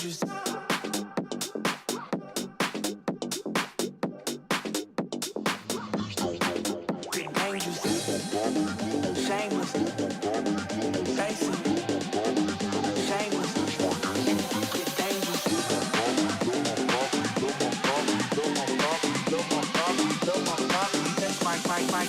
dangerous. Get dangerous. Shameless. Basic. Shameless. Get dangerous. That's my.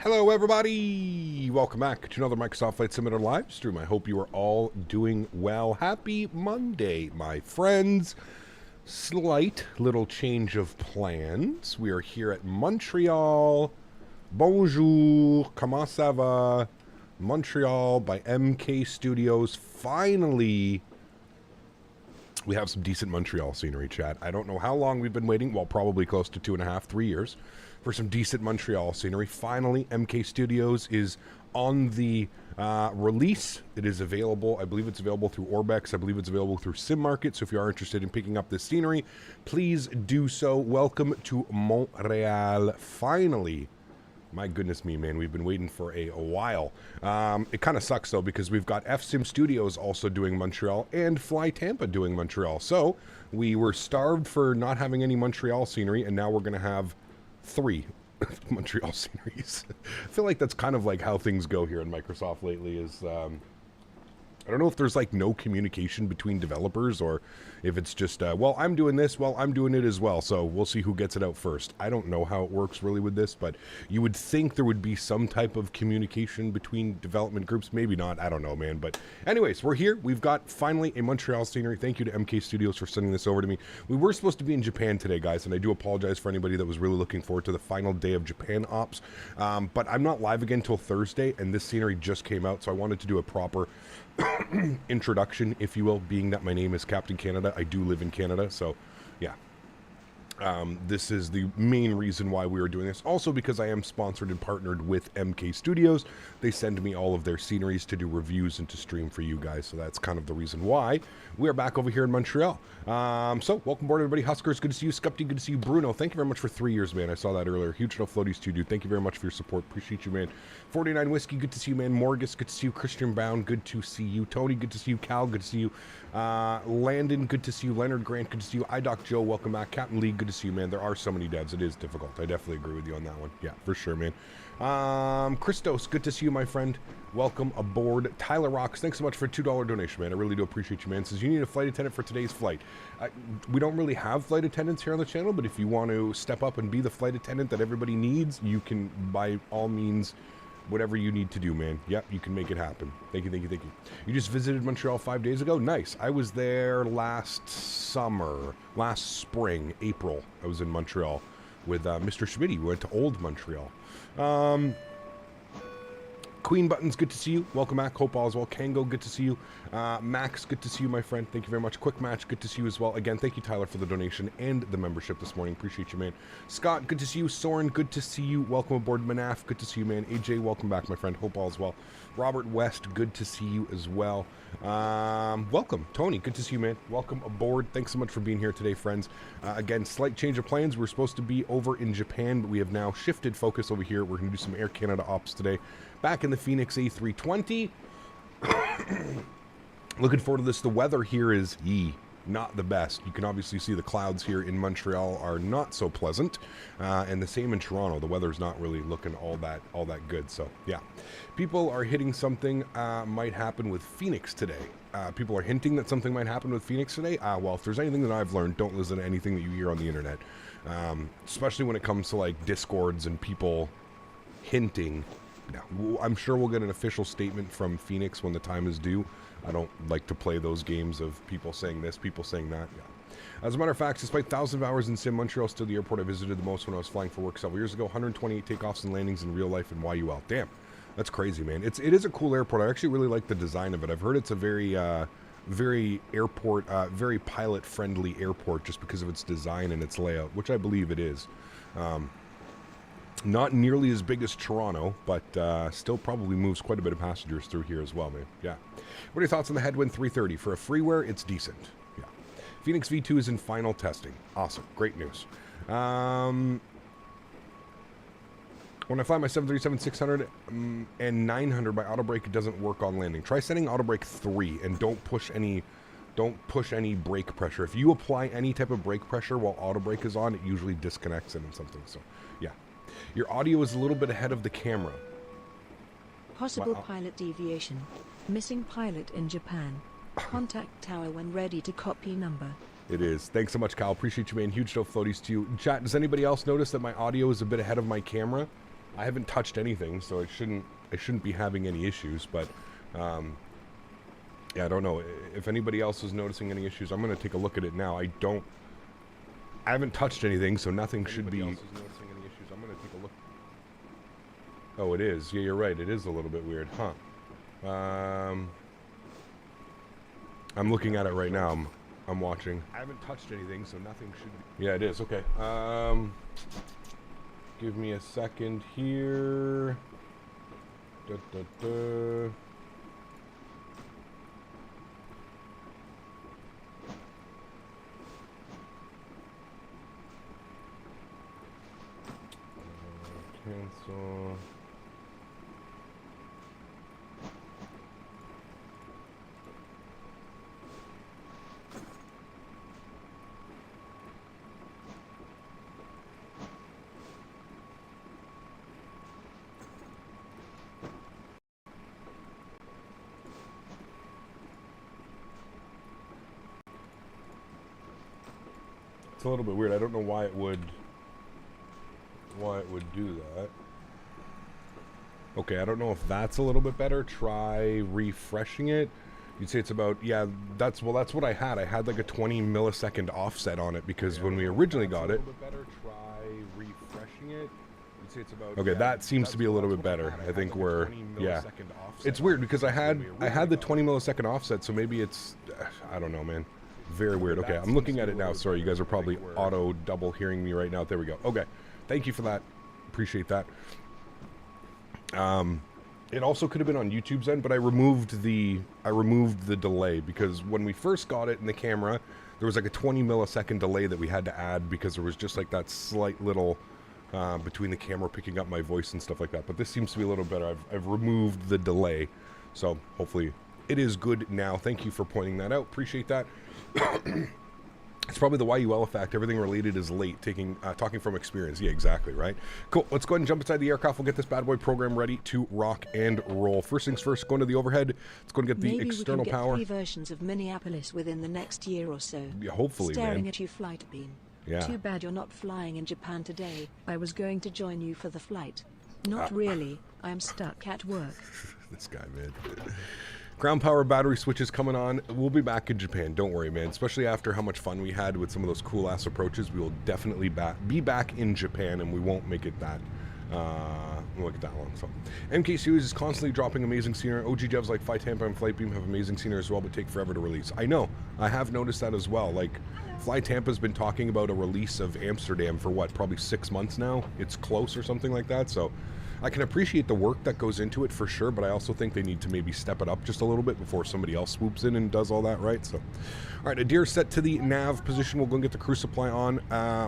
Hello everybody, welcome back to another Microsoft Flight Simulator live stream. I hope you are all doing well. Happy Monday, my friends. Slight little change of plans. We are here at Montreal. Bonjour, comment ça va? Montreal by MK Studios. Finally, we have some decent Montreal scenery, chat. I don't know how long we've been waiting. Well, probably close to 2.5, 3 years. For some decent Montreal scenery. Finally, MK Studios is on the release. It is available. I believe it's available through Orbex. I believe it's available through Sim Market. So if you are interested in picking up this scenery, please do so. Welcome to Montreal. Finally. My goodness me, man. We've been waiting for a while. It kind of sucks, though, because we've got FSim Studios also doing Montreal and Fly Tampa doing Montreal. So we were starved for not having any Montreal scenery, and now we're going to have 3 Montreal sceneries. I feel like that's kind of like how things go here in Microsoft lately is, I don't know if there's like no communication between developers or if it's just, well, I'm doing this, well, I'm doing it as well, so we'll see who gets it out first. I don't know how it works really with this, but you would think there would be some type of communication between development groups. Maybe not, I don't know, man. But anyways, we're here. We've got finally a Montreal scenery. Thank you to MK Studios for sending this over to me. We were supposed to be in Japan today, guys, and I do apologize for anybody that was really looking forward to the final day of Japan ops. But I'm not live again till Thursday, and this scenery just came out, so I wanted to do a proper introduction, if you will, being that my name is Captain Canada. I do live in Canada, so yeah. This is the main reason why we are doing this. Also because I am sponsored and partnered with MK Studios. They send me all of their sceneries to do reviews and to stream for you guys. So that's kind of the reason why we are back over here in Montreal. So welcome aboard, everybody. Huskers, good to see you. Skepti, good to see you. Bruno, thank you very much for 3 years, man. I saw that earlier. Huge no floaties too, dude. Thank you very much for your support. Appreciate you, man. 49 Whiskey, good to see you, man. Morgus, good to see you. Christian Bound, good to see you. Tony, good to see you. Cal, good to see you. Landon, good to see you. Leonard Grant, good to see you. EyeDoc Joe, welcome back. Captain Lee, good to see you, man. There are so many devs. It is difficult. I definitely agree with you on that one. Yeah, for sure, man. Christos, good to see you, my friend. Welcome aboard. Tyler Rocks, thanks so much for a $2 donation, man. I really do appreciate you, man. Says you need a flight attendant for today's flight. We don't really have flight attendants here on the channel, but if you want to step up and be the flight attendant that everybody needs, you can, by all means, whatever you need to do, man. Yep, you can make it happen. Thank you, thank you, thank you. You just visited Montreal 5 days ago? Nice. I was there last spring, April. I was in Montreal with Mr. Smitty. We went to Old Montreal. Queen Buttons, good to see you. Welcome back. Hope all is well. Kango, good to see you. Max, good to see you, my friend. Thank you very much. Quick Match, good to see you as well. Again, thank you, Tyler, for the donation and the membership this morning. Appreciate you, man. Scott, good to see you. Soren, good to see you. Welcome aboard. Manaf, good to see you, man. AJ, welcome back, my friend. Hope all is well. Robert West, good to see you as well. Welcome. Tony, good to see you, man. Welcome aboard. Thanks so much for being here today, friends. Again, slight change of plans. We're supposed to be over in Japan, but we have now shifted focus over here. We're going to do some Air Canada ops today. Back in the Fenix A320. Looking forward to this. The weather here is not the best. You can obviously see the clouds here in Montreal are not so pleasant, and the same in Toronto. The weather's not really looking all that good. So yeah, people are hitting something might happen with Fenix today. People are hinting that something might happen with Fenix today. Well, if there's anything that I've learned, don't listen to anything that you hear on the internet, especially when it comes to like discords and people hinting. No, I'm sure we'll get an official statement from Fenix when the time is due. I don't like to play those games of people saying this, people saying that. Yeah. As a matter of fact, despite thousands of hours in sim, Montreal is still the airport I visited the most when I was flying for work several years ago. 128 takeoffs and landings in real life in YUL. Damn, that's crazy, man. It is a cool airport. I actually really like the design of it. I've heard it's a very very pilot-friendly airport just because of its design and its layout, which I believe it is. Not nearly as big as Toronto, but still probably moves quite a bit of passengers through here as well, man. Yeah. What are your thoughts on the Headwind 330? For a freeware, it's decent. Yeah. Fenix V2 is in final testing. Awesome. Great news. When I fly my 737-600 and 900 by auto brake, it doesn't work on landing. Try setting auto brake 3 and don't push any brake pressure. If you apply any type of brake pressure while auto brake is on, it usually disconnects it and something. So, yeah. Your audio is a little bit ahead of the camera. Possible pilot deviation. Missing pilot in Japan. Contact tower when ready to copy number. It is. Thanks so much, Kyle. Appreciate you, man. Huge dope floaties to you. Chat, does anybody else notice that my audio is a bit ahead of my camera? I haven't touched anything, so I shouldn't be having any issues, but yeah, I don't know. If anybody else is noticing any issues, I'm going to take a look at it now. I haven't touched anything, so nothing should be... Oh, it is. Yeah, you're right. It is a little bit weird, huh? I'm looking at it right now. I'm watching. I haven't touched anything, so nothing should be... Yeah, it is. Okay. Give me a second here. Cancel. It's a little bit weird. I don't know why it would do that. Okay, I don't know if that's a little bit better. Try refreshing it. You'd say it's about, yeah, that's what I had. I had like a 20 millisecond offset on it because when we originally got it. Try refreshing it. You'd say it's about, okay, that seems to be a little bit better. I think we're, yeah. It's weird because I had the 20 millisecond offset, so maybe it's, I don't know, man. Very weird. Okay, I'm looking at it now. Sorry, you guys are probably auto double hearing me right now. There we go. Okay, thank you for that. Appreciate that. It also could have been on YouTube's end, but I removed the delay because when we first got it in the camera, there was like a 20 millisecond delay that we had to add because there was just like that slight little between the camera picking up my voice and stuff like that. But this seems to be a little better. I've removed the delay, so hopefully it is good now. Thank you for pointing that out. Appreciate that. It's probably the YUL effect. Everything related is late. Talking from experience. Yeah, exactly, right? Cool. Let's go ahead and jump inside the aircraft. We'll get this bad boy program ready to rock and roll. First things first, going to the overhead. Let's go and get the external power. Maybe we can get 3 versions of Minneapolis within the next year or so. Yeah, hopefully, Staring man. at you, Flite beam. Yeah. Too bad you're not flying in Japan today. I was going to join you for the flight. Not really. I am stuck at work. This guy, man. Ground power battery switches coming on. We'll be back in Japan. Don't worry, man. Especially after how much fun we had with some of those cool-ass approaches, we will definitely be back in Japan, and we won't make it that Look at that one. So, MK Series is constantly dropping amazing scenery. OG devs like Fly Tampa and Flight Beam have amazing scenery as well, but take forever to release. I know. I have noticed that as well. Like, Fly Tampa's been talking about a release of Amsterdam for what, probably 6 months now? It's close or something like that. So, I can appreciate the work that goes into it for sure, but I also think they need to maybe step it up just a little bit before somebody else swoops in and does all that, right? So, all right, Adir set to the nav position. We'll go and get the crew supply on.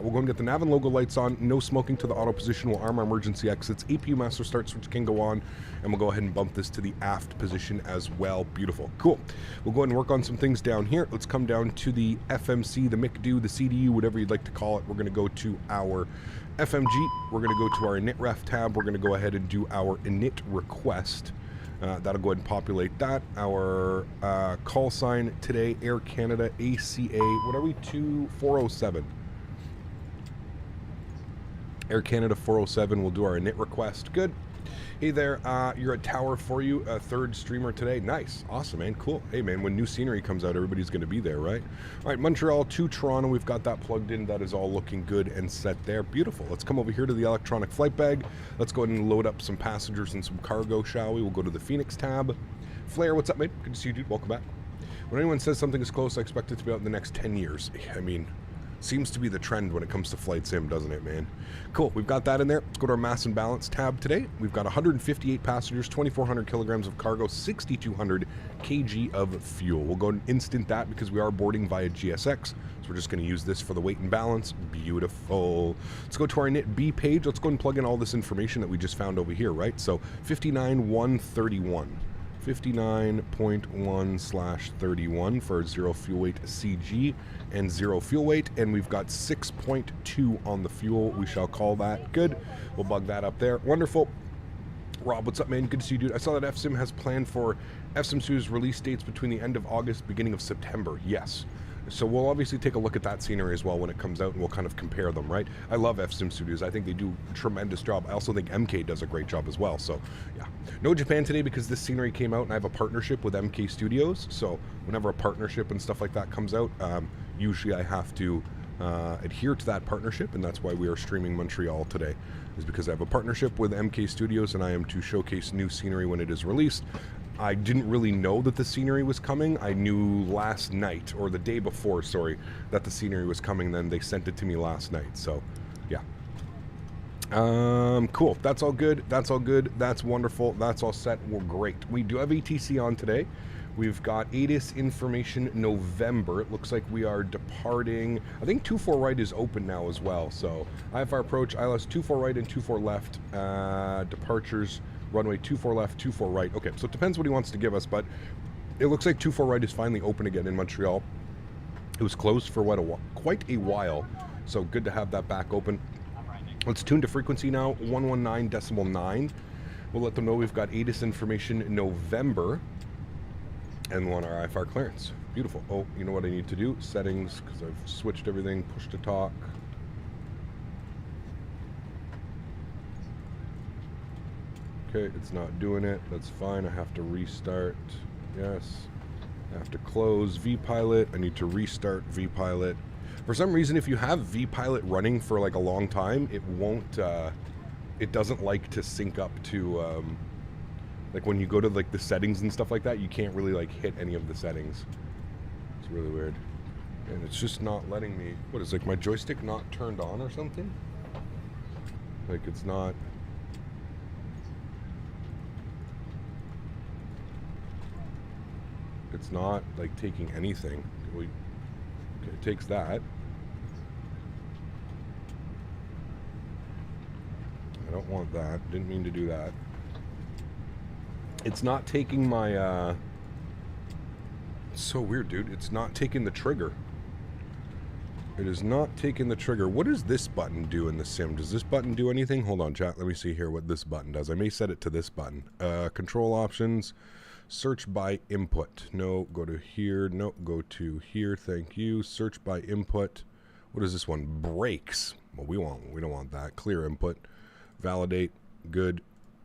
We'll go and get the nav and logo lights on. No smoking to the auto position. We'll arm our emergency exits. APU master start switch can go on, and we'll go ahead and bump this to the aft position as well. Beautiful. Cool. We'll go ahead and work on some things down here. Let's come down to the FMC, the MICDU, the CDU, whatever you'd like to call it. We're going to go to our FMG. We're going to go to our init ref tab. We're going to go ahead and do our init request. That'll go ahead and populate that. Our call sign today, Air Canada ACA, what are we, 2407. Air Canada 407, we'll do our init request. Good. Hey there, you're at Tower for you, a third streamer today. Nice. Awesome, man. Cool. Hey, man, when new scenery comes out, everybody's going to be there, right? All right, Montreal to Toronto. We've got that plugged in. That is all looking good and set there. Beautiful. Let's come over here to the electronic flight bag. Let's go ahead and load up some passengers and some cargo, shall we? We'll go to the Fenix tab. Flair, what's up, mate? Good to see you, dude. Welcome back. When anyone says something is close, I expect it to be out in the next 10 years. I mean, seems to be the trend when it comes to flight sim, doesn't it, man? Cool, we've got that in there. Let's go to our mass and balance tab today. We've got 158 passengers, 2,400 kilograms of cargo, 6,200 kg of fuel. We'll go and instant that because we are boarding via GSX, so we're just going to use this for the weight and balance. Beautiful. Let's go to our init B page. Let's go and plug in all this information that we just found over here, right? So 59,131. 59.1/31 for 0 fuel weight CG and 0 fuel weight, and we've got 6.2 on the fuel. We shall call that good. We'll bug that up there. Wonderful. Rob, what's up, man? Good to see you, dude. I saw that FSIM has planned for FSIM Studios release dates between the end of August, beginning of September. Yes. So we'll obviously take a look at that scenery as well when it comes out, and we'll kind of compare them, right? I love FSIM Studios. I think they do a tremendous job. I also think MK does a great job as well. So, yeah. No Japan today because this scenery came out, and I have a partnership with MK Studios. So whenever a partnership and stuff like that comes out, usually I have to adhere to that partnership, and that's why we are streaming Montreal today, is because I have a partnership with MK Studios, and I am to showcase new scenery when it is released. I didn't really know that the scenery was coming. I knew last night, or the day before, sorry, that the scenery was coming. Then they sent it to me last night. So, yeah. Cool. That's all good. That's all good. That's wonderful. That's all set. We're great. We do have ATC on today. We've got ATIS information November. It looks like we are departing. I think 24 right is open now as well. So, IFR approach, ILS 24 right and 24 left. Departures. Runway 24 left, 24 right. Okay, so it depends what he wants to give us, but it looks like 24 right is finally open again in Montreal. It was closed for quite a while, so good to have that back open. Let's tune to frequency now, 119.9. We'll let them know we've got ATIS information in November, and we want our IFR clearance. Beautiful. Oh, you know what I need to do? Settings, because I've switched everything, push to talk. Okay, it's not doing it. That's fine. I have to restart. Yes. I have to close VPilot. I need to restart VPilot. For some reason, if you have VPilot running for like a long time, it won't, it doesn't like to sync up to, like when you go to like the settings and stuff like that, you can't really like hit any of the settings. It's really weird. And it's just not letting me, what is like my joystick not turned on or something? Like it's not. It's not like taking anything. Okay, it takes that. I don't want that. Didn't mean to do that. It's not taking my, it's so weird, dude. It's not taking the trigger. It is not taking the trigger. What does this button do in the sim? Does this button do anything? Hold on, chat. Let me see here what this button does. I may set it to this button. Control options. Search by input. No, go to here. No, go to here. Thank you. Search by input. What is this one? Brakes. Well, we don't want that. Clear input. Validate. Good.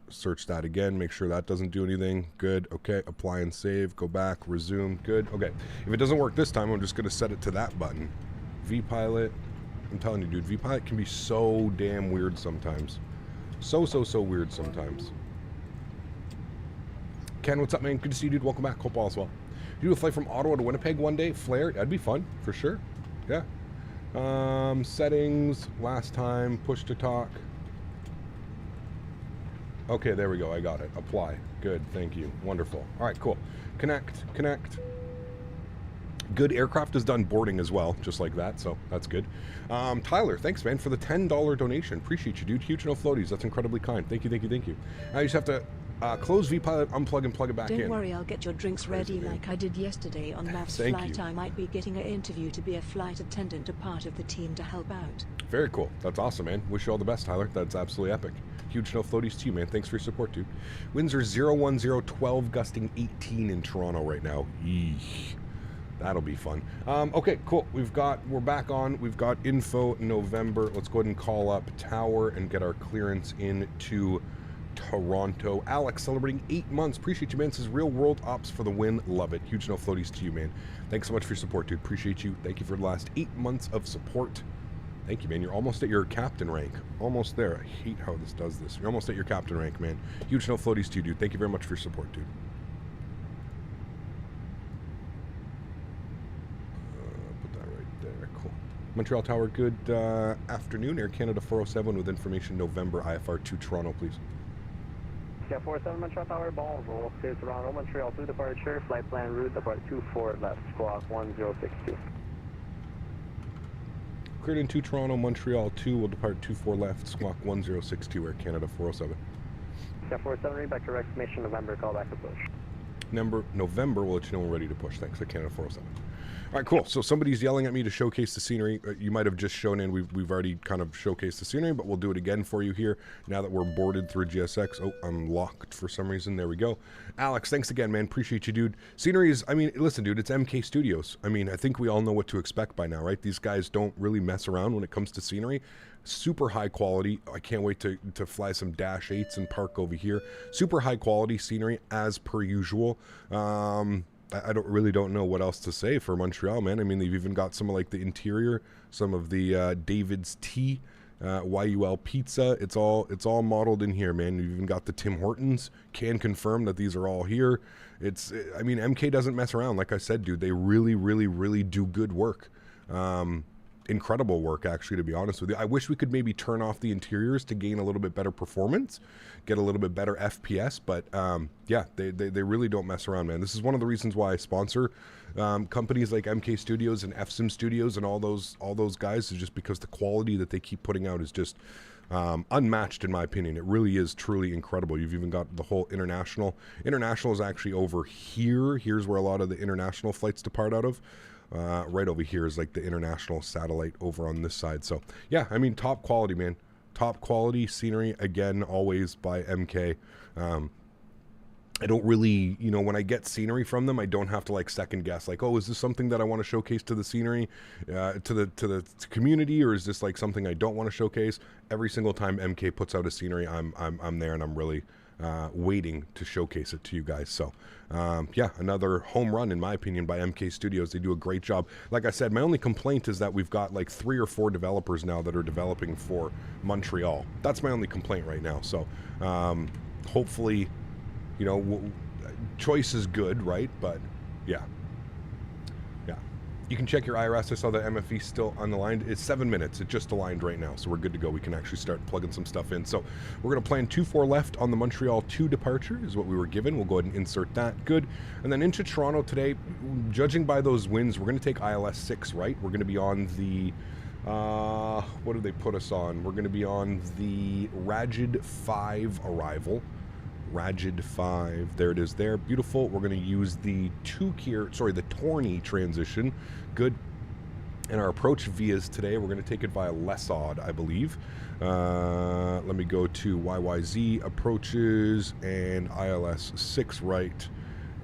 Search that again. Make sure that doesn't do anything. Good. Okay. Apply and save. Go back. Resume. Good. Okay. If it doesn't work this time, I'm just going to set it to that button. VPilot. I'm telling you, dude, VPilot can be so damn weird sometimes. So weird sometimes. Ken, what's up, man? Good to see you, dude. Welcome back. Hope all is well. Do a flight from Ottawa to Winnipeg one day. Flare, that'd be fun, for sure. Yeah. Settings, last time, push to talk. Okay, there we go. I got it. Apply. Good, thank you. Wonderful. All right, cool. Connect. Good. Aircraft has done boarding as well, just like that, so that's good. Tyler, thanks, man, for the $10 donation. Appreciate you, dude. Huge no floaties. That's incredibly kind. Thank you. I just have to close VPilot, unplug, and plug it back in. Don't worry, I'll get your drinks ready like I did yesterday on Mav's flight. I might be getting an interview to be a flight attendant, a part of the team to help out. Very cool. That's awesome, man. Wish you all the best, Tyler. That's absolutely epic. Huge no floaties to you, man. Thanks for your support, dude. Winds are 01012, gusting 18 in Toronto right now. Eesh. That'll be fun. Okay, cool. We're back on. We've got info November. Let's go ahead and call up Tower and get our clearance into Toronto. Alex, celebrating 8 months. Appreciate you, man. This is Real World Ops for the win. Love it. Huge no floaties to you, man. Thanks so much for your support, dude. Appreciate you. Thank you for the last 8 months of support. Thank you, man. You're almost at your captain rank. Almost there. I hate how this does this. You're almost at your captain rank, man. Huge no floaties to you, dude. Thank you very much for your support, dude. Put that right there. Cool. Montreal Tower, good afternoon. Air Canada 407 with information November IFR to Toronto, please. Yeah, 47 Montreal Tower, bonjour. To Toronto, Montreal 2 departure, flight plan route, depart 24 left, squawk 1062. Cleared into Toronto, Montreal 2 will depart 24 left, squawk 1062, Air Canada 407. Yeah, 47, read back to reclamation November, call back to push. November, we'll let you know we're ready to push. Thanks, Air Canada 407. All right, cool. So somebody's yelling at me to showcase the scenery. You might have just shown in. We've already kind of showcased the scenery, but we'll do it again for you here now that we're boarded through GSX. Oh, I'm locked for some reason. There we go. Alex, thanks again, man. Appreciate you, dude. Scenery is, I mean, listen, dude, it's MK Studios. I mean, I think we all know what to expect by now, right? These guys don't really mess around when it comes to scenery. Super high quality. I can't wait to fly some Dash 8s and park over here. Super high quality scenery as per usual. I don't know what else to say for Montreal, man. I mean, they've even got some of like the interior, some of the David's Tea, CYUL pizza. It's all modeled in here, man. You've even got the Tim Hortons. Can confirm that these are all here. I mean, MK doesn't mess around. Like I said, dude, they really do good work. Incredible work, actually, to be honest with you. I wish we could maybe turn off the interiors to gain a little bit better performance, get a little bit better FPS, but yeah, they really don't mess around, man. This is one of the reasons why I sponsor companies like MK Studios and FSIM Studios and all those guys, is just because the quality that they keep putting out is just unmatched, in my opinion. It really is truly incredible. You've even got the whole international. International is actually over here. Here's where a lot of the international flights depart out of. Right over here is like the international satellite over on this side. So yeah, I mean, top quality, man. Top quality scenery, again, always by MK. I don't really, when I get scenery from them, I don't have to like second guess, like, oh, is this something that I want to showcase to the scenery, to the community, or is this like something I don't want to showcase? Every single time MK puts out a scenery, I'm there, and I'm really waiting to showcase it to you guys. So yeah, another home run in my opinion by MK Studios. They do a great job. Like I said, my only complaint is that we've got like 3 or 4 developers now that are developing for Montreal. That's my only complaint right now. So hopefully, choice is good, right? But yeah. You can check your IRS. I saw the MFE still unaligned. It's 7 minutes. It just aligned right now, so we're good to go. We can actually start plugging some stuff in. So we're going to plan 2-4 left on the Montreal 2 departure is what we were given. We'll go ahead and insert that. Good. And then into Toronto today, judging by those winds, we're going to take ILS 6, right? We're going to be on the... what did they put us on? We're going to be on the Ragid 5 arrival. Ragid 5, there it is there, beautiful. We're going to use the the Torney transition, good. And our approach vias today, we're going to take it via Lessod, I believe. Let me go to YYZ approaches and ILS 6 right,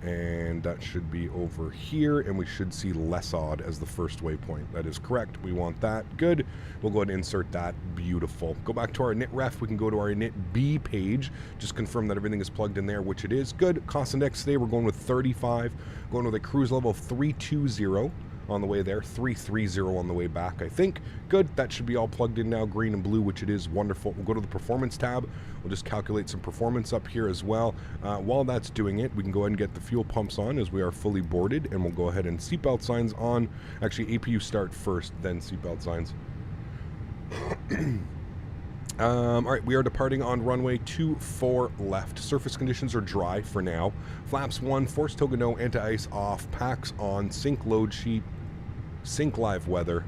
and that should be over here, and we should see Lessod as the first waypoint. That is correct. We want that. Good. We'll go ahead and insert that. Beautiful. Go back to our init ref. We can go to our init B page. Just confirm that everything is plugged in there, which it is. Good. Cost index today, we're going with 35. Going with a cruise level of 320. on the way there, 330 on the way back, I think. Good, that should be all plugged in now, green and blue, which it is. Wonderful. We'll go to the performance tab. We'll just calculate some performance up here as well. While that's doing it, we can go ahead and get the fuel pumps on as we are fully boarded, and we'll go ahead and seatbelt signs on. Actually, APU start first, then seatbelt signs. All right, we are departing on runway 24 left. Surface conditions are dry for now. Flaps 1, force toga no, anti-ice off, packs on, sync load sheet, sync live weather,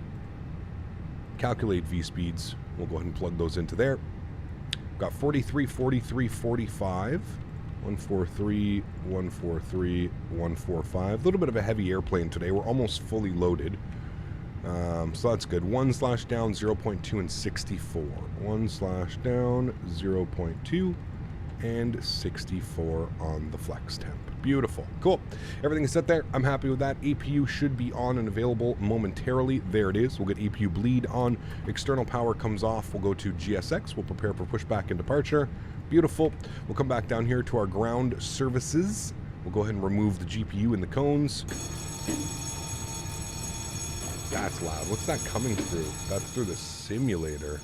calculate V-speeds. We'll go ahead and plug those into there. Got 43, 43, 45, 143, 143, 145. A little bit of a heavy airplane today. We're almost fully loaded. So that's good. 1/down, 0.2, and 64. 1/down, 0.2, and 64 on the flex temp. Beautiful. Cool. Everything is set there. I'm happy with that. APU should be on and available momentarily. There it is. We'll get APU bleed on. External power comes off. We'll go to GSX. We'll prepare for pushback and departure. Beautiful. We'll come back down here to our ground services. We'll go ahead and remove the GPU and the cones. That's loud. What's that coming through? That's through the simulator.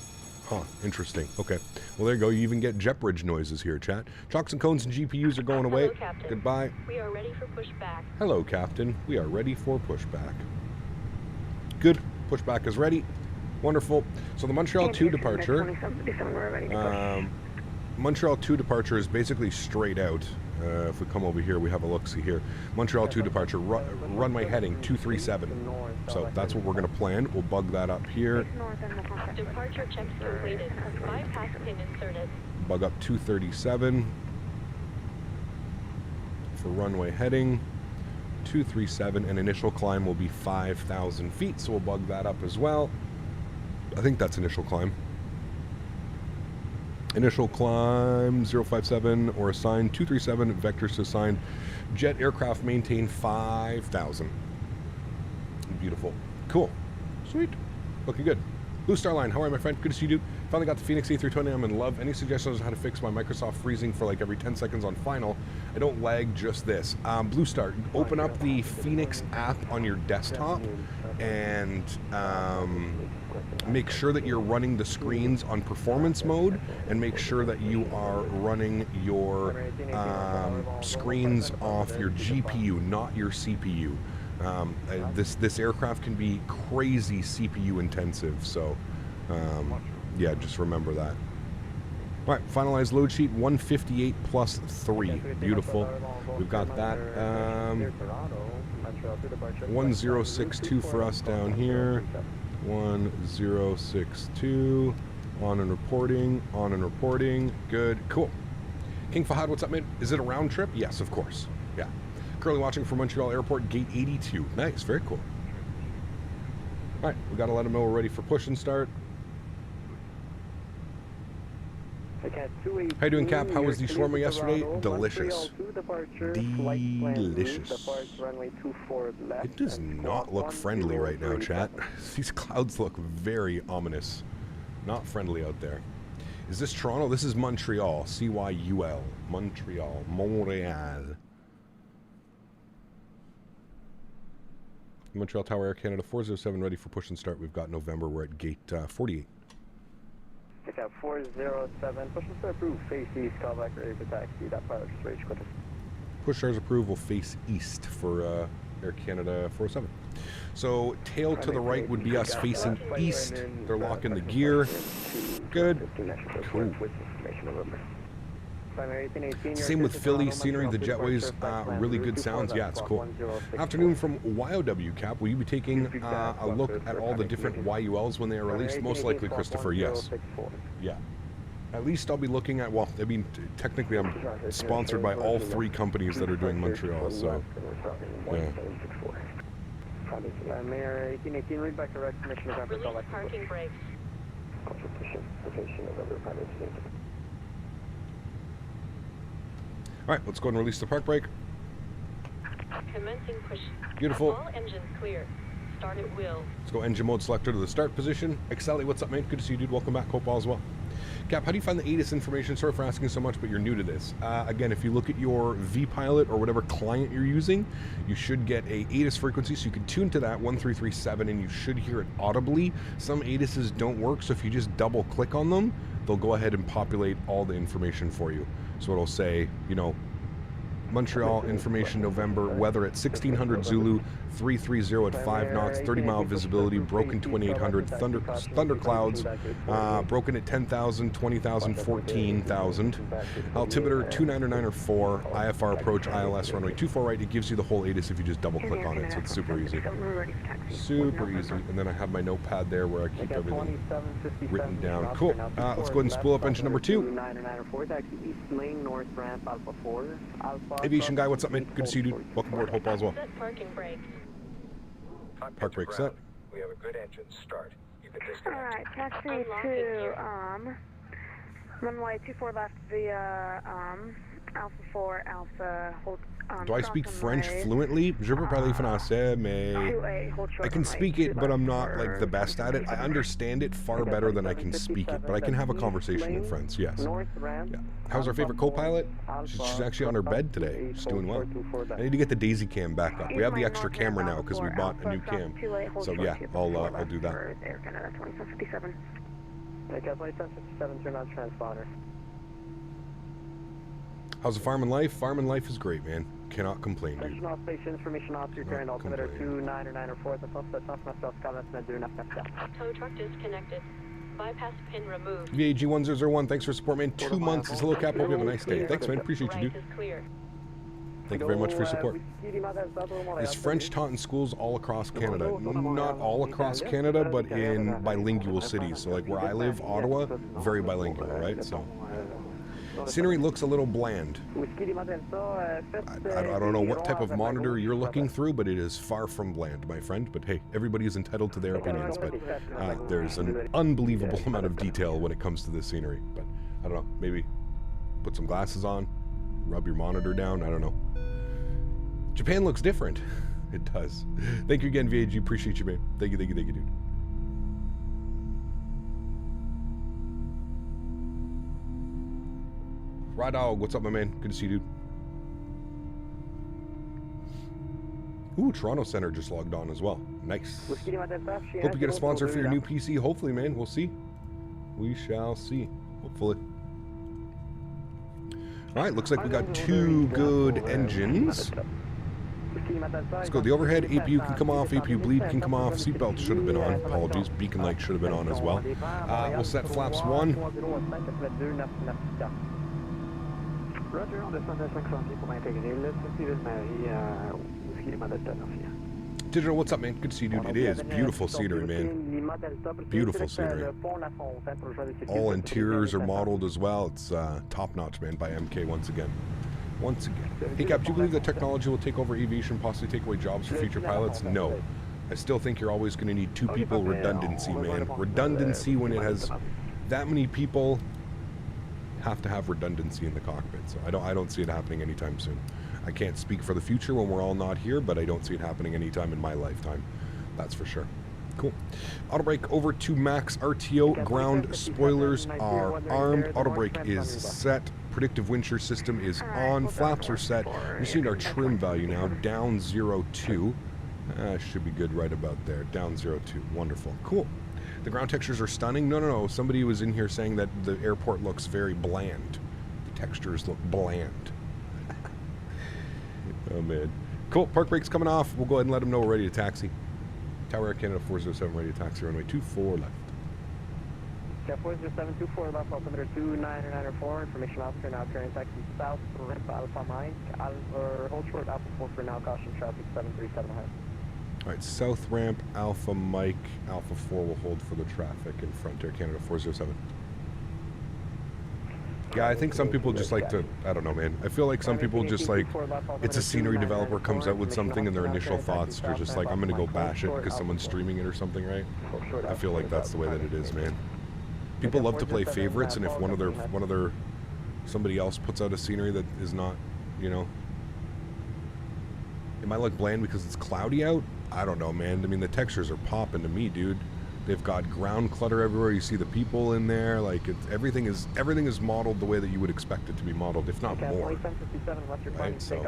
Huh, interesting. Okay. Well, there you go. You even get jet bridge noises here, chat. Chocks and cones and GPUs are going away. Hello, Captain. Goodbye. We are ready for pushback. Hello, Captain. We are ready for pushback. Good. Pushback is ready. Wonderful. So the Montreal 2 departure. Montreal 2 departure is basically straight out. If we come over here, we have a look-see here. Montreal 2 departure, runway heading 237. So that's what we're going to plan. We'll bug that up here. Departure checks completed. Bypass pin inserted. Bug up 237 for runway heading 237, and initial climb will be 5,000 feet. So we'll bug that up as well. I think that's initial climb. Initial climb 057 or assigned 237, vectors to assigned. Jet aircraft maintain 5,000. Beautiful. Cool. Sweet. Looking good. Blue Star Line, how are you, my friend? Good to see you, dude. Finally got the Fenix A320. I'm in love. Any suggestions on how to fix my Microsoft freezing for like every 10 seconds on final? I don't lag, just this. Blue Star, open up the Fenix app on your desktop and make sure that you're running the screens on performance mode, and make sure that you are running your screens off your GPU, not your CPU. This aircraft can be crazy CPU intensive, so yeah, just remember that. All right, finalized load sheet 158 plus 3. Beautiful. We've got that. 1062 for us down here. 1062. On and reporting. Good. Cool. King Fahad, what's up, mate? Is it a round trip? Yes, of course. Yeah. Currently watching from Montreal Airport, gate 82. Nice, very cool. All right, we got to let them know we're ready for push and start. How you doing, Cap? How was the shawarma yesterday? Delicious. Delicious. It does not look friendly right now, chat. These clouds look very ominous. Not friendly out there. Is this Toronto? This is Montreal. CYUL. Montreal. Montreal Tower, Air Canada 407, ready for push and start. We've got November. We're at gate 48. Takeoff 407, push and start approved, face east, call back ready for taxi, that pilot is ready to Push stars approved, will face east for Air Canada 407. So tail to the right would be us facing east. They're locking the gear. Good. Cool. Same with Philly, scenery, the jetways, really good sounds. Yeah, it's cool. Afternoon from YOW, Cap. Will you be taking a look at all the different YULs when they are released? Most likely, Christopher, yes. Yeah. At least I'll be looking at, well, I mean, technically I'm sponsored by all 3 companies that are doing Montreal, so, yeah. Release parking brakes. All right, let's go and release the park brake. Commencing push. Beautiful. All engines clear. Start at will. Let's go engine mode selector to the start position. Exceli, what's up, mate? Good to see you, dude. Welcome back. Hope all is well. Cap, how do you find the ATIS information? Sorry for asking so much, but you're new to this. Again, if you look at your vPilot or whatever client you're using, you should get a ATIS frequency, so you can tune to that 1337, and you should hear it audibly. Some ATISs don't work, so if you just double click on them, they'll go ahead and populate all the information for you. So it'll say, you know, Montreal information November, weather at 1600 Zulu, 330 at 5 knots, 30-mile visibility, broken 2800, thunderclouds, broken at 10,000, 20,000, 14,000, altimeter 299 or 4, IFR approach, ILS runway 24 right. It gives you the whole ATIS if you just double click on it, so it's super easy. Super easy. And then I have my notepad there where I keep everything written down. Cool. Let's go ahead and spool up engine number 2. Aviation guy, what's up, man? Good to see you, dude. Welcome aboard. Hope all's well. Parking brake. Park brake set. We have a good engine start. You can disconnect. Alright, taxi to runway 24 left via Alpha 4 Alpha hold. Do I speak French fluently? Je peux parler français, mais I can speak it, but I'm not like the best at it. I understand it far better than I can speak it, but I can have a conversation in French. Yes. Yeah. How's our favorite co-pilot? She's actually on her bed today. She's doing well. I need to get the Daisy cam back up. We have the extra camera now because we bought a new cam. So yeah, I'll do that. Air Canada 2757. Takeoff 2757, turn on transponder. How's the farming life? Farming life is great, man. Cannot complain, dude. Section operation information officer, current altimeter 29904, the suspect off myself, comments, and do not Tow truck disconnected. Bypass pin removed. VAG1001, thanks for support, man. 2 months. It's a little cap. Hope you have a nice day. Thanks, man. Appreciate you, dude. Thank you very much for your support. Is French taught in schools all across Canada? Not all across Canada, but in bilingual cities. So like where I live, Ottawa, very bilingual, right? So scenery looks a little bland. I don't know what type of monitor you're looking through, but it is far from bland, my friend. But hey, everybody is entitled to their opinions, but there's an unbelievable amount of detail when it comes to this scenery. But I don't know, maybe put some glasses on, rub your monitor down, I don't know. Japan looks different. It does. Thank you again, VAG. Appreciate you, man. Thank you, dude. Dog, what's up, my man? Good to see you, dude. Ooh, Toronto Center just logged on as well. Nice. Hope you get a sponsor for your new PC. Hopefully, man. We'll see. We shall see. Hopefully. All right, looks like we got 2 good engines. Let's go. The overhead APU can come off. APU bleed can come off. Seatbelt should have been on. Apologies. Beacon light should have been on as well. We'll set flaps 1. Roger, on descend à 500 pieds pour intégrer le Castevens Whiskey Lima Delta. Digital, what's up, man? Good to see you, dude. It is beautiful scenery, man. Beautiful scenery. All interiors are modeled as well. It's top-notch, man, by MK once again. Hey, Cap, do you believe that technology will take over aviation, possibly take away jobs for future pilots? No. I still think you're always going to need 2 people. Redundancy, man. Redundancy when it has that many people. Have to have redundancy in the cockpit, so I don't see it happening anytime soon. I can't speak for the future when we're all not here, but I don't see it happening anytime in my lifetime. That's for sure. Cool. Auto brake over to max RTO. Ground spoilers are armed. Auto brake is set. Predictive wind shear system is on. Flaps are set. You see our trim value now down 0.2. Should be good right about there. Down 0.2. Wonderful. Cool. The ground textures are stunning. No. Somebody was in here saying that the airport looks very bland. The textures look bland. Oh, man. Cool. Park brake's coming off. We'll go ahead and let them know we're ready to taxi. Tower Air Canada 407 ready to taxi. Runway 24 left. Yeah, 40724 left, altimeter 29904. Information officer now turning taxi south for ramp Alpha Mike. Hold short Alpha 4 for now. Caution traffic 737 ahead. All right, south ramp, Alpha Mike, Alpha 4 will hold for the traffic in front Air Canada 407. Yeah, I think some people just like to, I don't know, man. I feel like some people just like, it's a scenery developer comes out with something and their initial thoughts are just like, I'm going to go bash it because someone's streaming it or something, right? I feel like that's the way that it is, man. People love to play favorites, and if somebody else puts out a scenery that is not, you know, it might look bland because it's cloudy out. I don't know, man. I mean, the textures are popping to me, dude. They've got ground clutter everywhere. You see the people in there. Like everything is modeled the way that you would expect it to be modeled, if not more. Right? So,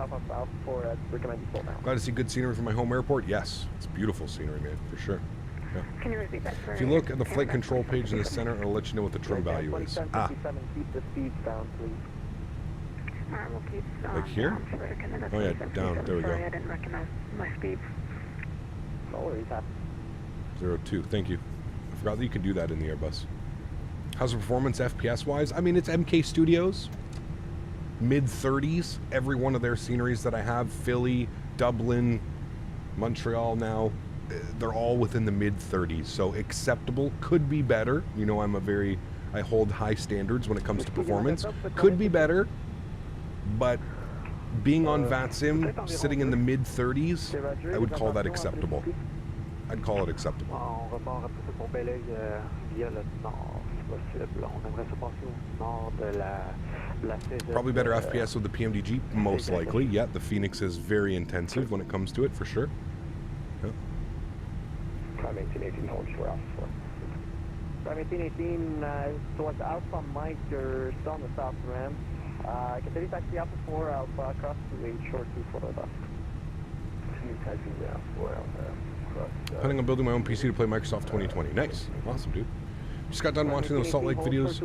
glad to see good scenery from my home airport. Yes, it's beautiful scenery, man, for sure. Yeah. Can you repeat that? If you look at the flight control page in the center, it'll let you know what the trim value is. Ah. Keep the speeds down, please. Alright, we'll keep Like here? down for Canada Oh yeah, 27. down. There we Sorry, go. I didn't recognize my speeds. No worries, 02. Thank you. I forgot that you could do that in the Airbus. How's the performance FPS wise? I mean, it's MK Studios. Mid-30s. Every one of their sceneries that I have, Philly, Dublin, Montreal now, they're all within the mid-30s. So acceptable. Could be better. You know, I hold high standards when it comes to performance. Could be better. But being on VATSIM, sitting in the mid-30s, I would call that acceptable. I'd call it acceptable. Probably better FPS with the PMDG, most likely. Yeah, the Fenix is very intensive when it comes to it, for sure. Yeah. Prime 1818, hold short Alpha 4. Prime 1818, towards Alpha Mike, you're still on the south rim. Continue taxi Alpha 4, Alpha, cross to 8, short 24 left. Continue taxi Alpha 4, Alpha. Planning on building my own PC to play Microsoft 2020. Nice. Awesome, dude. Just got done watching those Salt Lake videos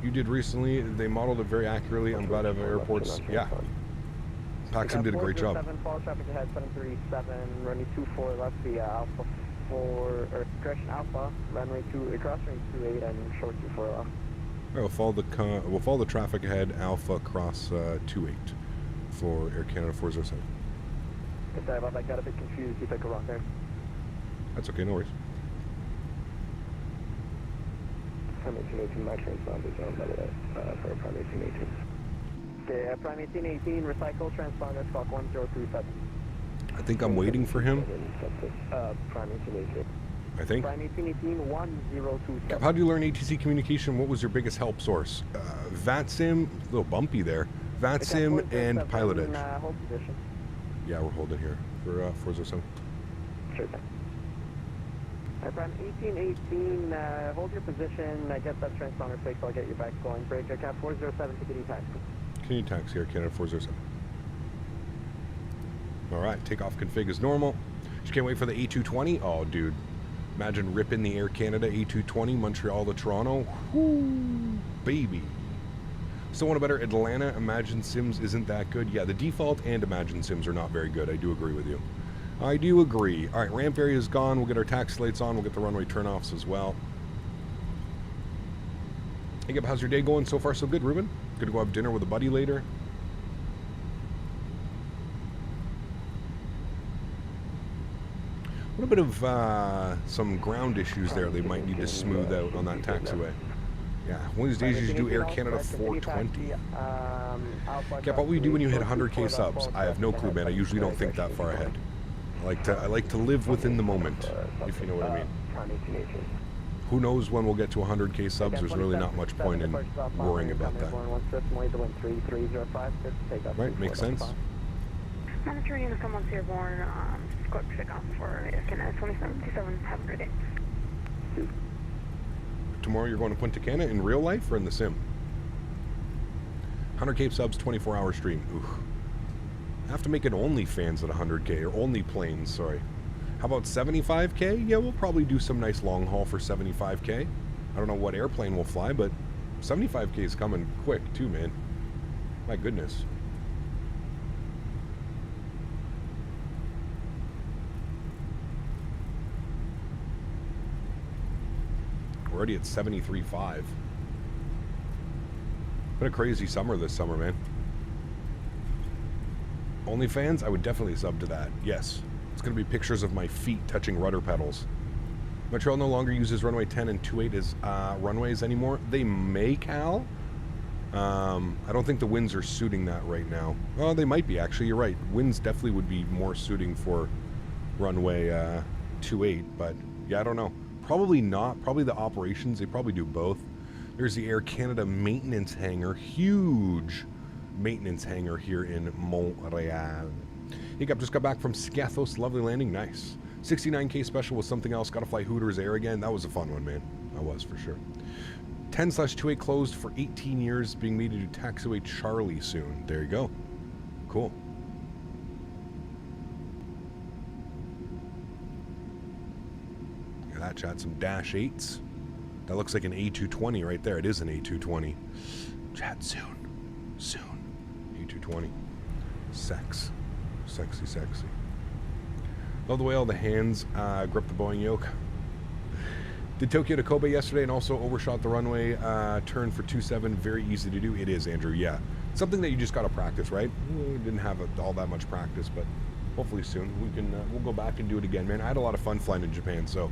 you did recently. They modeled it very accurately. I'm glad I have airports. Yeah. Paxim did a great job. Follow traffic ahead, 737, runway 24 left via Alpha 4, or correction Alpha, runway 2, cross runway 28 and short 24 left. All right, we'll follow the traffic ahead, Alpha cross 28 for Air Canada 407. Sorry about that, got a bit confused. You took a wrong there. That's okay, no worries. Prime 1818, my transponder zone, by the way, for Prime 1818. Okay, Prime 1818, recycle transponder, squawk 1037. I think I'm waiting for him. Prime 1818. I think. Prime 1818, 1027. How do you learn ATC communication? What was your biggest help source? VATSIM, a little bumpy there. VATSIM and Pilot Edge. Hold position. Yeah, we're holding here for 407. Sure thing. Prime 1818, hold your position, get that transponder fixed, I'll get you back going. Break aircraft 407, continue taxi. Continue taxi here, Canada 407. Alright, takeoff config is normal. Just can't wait for the A320. Oh, dude. Imagine ripping the Air Canada A320, Montreal to Toronto. Whoo, baby. Still want a better Atlanta. Imagine Sims isn't that good. Yeah, the default and Imagine Sims are not very good. I do agree with you. I do agree. All right, ramp area is gone. We'll get our taxi lights on. We'll get the runway turnoffs as well. Hey, Gab, how's your day going? So far, so good, Ruben? Gonna go have dinner with a buddy later. What a bit of some ground issues there they might need to smooth out on that taxiway. Yeah, one of these days you should do Air Canada 420. Cap, what will you do when you hit 100k subs? I have no clue, man. I usually don't think that far ahead. I like to live within the moment, if you know what I mean. Who knows when we'll get to 100k subs? There's really not much point in worrying about that. Right, makes sense. Monitoring in the someone's airborne, quick takeoff for Air Canada 2727, have a great day. Tomorrow you're going to Punta Cana in real life or in the sim? 100k subs, 24-hour stream. Oof. I have to make it OnlyFans at 100k, or only planes, sorry. How about 75k? Yeah, we'll probably do some nice long haul for 75k. I don't know what airplane we'll fly, but 75k is coming quick too, man. My goodness. We're already at 73.5. Been a crazy summer this summer, man. OnlyFans, I would definitely sub to that. Yes. It's going to be pictures of my feet touching rudder pedals. Montreal no longer uses runway 10 and 28 as runways anymore. They may, Cal. I don't think the winds are suiting that right now. Oh, they might be, actually. You're right. Winds definitely would be more suiting for runway 28, but yeah, I don't know. Probably not. Probably the operations. They probably do both. There's the Air Canada maintenance hangar. Huge maintenance hangar here in Montreal. Hey, just got back from Scathos. Lovely landing. Nice. 69K special was something else. Got to fly Hooters Air again. That was a fun one, man. That was for sure. 10/28 closed for 18 years, being made to do taxiway Charlie soon. There you go. Cool. Look at that, chat. Some Dash 8s. That looks like an A220 right there. It is an A220. Chat, soon. Soon. A220. Sex. Sexy, sexy. Love the way all the hands grip the Boeing yoke. Did Tokyo to Kobe yesterday and also overshot the runway turn for 27. Very easy to do. It is, Andrew. Yeah. Something that you just got to practice, right? We didn't have all that much practice, but hopefully soon we can. We'll go back and do it again, man. I had a lot of fun flying in Japan, so.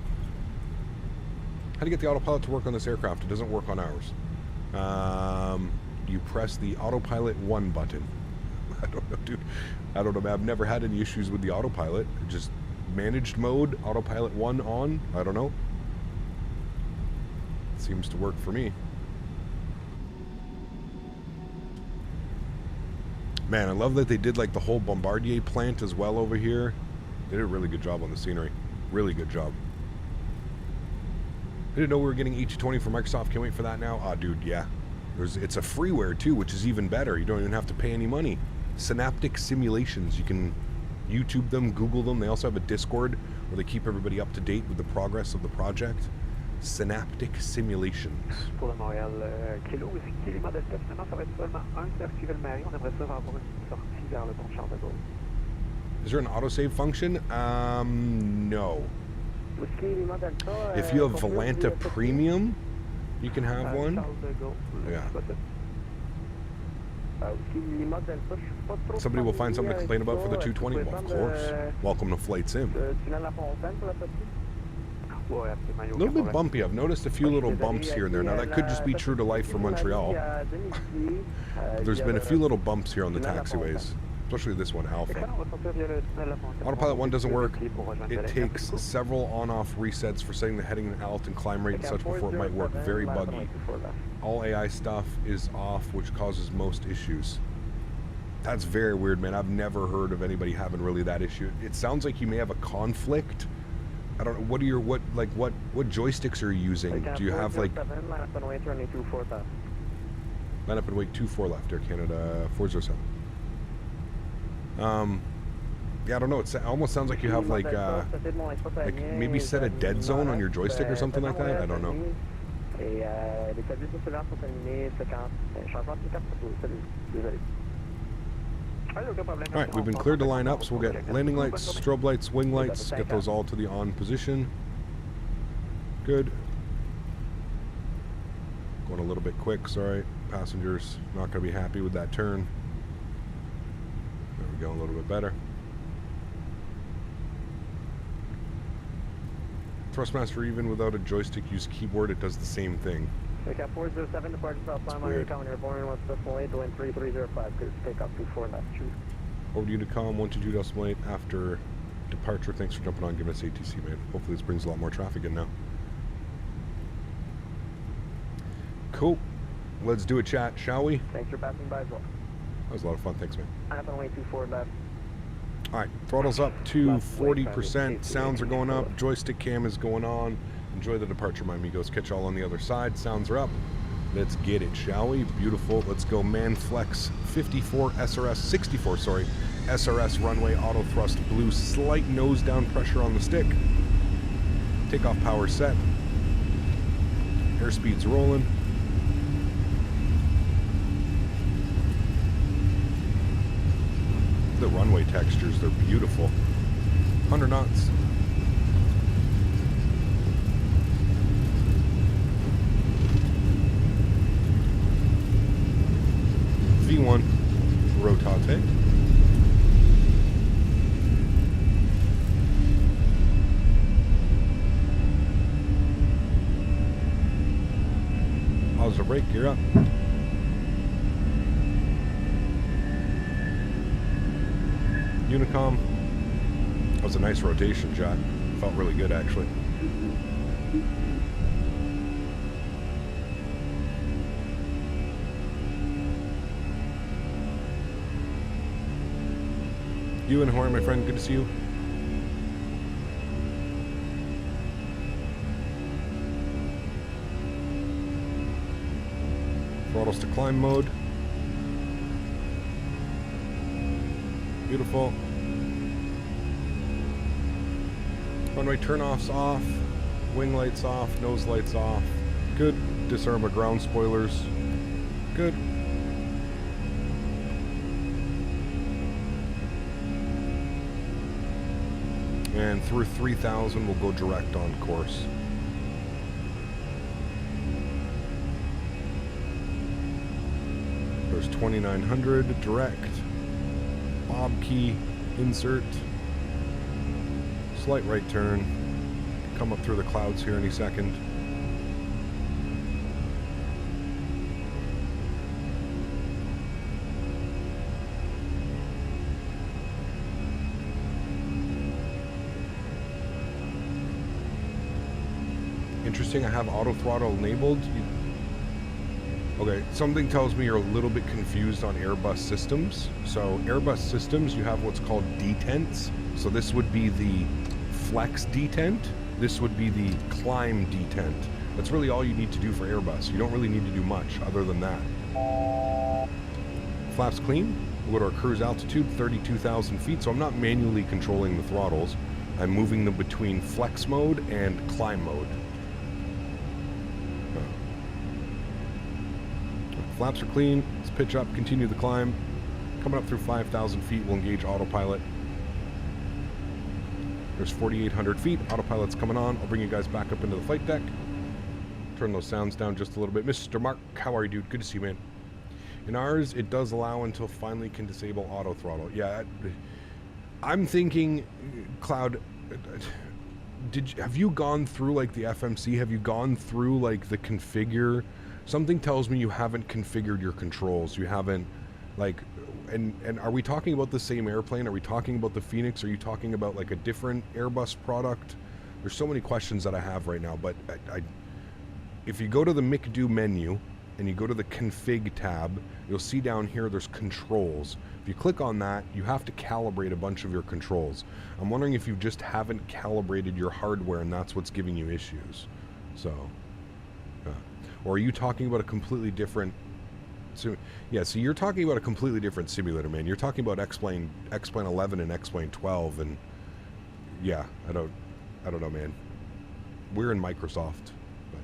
How do you get the autopilot to work on this aircraft? It doesn't work on ours. You press the autopilot 1 button. I don't know, dude. I don't know, man. I've never had any issues with the autopilot. Just managed mode, autopilot 1 on. I don't know. Seems to work for me. Man, I love that they did like the whole Bombardier plant as well over here. They did a really good job on the scenery. Really good job. I didn't know we were getting A220 from Microsoft. Can't wait for that now. Ah, dude, yeah. It's a freeware too, which is even better. You don't even have to pay any money. Synaptic Simulations. You can YouTube them, Google them. They also have a Discord where they keep everybody up to date with the progress of the project. Synaptic Simulations. Pour le Montréal Kilo, ici les modèles Delta, finalement, ça va être seulement un cercle Ville-Marie. On aimerait ça avoir une sortie vers le pont Charles de Gaulle. Is there an autosave function? No. If you have Volanta Premium, you can have one. Yeah. Somebody will find something to complain about for the 220. Well, of course. Welcome to Flight Sim. A little bit bumpy. I've noticed a few little bumps here and there. Now, that could just be true to life for Montreal. There's been a few little bumps here on the taxiways. Especially this one, Alpha. Autopilot 1 doesn't work. It takes several on-off resets for setting the heading and alt and climb rate and such before it might work. Very buggy. All AI stuff is off, which causes most issues. That's very weird, man. I've never heard of anybody having really that issue. It sounds like you may have a conflict. I don't know. What are your what joysticks are you using? Do you have like line up and wait 24 left, Air Canada 407. Yeah, I don't know. It almost sounds like you have like maybe set a dead zone on your joystick or something like that. I don't know. Alright, we've been cleared to line up, so we'll get landing lights, strobe lights, wing lights, get those all to the on position. Good. Going a little bit quick, sorry. Passengers not going to be happy with that turn. There we go, a little bit better. Thrustmaster, even without a joystick, use keyboard, it does the same thing. Takeoff 407, departure South Line, Miami, coming airborne, 128, wind 3305, good, takeoff 24 left, true. Over to Unicom, 122.8 after departure. Thanks for jumping on, giving us ATC, man. Hopefully this brings a lot more traffic in now. Cool. Let's do a chat, shall we? Thanks for passing by as well. That was a lot of fun, thanks, man. Runway 24 left. Alright, throttle's up to 40%, sounds are going up, joystick cam is going on. Enjoy the departure, my amigos. Catch y'all on the other side. Sounds are up. Let's get it, shall we? Beautiful. Let's go Manflex 54 SRS, 64, sorry. SRS runway auto thrust blue. Slight nose down pressure on the stick. Takeoff power set. Airspeed's rolling. The runway textures, they're beautiful. 100 knots. V1 rotate. Pause the brake, gear up. Unicom. That was a nice rotation, Jack. Felt really good, actually. You and Honorary, my friend, good to see you. Throttles to climb mode. Beautiful. Runway turnoffs off. Wing lights off. Nose lights off. Good. Disarm of ground spoilers. Good. And through 3,000, we'll go direct on course. There's 2,900, direct. Bob key, insert. Slight right turn. Come up through the clouds here any second. Interesting, I have auto throttle enabled. Okay, something tells me you're a little bit confused on Airbus systems. So Airbus systems, you have what's called detents. So this would be the flex detent. This would be the climb detent. That's really all you need to do for Airbus. You don't really need to do much other than that. Flaps clean. We'll go to our cruise altitude, 32,000 feet. So I'm not manually controlling the throttles. I'm moving them between flex mode and climb mode. Flaps are clean. Let's pitch up, continue the climb. Coming up through 5,000 feet, we'll engage autopilot. There's 4,800 feet. Autopilot's coming on. I'll bring you guys back up into the flight deck. Turn those sounds down just a little bit. Mr. Mark, how are you, dude? Good to see you, man. In ours, it does allow until finally can disable auto throttle. Yeah, I'm thinking, Cloud, have you gone through like the FMC? Have you gone through like the configure? Something tells me you haven't configured your controls. You haven't, like, and are we talking about the same airplane? Are we talking about the Fenix? Are you talking about like a different Airbus product? There's so many questions that I have right now, but if you go to the McDo menu and you go to the config tab, you'll see down here there's controls. If you click on that, you have to calibrate a bunch of your controls. I'm wondering if you just haven't calibrated your hardware and that's what's giving you issues. So, or are you talking about a completely different... So you're talking about a completely different simulator, man. You're talking about X-Plane 11 and X-Plane 12, and yeah, I don't know, man. We're in Microsoft. But,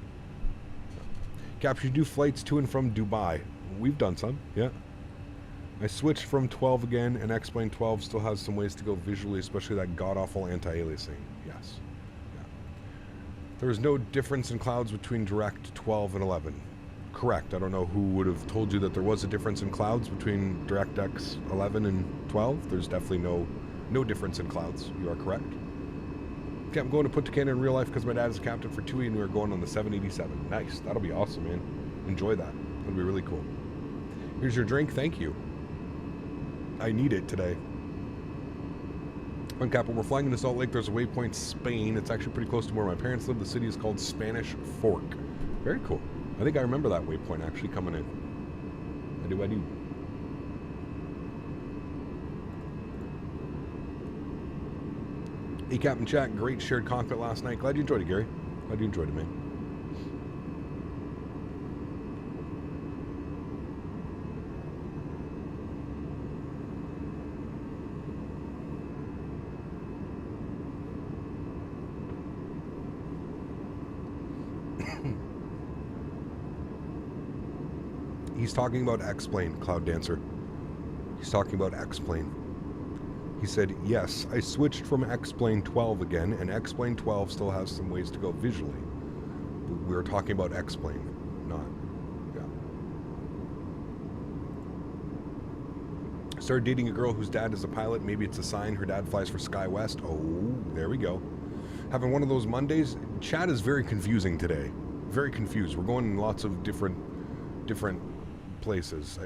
Caps, you do flights to and from Dubai. We've done some, yeah. I switched from 12 again, and X-Plane 12 still has some ways to go visually, especially that god-awful anti-aliasing. Yes. There was no difference in clouds between direct 12 and 11. Correct. I don't know who would have told you that there was a difference in clouds between DirectX 11 and 12. There's definitely no difference in clouds. You are correct. Okay, I'm going to put to Canada in real life because my dad is a captain for TUI and we're going on the 787. Nice. That'll be awesome, man. Enjoy that. That'll be really cool. Here's your drink. Thank you. I need it today. On Capel, we're flying into Salt Lake. There's a waypoint, Spain. It's actually pretty close to where my parents live. The city is called Spanish Fork. Very cool. I think I remember that waypoint actually coming in. I do. Hey, Captain Chat. Great shared cockpit last night. Glad you enjoyed it, Gary. Glad you enjoyed it, man. He's talking about X-Plane, Cloud Dancer. He's talking about X-Plane. He said, yes, I switched from X-Plane 12 again, and X-Plane 12 still has some ways to go visually. We were talking about X-Plane, not... Yeah. Started dating a girl whose dad is a pilot. Maybe it's a sign her dad flies for SkyWest. Oh, there we go. Having one of those Mondays. Chat is very confusing today. Very confused. We're going in lots of different places.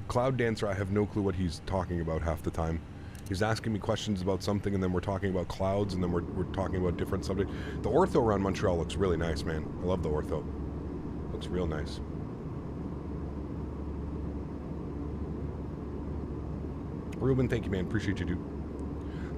Cloud Dancer, I have no clue what he's talking about half the time. He's asking me questions about something, and then we're talking about clouds, and then we're talking about different subjects. The ortho around Montreal looks really nice, man. I love the ortho. Looks real nice. Ruben, thank you, man. Appreciate you, dude.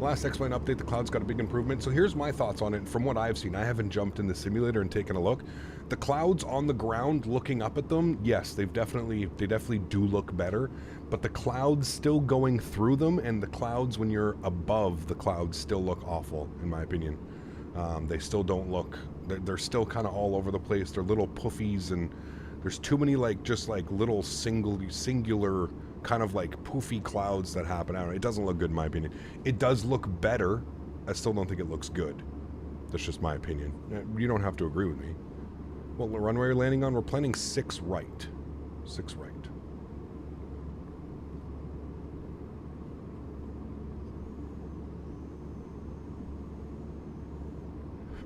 Last X-Plane update, the cloud's got a big improvement. So here's my thoughts on it. From what I've seen, I haven't jumped in the simulator and taken a look. The clouds on the ground looking up at them, yes, they definitely do look better, but the clouds still going through them, and the clouds when you're above the clouds still look awful, in my opinion. They still don't look, they're still kind of all over the place. They're little poofies, and there's too many just little singular kind of poofy clouds that happen. I don't know, it doesn't look good in my opinion. It does look better. I still don't think it looks good. That's just my opinion. You don't have to agree with me. What runway are you landing on? We're planning 6 right. 6 right.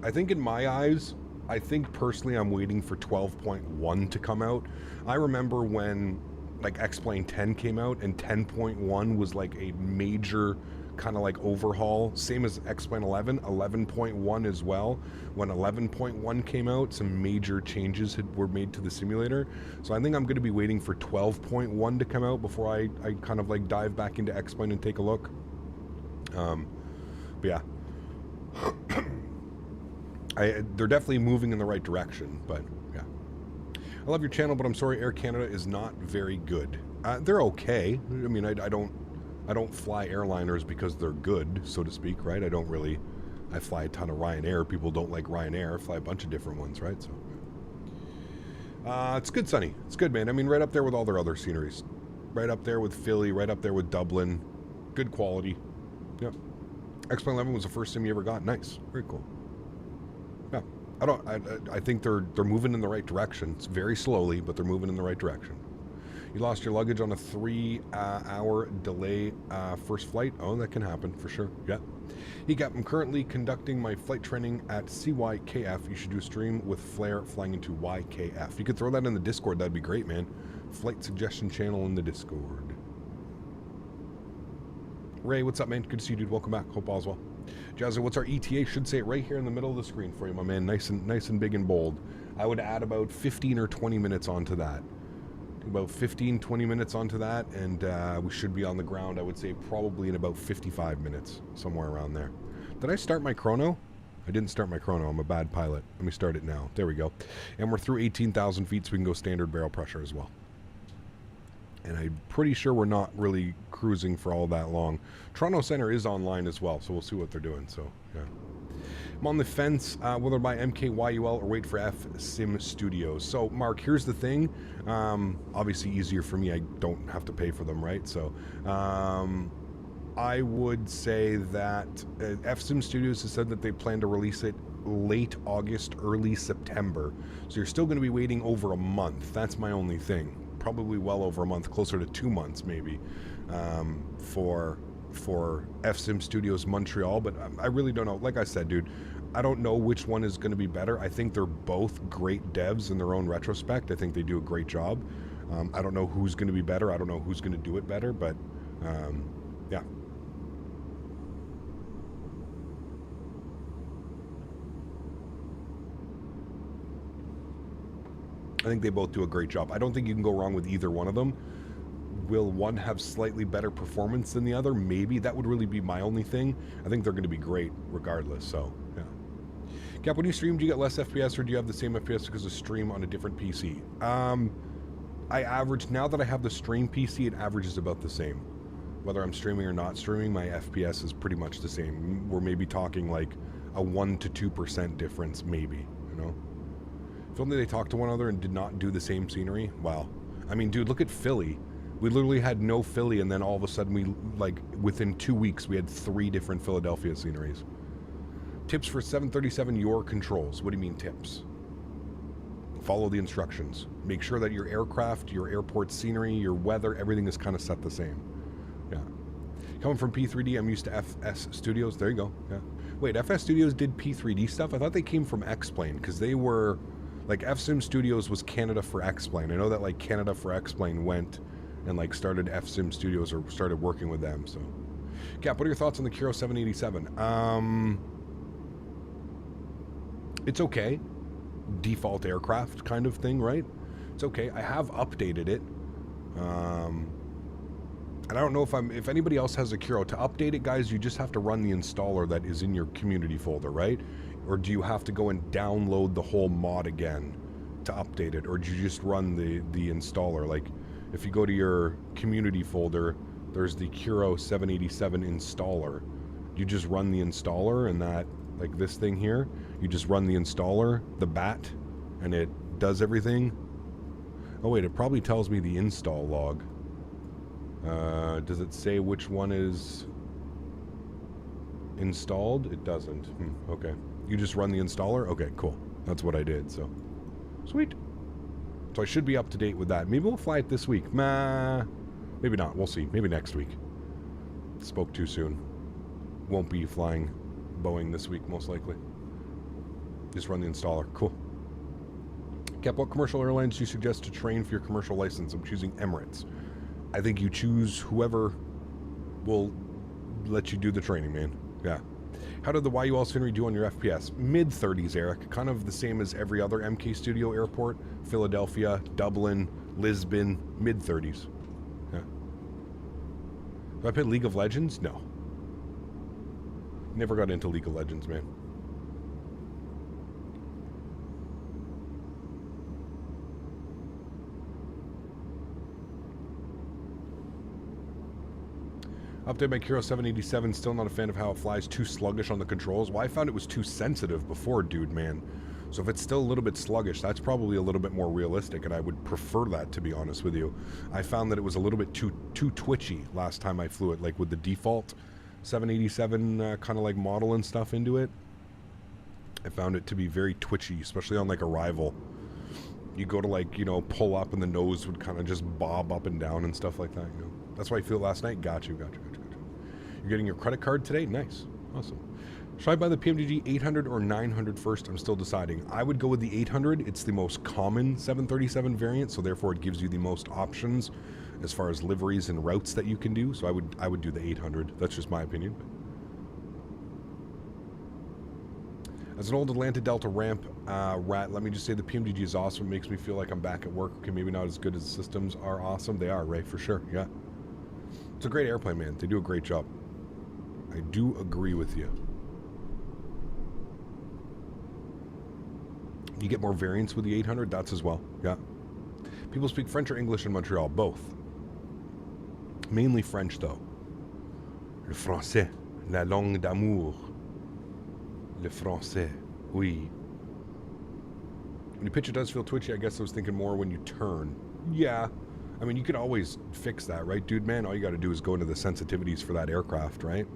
I think in my eyes, I think personally I'm waiting for 12.1 to come out. I remember when X-Plane 10 came out and 10.1 was a major kind of overhaul, same as X-Plane 11, 11.1 as well. When 11.1 came out, some major changes were made to the simulator. So I think I'm going to be waiting for 12.1 to come out before I kind of dive back into X-Plane and take a look. But yeah. They're definitely moving in the right direction, but yeah. I love your channel, but I'm sorry, Air Canada is not very good. They're okay. I mean, I don't fly airliners because they're good, so to speak, right? I fly a ton of Ryanair. People don't like Ryanair. I fly a bunch of different ones, right? So, it's good, Sonny. It's good, man. I mean, right up there with all their other sceneries. Right up there with Philly, right up there with Dublin. Good quality. Yep. X-Plane 11 was the first sim you ever got. Nice. Very cool. Yeah. I think they're moving in the right direction. It's very slowly, but they're moving in the right direction. You lost your luggage on a 3-hour delay first flight. Oh, that can happen for sure. Yeah. I'm currently conducting my flight training at CYKF. You should do a stream with Flare flying into YKF. You could throw that in the Discord. That'd be great, man. Flight suggestion channel in the Discord. Ray, what's up, man? Good to see you, dude. Welcome back. Hope all's well. Jazzy, what's our ETA? Should say it right here in the middle of the screen for you, my man. Nice and big and bold. I would add about 15 or 20 minutes onto that. About 15, 20 minutes onto that, and we should be on the ground, I would say, probably in about 55 minutes, somewhere around there. Did I start my chrono? I didn't start my chrono. I'm a bad pilot. Let me start it now. There we go. And we're through 18,000 feet, so we can go standard barrel pressure as well. And I'm pretty sure we're not really cruising for all that long. Toronto Center is online as well, so we'll see what they're doing. So, yeah. I'm on the fence whether buy MKYUL or wait for FSim Studios. So, Mark, here's the thing. Obviously, easier for me. I don't have to pay for them, right? So, I would say that FSim Studios has said that they plan to release it late August, early September. So, you're still going to be waiting over a month. That's my only thing. Probably well over a month, closer to 2 months maybe, for FSim Studios Montreal, but I really don't know. Like I said, dude, I don't know which one is going to be better. I think they're both great devs in their own retrospect. I think they do a great job. I don't know who's going to be better. I don't know who's going to do it better, but yeah. I think they both do a great job. I don't think you can go wrong with either one of them. Will one have slightly better performance than the other? Maybe. That would really be my only thing. I think they're going to be great regardless, so, yeah. Cap, when you stream, do you get less FPS or do you have the same FPS because of stream on a different PC? I average, now that I have the stream PC, it averages about the same. Whether I'm streaming or not streaming, my FPS is pretty much the same. We're maybe talking like a 1 to 2% difference, maybe, you know? If only they talked to one another and did not do the same scenery. Wow. I mean, dude, look at Philly. We literally had no Philly, and then all of a sudden we, like, within 2 weeks, we had 3 different Philadelphia sceneries. Tips for 737 your controls. What do you mean tips? Follow the instructions. Make sure that your aircraft, your airport scenery, your weather, everything is kind of set the same. Yeah. Coming from P3D, I'm used to FS Studios. There you go. Yeah. Wait, FS Studios did P3D stuff? I thought they came from X-Plane, because they were... Like, FSim Studios was Canada for X-Plane. I know that, like, Canada for X-Plane went and, like, started FSim Studios or started working with them, so. Cap, what are your thoughts on the Kiro 787? It's okay. Default aircraft kind of thing, right? It's okay. I have updated it. And I don't know if anybody else has a Kiro. To update it, guys, you just have to run the installer that is in your community folder, right? Or do you have to go and download the whole mod again? to update it, or did you just run the installer? Like, if you go to your community folder, there's the Kuro 787 installer. You just run the installer, and that, like this thing here, you just run the installer, the bat, and it does everything. Oh wait, it probably tells me the install log. Does it say which one is installed? It doesn't. Okay. You just run the installer? Okay, cool. That's what I did, so. Sweet. So I should be up to date with that. Maybe we'll fly it this week. Maybe not. We'll see. Maybe next week. Spoke too soon. Won't be flying Boeing this week, most likely. Just run the installer. Cool. Cap, what commercial airlines do you suggest to train for your commercial license? I'm choosing Emirates. I think you choose whoever will let you do the training, man. Yeah. How did the YUL scenery do on your FPS? Mid-30s, Eric. Kind of the same as every other MK Studio airport. Philadelphia, Dublin, Lisbon, mid-30s. Yeah. Do I play League of Legends? No. Never got into League of Legends, man. Update my Kuro 787. Still not a fan of how it flies. Too sluggish on the controls. Well, I found it was too sensitive before, dude, man. So if it's still a little bit sluggish, that's probably a little bit more realistic, and I would prefer that, to be honest with you. I found that it was a little bit too twitchy last time I flew it, like with the default 787 kind of like model and stuff into it. I found it to be very twitchy, especially on like arrival. You go to like, you know, pull up and the nose would kind of just bob up and down and stuff like that, you know. That's why I flew it last night. Got you. You're getting your credit card today? Nice. Awesome. Should I buy the PMDG 800 or 900 first? I'm still deciding. I would go with the 800. It's the most common 737 variant, so therefore it gives you the most options as far as liveries and routes that you can do. So I would do the 800. That's just my opinion. As an old Atlanta Delta ramp rat, let me just say the PMDG is awesome. It makes me feel like I'm back at work. Okay, maybe not as good as the systems are awesome. They are, right? For sure, yeah. It's a great airplane, man. They do a great job. I do agree with you. You get more variants with the 800, that's as well, yeah. People speak French or English in Montreal? Both. Mainly French, though. Le français, la langue d'amour. Le français, oui. When you pitch, it does feel twitchy. I guess I was thinking more when you turn. Yeah. I mean, you could always fix that, right, dude, man? All you got to do is go into the sensitivities for that aircraft, right?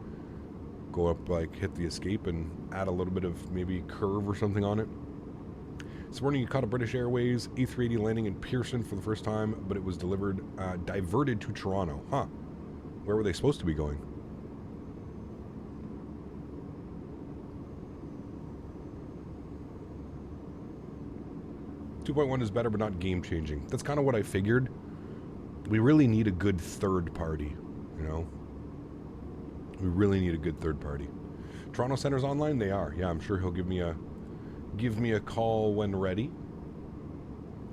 Go up, like, hit the escape and add a little bit of maybe curve or something on it. This morning you caught a British Airways A380 landing in Pearson for the first time, but it was diverted to Toronto. Huh. Where were they supposed to be going? .1 is better, but not game-changing. That's kind of what I figured. We really need a good third party, you know? We really need a good third party. Toronto Center's online? They are. Yeah, I'm sure he'll give me a call when ready.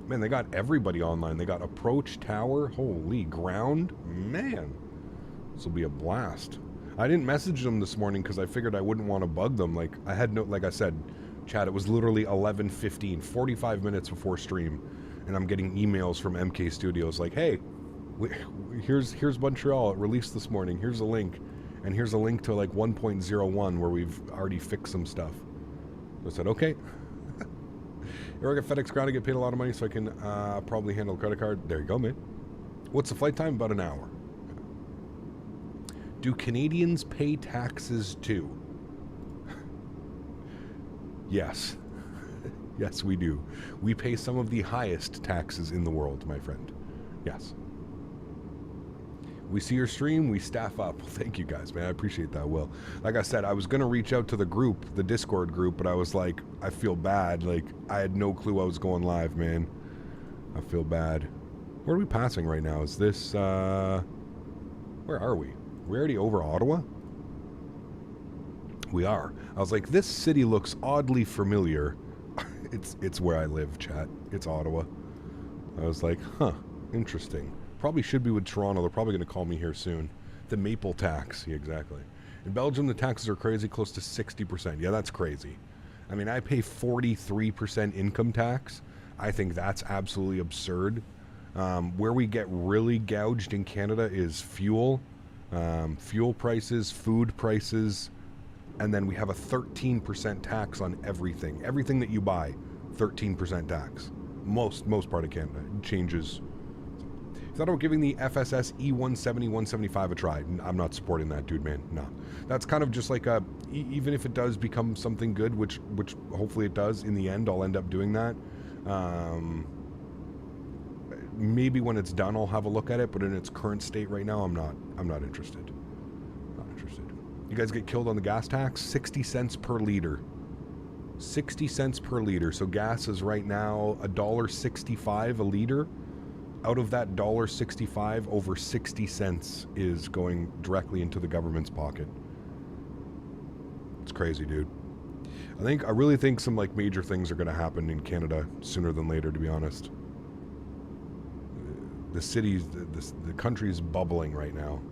Man, they got everybody online. They got approach, tower, holy, ground. Man, this will be a blast. I didn't message them this morning because I figured I wouldn't want to bug them. Like, I had no, like I said, Chad, it was literally 11:15, 45 minutes before stream, and I'm getting emails from MK Studios like, hey, here's Montreal, it released this morning, here's a link, and here's a link to like 1.01 where we've already fixed some stuff. So I said, okay. Eric at FedEx Ground, I get paid a lot of money, so I can probably handle a credit card. There you go, man. What's the flight time? About an hour. Do Canadians pay taxes too? Yes. Yes, we do. We pay some of the highest taxes in the world, my friend. Yes. We see your stream, we staff up. Thank you guys, man. I appreciate that, Will. Like I said, I was going to reach out to the group, the Discord group, but I was like, I feel bad. Like, I had no clue I was going live, man. I feel bad. Where are we passing right now? Is this, where are we? We're already over Ottawa? We are. I was like, this city looks oddly familiar. It's where I live, chat. It's Ottawa. I was like, huh, interesting. Probably should be with Toronto. They're probably going to call me here soon. The maple tax. Yeah, exactly. In Belgium, the taxes are crazy, close to 60%. Yeah, that's crazy. I mean, I pay 43% income tax. I think that's absolutely absurd. Where we get really gouged in Canada is fuel. Fuel prices, food prices, and then we have a 13% tax on everything. Everything that you buy, 13% tax. Most part of Canada. It changes. Thought about giving the FSS E170 175 a try. I'm not supporting that, dude, man. No. That's kind of just like a, even if it does become something good, which hopefully it does in the end, I'll end up doing that. Maybe when it's done I'll have a look at it, but in its current state right now I'm not interested. Not interested. You guys get killed on the gas tax? 60 cents per liter. 60 cents per liter. So gas is right now $1.65 a liter. Out of that $1.65, over 60 cents is going directly into the government's pocket. It's crazy, dude. I really think some like major things are going to happen in Canada sooner than later, to be honest. The cities, the country's bubbling right now.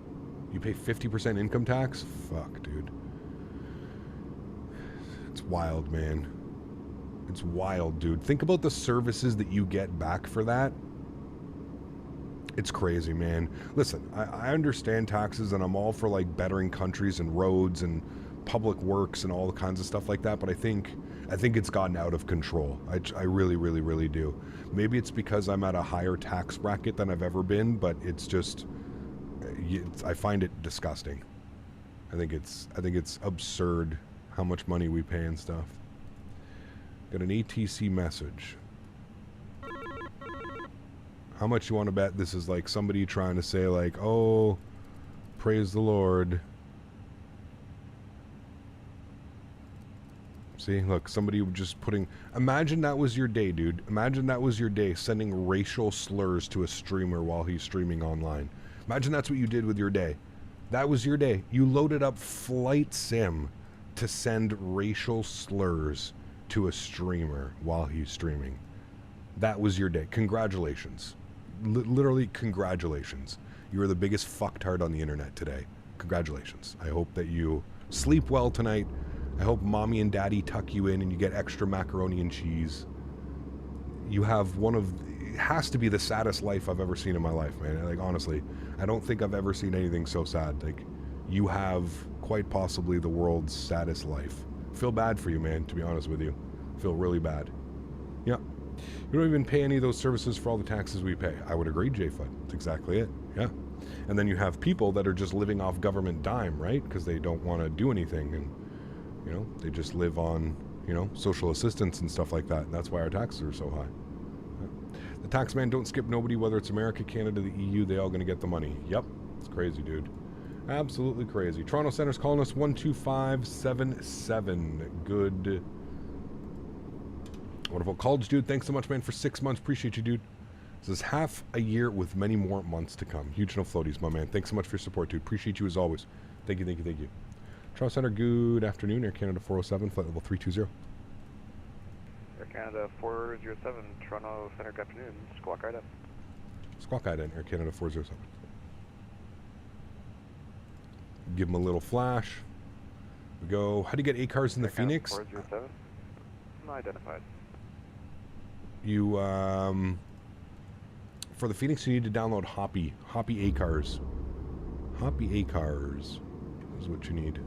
You pay 50% income tax? Fuck, dude. It's wild, man. It's wild, dude. Think about the services that you get back for that. It's crazy, man. Listen, I understand taxes, and I'm all for like bettering countries and roads and public works and all the kinds of stuff like that, but I think it's gotten out of control. I really, really, really do. Maybe it's because I'm at a higher tax bracket than I've ever been, but it's just, I find it disgusting. I think it's absurd how much money we pay and stuff. Got an ATC message. How much you want to bet this is like somebody trying to say like, oh, praise the Lord. See, look, somebody just putting... Imagine that was your day, dude. Imagine that was your day, sending racial slurs to a streamer while he's streaming online. Imagine that's what you did with your day. That was your day. You loaded up Flight Sim to send racial slurs to a streamer while he's streaming. That was your day. Congratulations. Literally, congratulations. You are the biggest fucktard on the internet today. Congratulations. I hope that you sleep well tonight. I hope mommy and daddy tuck you in and you get extra macaroni and cheese. You have it has to be the saddest life I've ever seen in my life, man. Like, honestly, I don't think I've ever seen anything so sad. Like, you have quite possibly the world's saddest life. Feel bad for you, man, to be honest with you. Feel really bad. Yeah. We don't even pay any of those services for all the taxes we pay. I would agree, J-Foot. That's exactly it. Yeah. And then you have people that are just living off government dime, right? Because they don't want to do anything, and you know, they just live on, you know, social assistance and stuff like that. And that's why our taxes are so high. Yeah. The tax man don't skip nobody, whether it's America, Canada, the EU, they all going to get the money. Yep. It's crazy, dude. Absolutely crazy. Toronto Center's calling us 12577. Good. Wonderful. College, dude. Thanks so much, man, for 6 months. Appreciate you, dude. This is half a year with many more months to come. Huge no floaties, my man. Thanks so much for your support, dude. Appreciate you as always. Thank you, thank you, thank you. Toronto Center, good afternoon. Air Canada 407, flight level 320. Air Canada 407, Toronto Center, good afternoon. Squawk IDA. Squawk IDA, Air Canada 407. Give them a little flash. We go. How do you get ACARs in the Fenix? 407. Unidentified. You, for the Fenix, you need to download Hoppy ACARs. Hoppy ACARs is what you need.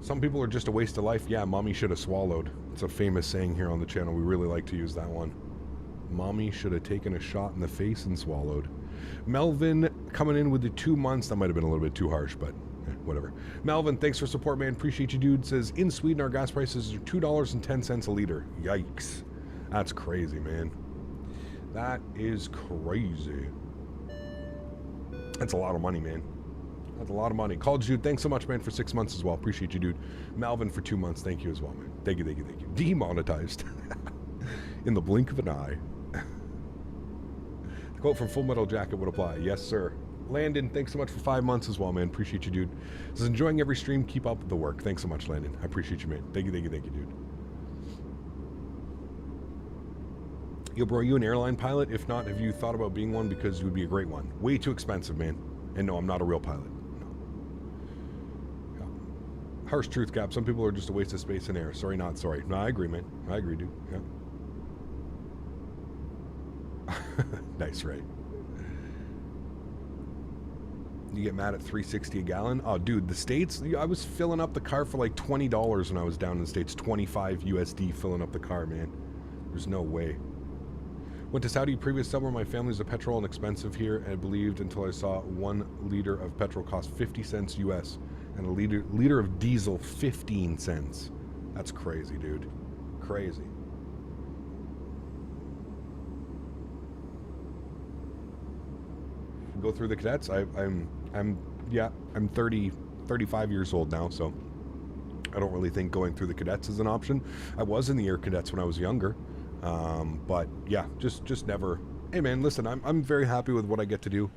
Some people are just a waste of life. Yeah, mommy should have swallowed. It's a famous saying here on the channel. We really like to use that one. Mommy should have taken a shot in the face and swallowed. Melvin coming in with the 2 months. That might have been a little bit too harsh, but whatever. Melvin, thanks for support, man. Appreciate you, dude. Says, in Sweden, our gas prices are $2.10 a liter. Yikes. That's crazy, man. That is crazy. That's a lot of money, man. That's a lot of money. College, dude, thanks so much, man, for 6 months as well. Appreciate you, dude. Melvin for 2 months. Thank you as well, man. Thank you, thank you, thank you. Demonetized. In the blink of an eye. The quote from Full Metal Jacket would apply. Yes, sir. Landon, thanks so much for 5 months as well, man. Appreciate you, dude. This is enjoying every stream. Keep up with the work. Thanks so much, Landon. I appreciate you, man. Thank you, thank you, thank you, dude. Yo, bro, are you an airline pilot? If not, have you thought about being one? Because you would be a great one. Way too expensive, man. And no, I'm not a real pilot. No. Yeah. Harsh truth, Cap. Some people are just a waste of space and air. Sorry, not sorry. No, I agree, man. I agree, dude. Yeah. Nice, right? You get mad at $3.60 a gallon? Oh, dude, the States, I was filling up the car for like $20 when I was down in the States. 25 USD filling up the car, man. There's no way. Went to Saudi previous summer. My family's a petrol and expensive here, and I believed until I saw 1 liter of petrol cost 50 cents US and a liter of diesel 15 cents. That's crazy, dude. Crazy. Go through the cadets. I'm 35 years old now, so I don't really think going through the cadets is an option. I was in the air cadets when I was younger, but yeah, just never. Hey man, listen, I'm very happy with what I get to do.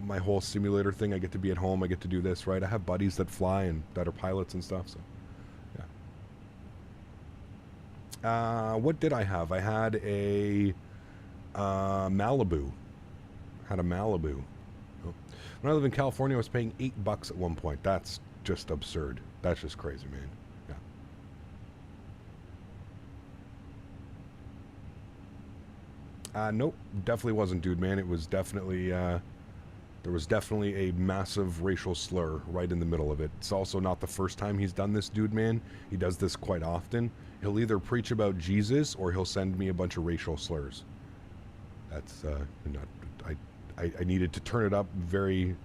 My whole simulator thing, I get to be at home, I get to do this, right? I have buddies that fly and that are pilots and stuff, so yeah. What did I have? I had a Malibu. Had a Malibu. Oh. When I lived in California, I was paying $8 at one point. That's just absurd. That's just crazy, man. Yeah. Nope, definitely wasn't, dude, man. It was definitely, there was definitely a massive racial slur right in the middle of it. It's also not the first time he's done this, dude, man. He does this quite often. He'll either preach about Jesus or he'll send me a bunch of racial slurs. That's, not... I needed to turn it up very.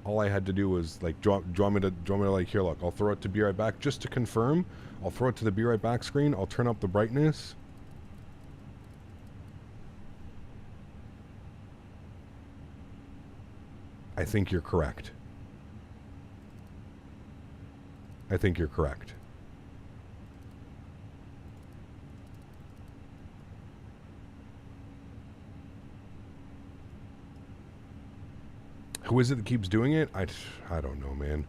All I had to do was like, do you want me to like, here, look, I'll throw it to Be Right Back just to confirm. I'll throw it to the Be Right Back screen. I'll turn up the brightness. I think you're correct. I think you're correct. Who is it that keeps doing it? I don't know, man.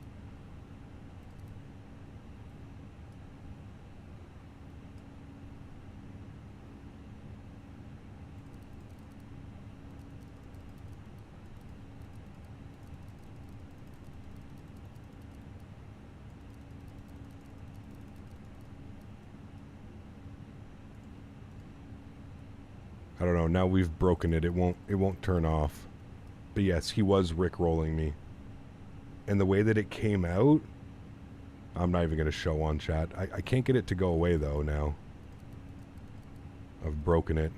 I don't know. Now we've broken it. It won't turn off. But yes, he was rickrolling me. And the way that it came out, I'm not even going to show on chat. I can't get it to go away, though, now. I've broken it.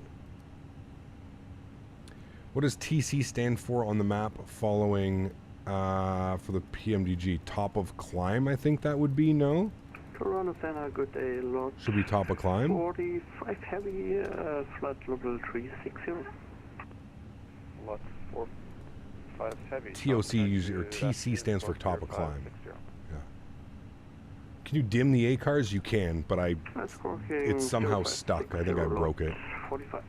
What does TC stand for on the map following for the PMDG? Top of climb, I think that would be, no? Toronto Center, good day, lot. Should we top of climb? 45 heavy, flight level 360. Lot 4. Heavy. TOC usually, or TC stands for top of climb. Yeah. Can you dim the A cars? You can, but it's somehow stuck. I think I broke it. 45.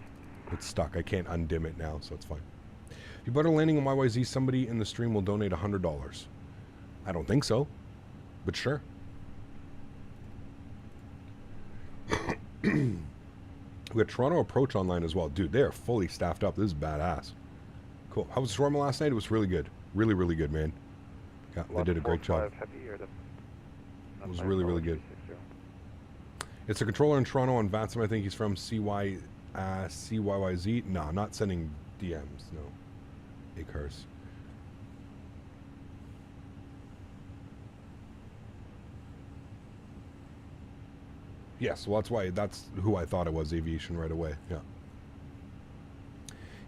It's stuck. I can't undim it now, so it's fine. If you butter landing on YYZ, somebody in the stream will donate $100. I don't think so, but sure. We got Toronto Approach online as well. Dude, they are fully staffed up. This is badass. Cool. How was Storm last night? It was really good. Really, really good, man. Yeah, they did a great job. It was really, really good. It's a controller in Toronto on Vatsum. I think he's from CYYZ. No, I'm not sending DMs. No. A-cars. Yes, well, that's who I thought it was, Aviation, right away. Yeah.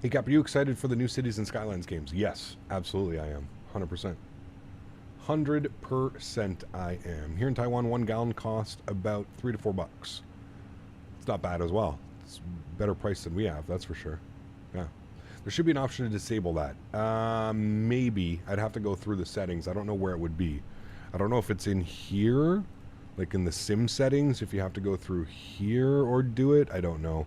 Hey, Cap, are you excited for the new Cities and Skylines games? Yes, absolutely I am. 100%. 100% I am. Here in Taiwan, 1 gallon cost about $3 to $4. It's not bad as well. It's a better price than we have, that's for sure. Yeah. There should be an option to disable that. Maybe. I'd have to go through the settings. I don't know where it would be. I don't know if it's in here, like in the sim settings, if you have to go through here or do it. I don't know.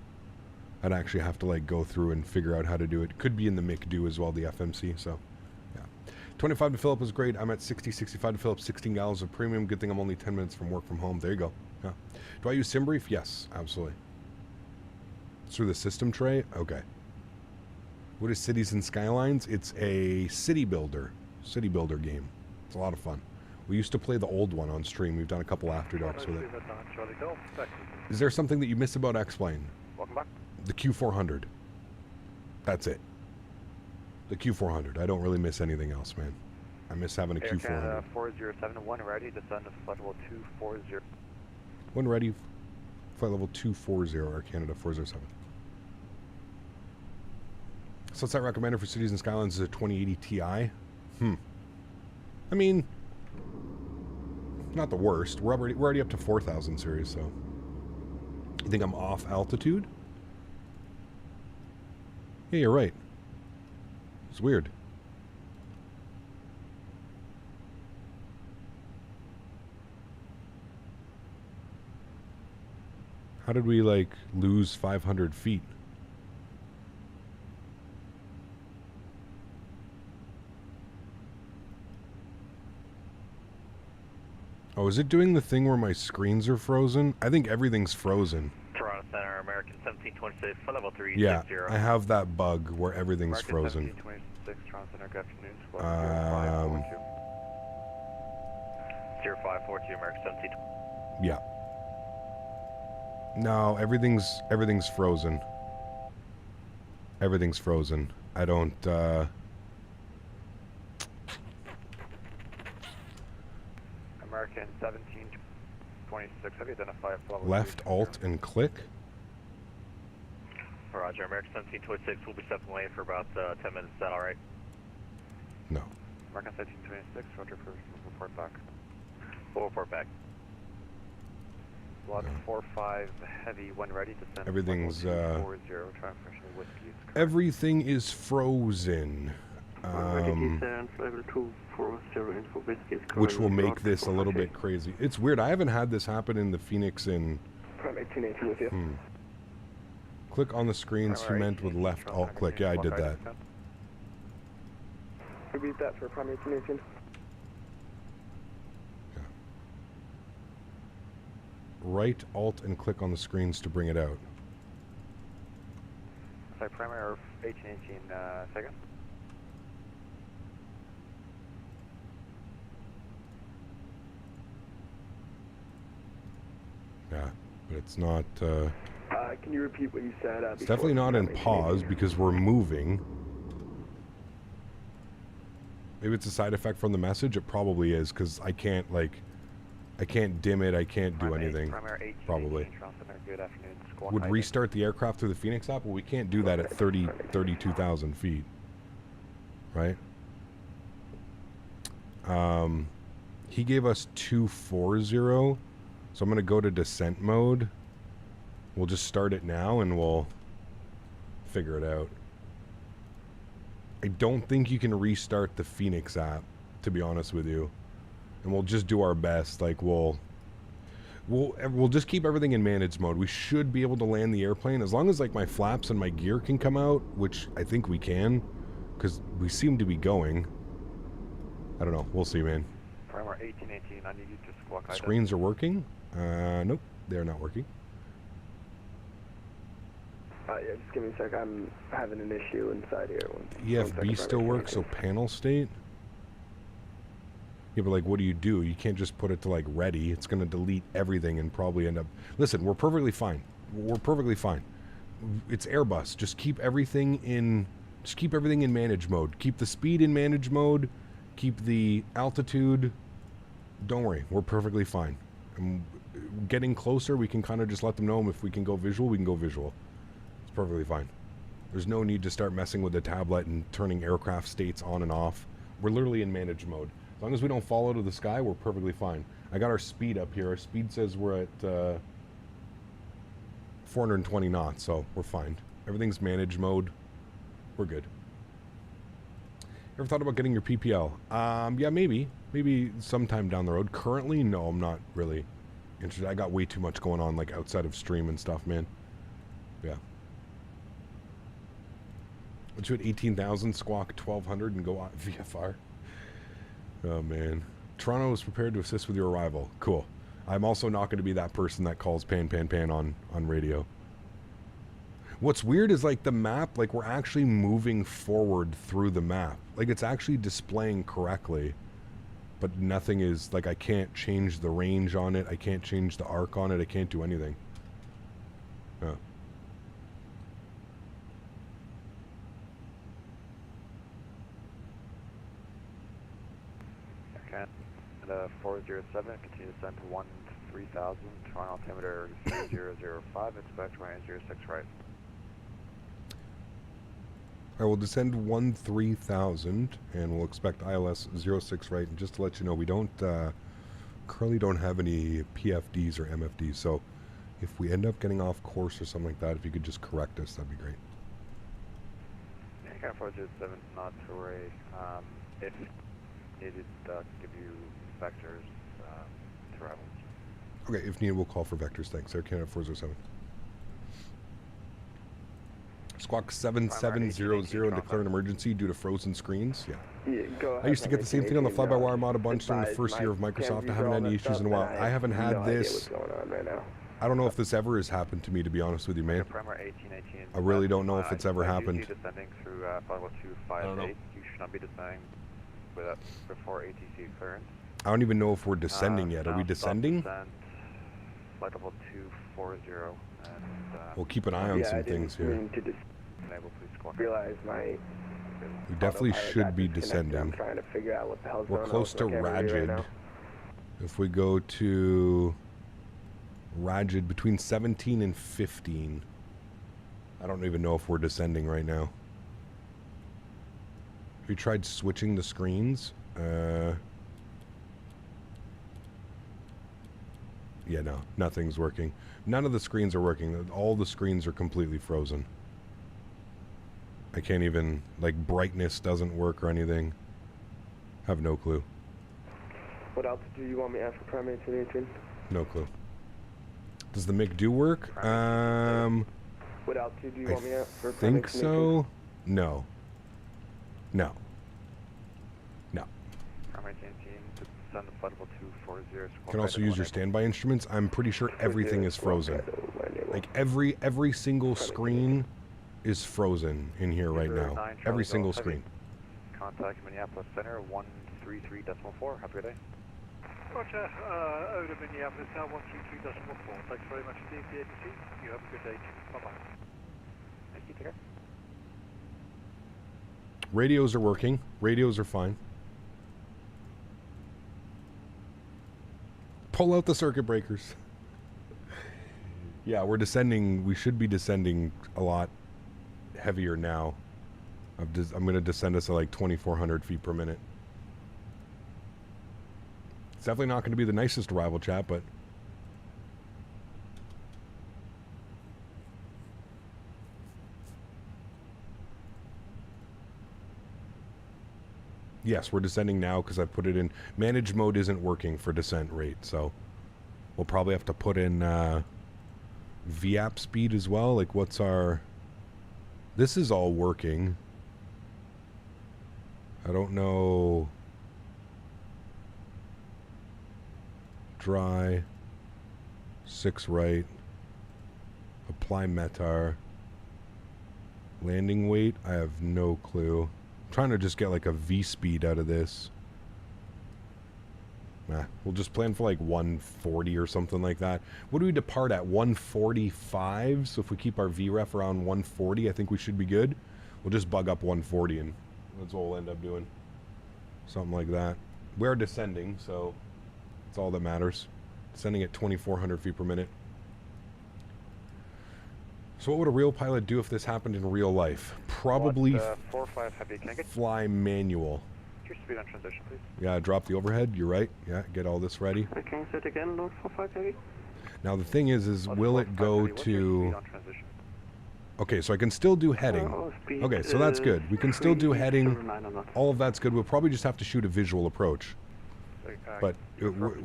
I'd actually have to like go through and figure out how to do it. Could be in the MIC-do as well, the FMC, so yeah. 25 to fill up was great. I'm at 65 to fill up 16 gallons of premium. Good thing I'm only 10 minutes from work from home. There you go. Yeah. Do I use SimBrief? Yes, absolutely. Through the system tray? Okay. What is Cities and Skylines? It's a city builder game. It's a lot of fun. We used to play the old one on stream. We've done a couple after darks with it. Is there something that you miss about X-Plane? Welcome back. The Q400. That's it. The Q400. I don't really miss anything else, man. I miss having a Air Q400. Canada 407, ready, descend to flight level 240. When ready, flight level 240, Air Canada 407. Sunset recommended for cities and skylines is a 2080 Ti. I mean, not the worst. We're already up to 4000 series, so. You think I'm off altitude? Yeah, you're right. It's weird. How did we, like, lose 500 feet? Oh, is it doing the thing where my screens are frozen? I think everything's frozen. Toronto Center, American 1726, flight level 360. Yeah, I have that bug where everything's frozen. American 1726, Toronto Center, good afternoon. Squawk 0542, American 1726. Yeah. No, everything's frozen. Everything's frozen. I don't, American 1726, have you identified flight left alt and click. Roger, American 1726 will be stepping away for about 10 minutes. Is that alright? No. American 1726, roger, for report back. We'll report back. Block 45 heavy, when ready, descend. Everything's, 40, whiskey. Everything is frozen. Which will make this a little bit crazy. It's weird. I haven't had this happen in the Fenix in... Prime 1818 with you. Click on the screen, cement with left alt click. Yeah, I did that. Repeat that for Prime 1818. Yeah. Right alt and click on the screens to bring it out. Sorry, primary 1818 second. Yeah, but it's not... Can you repeat what you said? It's definitely not in pause because we're moving. Maybe it's a side effect from the message. It probably is because I can't, like... I can't dim it. I can't do anything. Probably. Would restart the aircraft through the Fenix app? Well, we can't do that at 32,000 feet. Right? He gave us 240. So I'm going to go to descent mode. We'll just start it now and we'll figure it out. I don't think you can restart the Fenix app, to be honest with you. And we'll just do our best. Like we'll just keep everything in managed mode. We should be able to land the airplane as long as like my flaps and my gear can come out, which I think we can, because we seem to be going. I don't know. We'll see, man. Primer 1818. I need you to squawk. Screens are working. Nope, they're not working. Yeah, just give me a sec. I'm having an issue inside here. EFB still works, so panel state. Yeah, but like, what do? You can't just put it to like ready. It's gonna delete everything and probably end up. Listen, we're perfectly fine. We're perfectly fine. It's Airbus. Just keep everything in. Just keep everything in manage mode. Keep the speed in manage mode. Keep the altitude. Don't worry, we're perfectly fine. And getting closer, we can kind of just let them know if we can go visual. We can go visual. It's perfectly fine. There's no need to start messing with the tablet and turning aircraft states on and off. We're literally in manage mode. As long as we don't fall out of the sky, we're perfectly fine. I got our speed up here. Our speed says we're at 420 knots, so we're fine. Everything's managed mode. We're good. Ever thought about getting your PPL? Yeah, maybe. Maybe sometime down the road. Currently, no, I'm not really interested. I got way too much going on, like outside of stream and stuff, man. Yeah. Let's do it 18,000, squawk 1,200, and go on VFR. Oh, man. Toronto is prepared to assist with your arrival. Cool. I'm also not going to be that person that calls pan, pan, pan on radio. What's weird is, like, the map, like, we're actually moving forward through the map. Like, it's actually displaying correctly. But nothing is, like, I can't change the range on it. I can't change the arc on it. I can't do anything. Yeah. Canada 407, continue to descend to 13,000, Toronto altimeter 3005, expect runway 06 right. I will descend 13,000 and we'll expect ILS 06 right. And just to let you know, we don't, currently don't have any PFDs or MFDs. So if we end up getting off course or something like that, if you could just correct us, that'd be great. Yeah, Canada 407, not to worry. If needed, give you vectors to arrival. Okay, if needed, we'll call for vectors. Thanks. Air Canada 407. Squawk 7700 declare an emergency due to frozen screens. Yeah. Go ahead. I used to get the same thing on the fly-by-wire mod a bunch during the first year of Microsoft. I haven't had any issues in a while. I haven't had this. I don't know if this ever has happened to me, to be honest with you, man. I really don't know if it's ever happened. Descending through level 258. You should not be descending before ATC clearance. I don't even know if we're descending yet. Are we descending? Flight level 240. And, we'll keep an eye on some things here. We definitely should be descending. I'm trying to figure out what the hell's We're close to Rajid. If we go to Rajid between 17 and 15, I don't even know if we're descending right now. Have you tried switching the screens? Yeah, no, nothing's working. None of the screens are working. All the screens are completely frozen. I can't even, like, brightness doesn't work or anything. Have no clue. What altitude do you want me at for primary 18? No clue. Does the MiG do work? What altitude do you want me at for I primary think so. No. No. No. Primary 18, descend to flight level 240. Can also use your standby instruments. I'm pretty sure everything is frozen. Like every single screen is frozen in here right now. Every single screen. Contact Minneapolis Center 133.4. Have a good day. Roger. Over Minneapolis now 133.4. Thanks very much indeed, the agency. You have a good day. Bye bye. Thank you. Take care. Radios are working. Radios are fine. Pull out the circuit breakers. Yeah, we're descending. We should be descending a lot heavier now. I'm going to descend us at like 2,400 feet per minute. It's definitely not going to be the nicest arrival chat, but... Yes, we're descending now because I put it in... Manage mode isn't working for descent rate, so... We'll probably have to put in VAP speed as well. Like, what's our... This is all working. I don't know... Dry. 6 right. Apply METAR. Landing weight, I have no clue. I'm trying to just get like a V speed out of this. Nah, we'll just plan for like 140 or something like that. What do we depart at? 145? So if we keep our VREF around 140, I think we should be good. We'll just bug up 140 and that's what we'll end up doing. Something like that. We're descending, so that's all that matters. Descending at 2,400 feet per minute. So what would a real pilot do if this happened in real life? Probably 4-5 heavy. Can I get fly manual. your speed on transition, please? Yeah, drop the overhead. You're right. Yeah, get all this ready. Can you say it again, Lord 45 heavy? Now the thing is will it go to... Okay, so I can still do heading. Okay, so that's good. We can still do heading. All of that's good. We'll probably just have to shoot a visual approach. But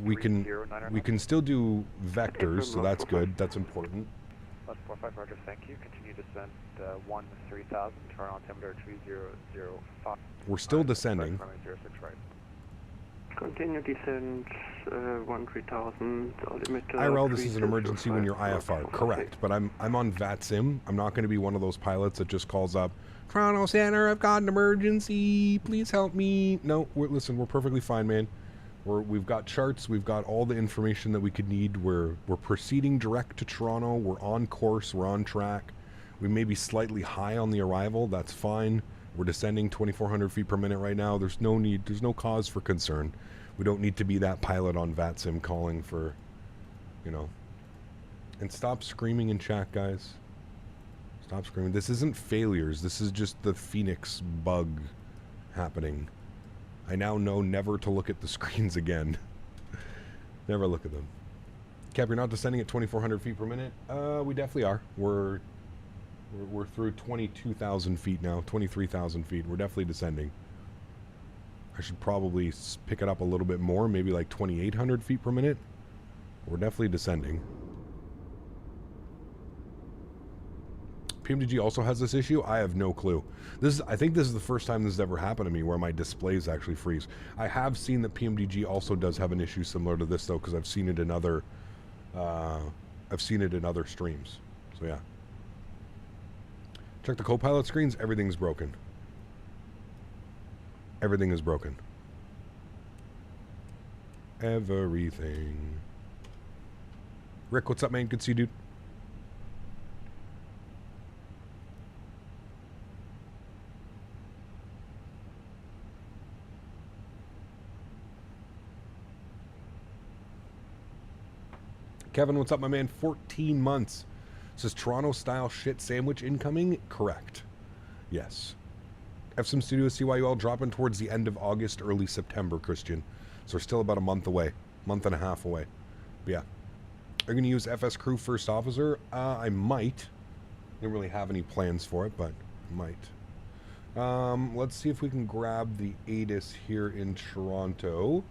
we can still do vectors, so that's good. That's important. 45, Roger, thank you. Continue descent 13,000, turn on altimeter 3005. We're still descending. 06 right. Continue descent 13,000, altimeter. IRL, this is an emergency when you're IFR. Correct, but I'm on VATSIM. I'm not going to be one of those pilots that just calls up, Toronto Center, I've got an emergency, please help me. No, listen, we're perfectly fine, man. We've got charts, we've got all the information that we could need. We're proceeding direct to Toronto. We're on course, we're on track. We may be slightly high on the arrival, that's fine. We're descending 2,400 feet per minute right now. There's no cause for concern. We don't need to be that pilot on VATSIM calling for, you know. And stop screaming in chat, guys. Stop screaming. This isn't failures. This is just the Fenix bug happening. I now know never to look at the screens again. Never look at them. Cap, you're not descending at 2,400 feet per minute? We definitely are. We're through 22,000 feet now. 23,000 feet. We're definitely descending. I should probably pick it up a little bit more. Maybe like 2,800 feet per minute. We're definitely descending. PMDG also has this issue. I have no clue. I think this is the first time this has ever happened to me where my displays actually freeze. I have seen that PMDG also does have an issue similar to this though, because I've seen it in other streams. So yeah. Check the co-pilot screens. Everything's broken. Everything is broken. Everything. Rick, what's up, man? Good to see you, dude. Kevin, what's up, my man? 14 months. Says Toronto-style shit sandwich incoming? Correct. Yes. FSIM Studio CYUL dropping towards the end of August, early September, Christian. So we're still about a month away. Month and a half away. But yeah. Are you going to use FS Crew First Officer? I might. Didn't really have any plans for it, but might. Let's see if we can grab the ATIS here in Toronto.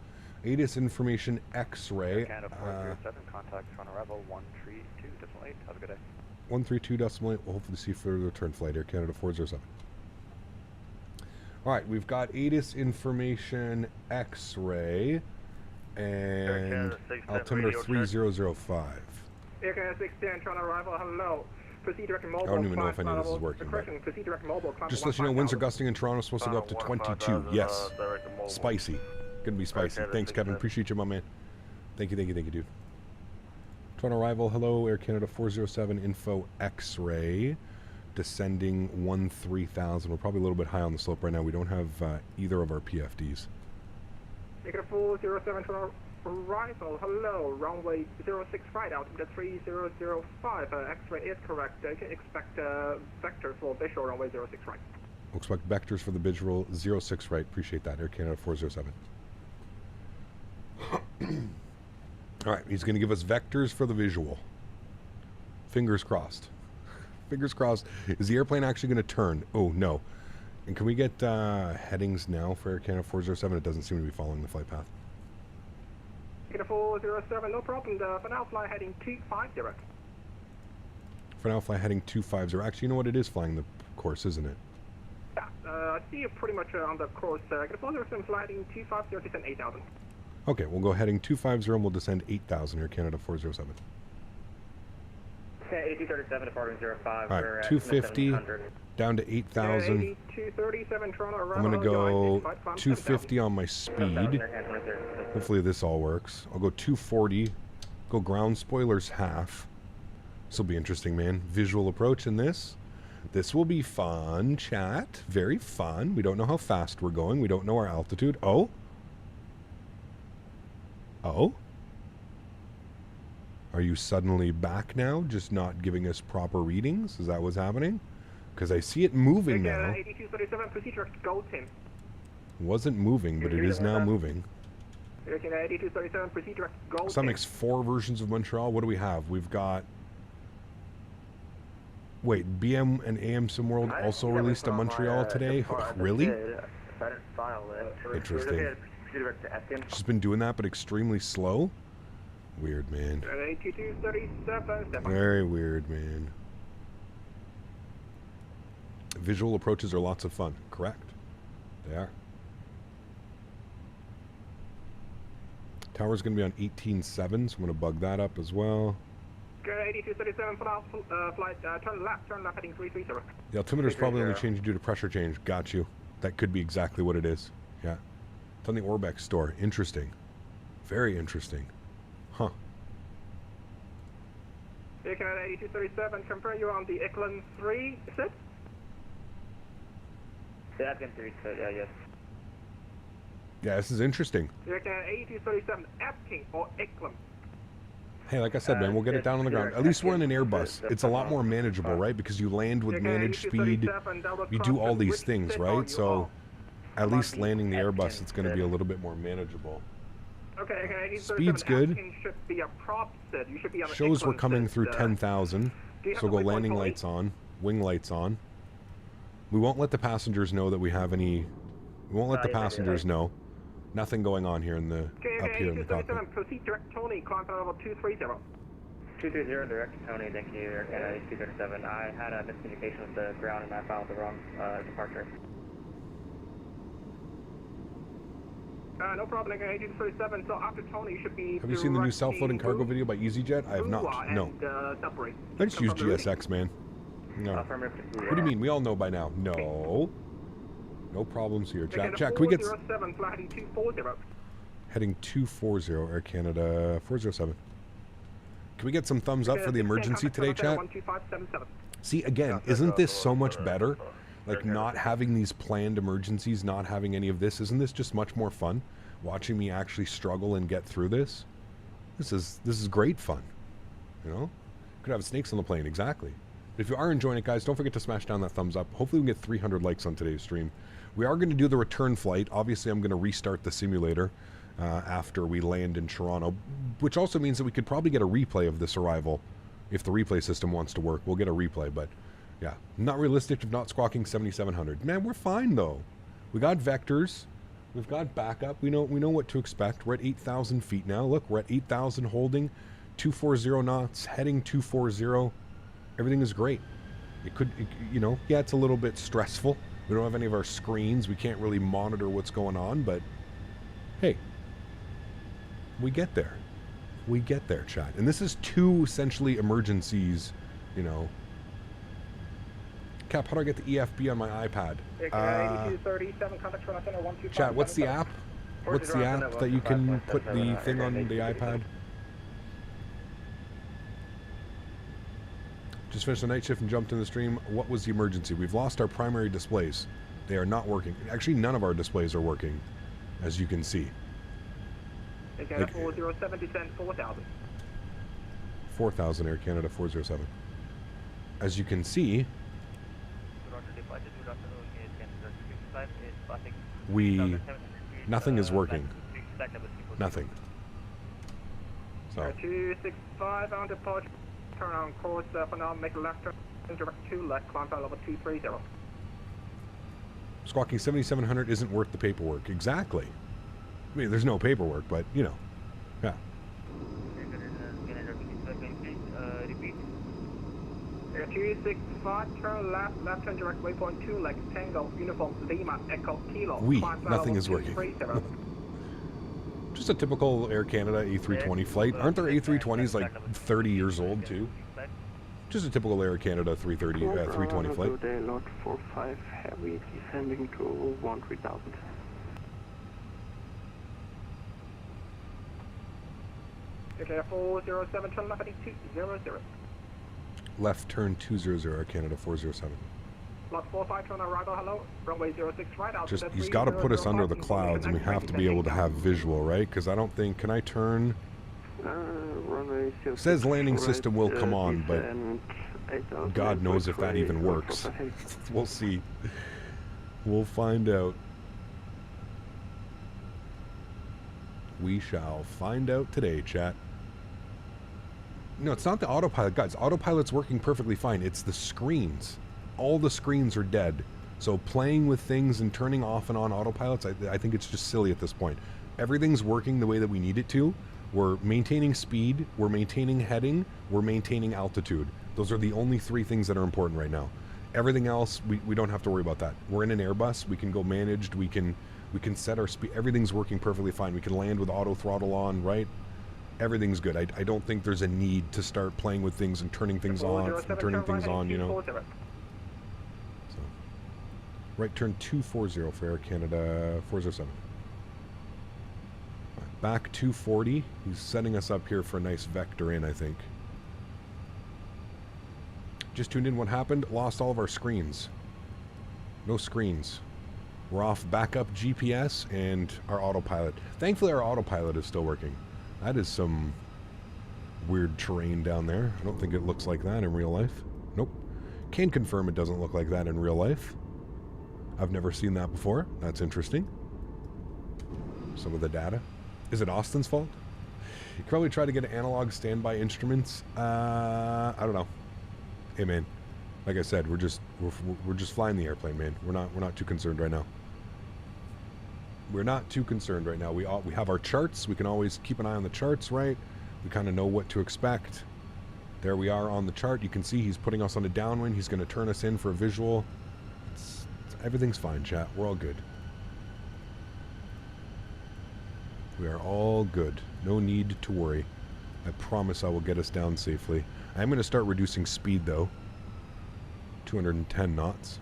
ATIS information X-ray. Canada 407, contact on arrival 132.8. Have a good day. 132.8. We'll hopefully see further return flight Air Canada 407. All right, we've got ATIS information X-ray and altimeter 3005. Air Canada 610, on arrival. Hello. Proceed direct mobile. I don't even know if any of this is working. Proceed direct mobile. Just to let you know, winds are gusting in Toronto, supposed to go up to 22. Yes. Spicy. Gonna be spicy. Thanks, Kevin. Appreciate you, my man. Thank you, dude. Toronto arrival. Hello, Air Canada 407 info X-ray. Descending 13,000. We're probably a little bit high on the slope right now. We don't have either of our PFDs. Take it 407 Toronto arrival. Hello, runway 06 right, altimeter 3005. X-ray is correct. You can expect vector for visual runway 06 right. We'll expect vectors for the visual 06 right. Appreciate that, Air Canada 407. All right, he's going to give us vectors for the visual. Fingers crossed. Fingers crossed. Is the airplane actually going to turn? Oh, no. And can we get headings now for Air Canada 407? It doesn't seem to be following the flight path. Canada 407, no problem. For now, fly heading 250. For now, fly heading 250. Actually, you know what? It is flying the course, isn't it? Yeah, I see you pretty much on the course. Canada 407, fly heading 250, descend 8,000. Okay, we'll go heading 250 and we'll descend 8,000 Air Canada 407. Okay, 8237 departing 05. All right, 250 down to 8,000. 237 Toronto. I'm going to go 250 on my speed. Hopefully this all works. I'll go 240. Go ground spoilers half. This will be interesting, man. Visual approach in this. This will be fun, chat. Very fun. We don't know how fast we're going. We don't know our altitude. Oh? Oh? Are you suddenly back now, just not giving us proper readings? Is that what's happening? Because I see it moving now. 8237, procedure, go team. Wasn't moving, but it is now moving. 8237, procedure, go team. That makes 4 versions of Montreal. What do we have? We've got... Wait, BM and AM SimWorld also released a Montreal today? Really? Interesting. She's been doing that, but extremely slow? Weird, man. Very weird, man. Visual approaches are lots of fun, correct? They are. Tower's going to be on 18.7, so I'm going to bug that up as well. 8237, flight, turn left heading 330. The altimeter's probably only changing due to pressure change. Got you. That could be exactly what it is. Yeah. It's on the Orbex store. Interesting. Very interesting. Huh. Air Canada 8237, confirm you on the Eklund 3, is it? Yeah, Eklund 3, yeah, yes. Yeah, this is interesting. You can A337 Epking or Eklum. Hey, like I said, man, we'll get it down on the ground. At least we're in an Airbus. It's a lot more manageable, right? Because you land with managed speed. You do all these things, right? So at least landing the Airbus, it's going to be a little bit more manageable. Okay, Speed's good. Should be a prop set. You should be on Shows we're coming through 10,000. So go landing lights on, wing lights on. We won't let the passengers know that we have any... We won't let the passengers know. Nothing going on here in the... up here in the cockpit. Proceed direct Tony, climb level 230. 230 direct Tony, thank you, Air Canada 237. I had a miscommunication with the ground and I found the wrong departure. No problem, 1837. So after Tony, you should be. Have you seen the new self-loading cargo video by EasyJet? I have not. No. I just use GSX, man. No. What do you mean? We all know by now. No. No problems here. Chat. Can we get... Heading 240, Air Canada 407. Can we get some thumbs up for the emergency today, chat? See, again, isn't this so much better? Like, not having these planned emergencies, not having any of this. Isn't this just much more fun? Watching me actually struggle and get through this? This is great fun. You know? Could have snakes on the plane, exactly. If you are enjoying it, guys, don't forget to smash down that thumbs up. Hopefully we can get 300 likes on today's stream. We are going to do the return flight. Obviously, I'm going to restart the simulator after we land in Toronto, which also means that we could probably get a replay of this arrival. If the replay system wants to work, we'll get a replay, but yeah, not realistic if not squawking 7700. Man, we're fine, though. We got vectors. We've got backup. We know what to expect. We're at 8,000 feet now. Look, we're at 8,000 holding, 240 knots, heading 240. Everything is great. You know, yeah, it's a little bit stressful. We don't have any of our screens. We can't really monitor what's going on, but hey, we get there. We get there, chat. And this is two essentially emergencies, you know. Cap, how do I get the EFB on my iPad? Chat, what's the app? What's the app that you can put the thing on the iPad? Just finished the night shift and jumped in the stream. What was the emergency? We've lost our primary displays. They are not working. Actually, none of our displays are working, as you can see. Like, 407 descend 4,000. 4,000 Air Canada 407. As you can see, nothing is working. Nothing. So 265 on departure. Turn on course for now, make a left turn, direct 2 left, climb level 230. Squawking 7700 isn't worth the paperwork. Exactly. I mean, there's no paperwork, but, you know, yeah. Repeat. 265, turn left turn direct, waypoint 2 left, Tango, uniform, Lima, Echo, Kilo. Nothing is working. Just a typical Air Canada A320 flight. Aren't there A320s like 30 years old too? Just a typical Air Canada 320 flight. Day lot 45 heavy descending to 13,000. Okay, 407, turn left 200. Left turn 200, Air Canada 407. Lot 45, turn arrival, hello, runway 06 right out. Just, he's got to put us under the clouds, and we have to be able to have visual, right? Because I don't think, can I turn? It says landing system will come on, but God knows if that even works. We'll see. We'll find out. We shall find out today, chat. No, it's not the autopilot, guys. Autopilot's working perfectly fine. It's the screens. All the screens are dead. So playing with things and turning off and on autopilots, I think it's just silly at this point. Everything's working the way that we need it to. We're maintaining speed, we're maintaining heading, we're maintaining altitude. Those are the only three things that are important right now. Everything else, we don't have to worry about that. We're in an Airbus, we can go managed, we can set our speed. Everything's working perfectly fine. We can land with auto throttle on, right? Everything's good. I don't think there's a need to start playing with things and turning things off and turning things on, you know. Right turn 240 for Air Canada 407. Back 240. He's setting us up here for a nice vector in, I think. Just tuned in. What happened? Lost all of our screens. No screens. We're off backup GPS and our autopilot. Thankfully, our autopilot is still working. That is some weird terrain down there. I don't think it looks like that in real life. Nope. Can confirm it doesn't look like that in real life. I've never seen that before. That's interesting. Some of the data. Is it Austin's fault? You could probably try to get analog standby instruments. I don't know. Hey man, like I said, we're just flying the airplane, man. We're not too concerned right now. We're not too concerned right now. We have our charts. We can always keep an eye on the charts, right? We kind of know what to expect. There we are on the chart. You can see he's putting us on a downwind. He's going to turn us in for a visual. Everything's fine, chat. We're all good. We are all good. No need to worry. I promise I will get us down safely. I'm going to start reducing speed, though. 210 knots.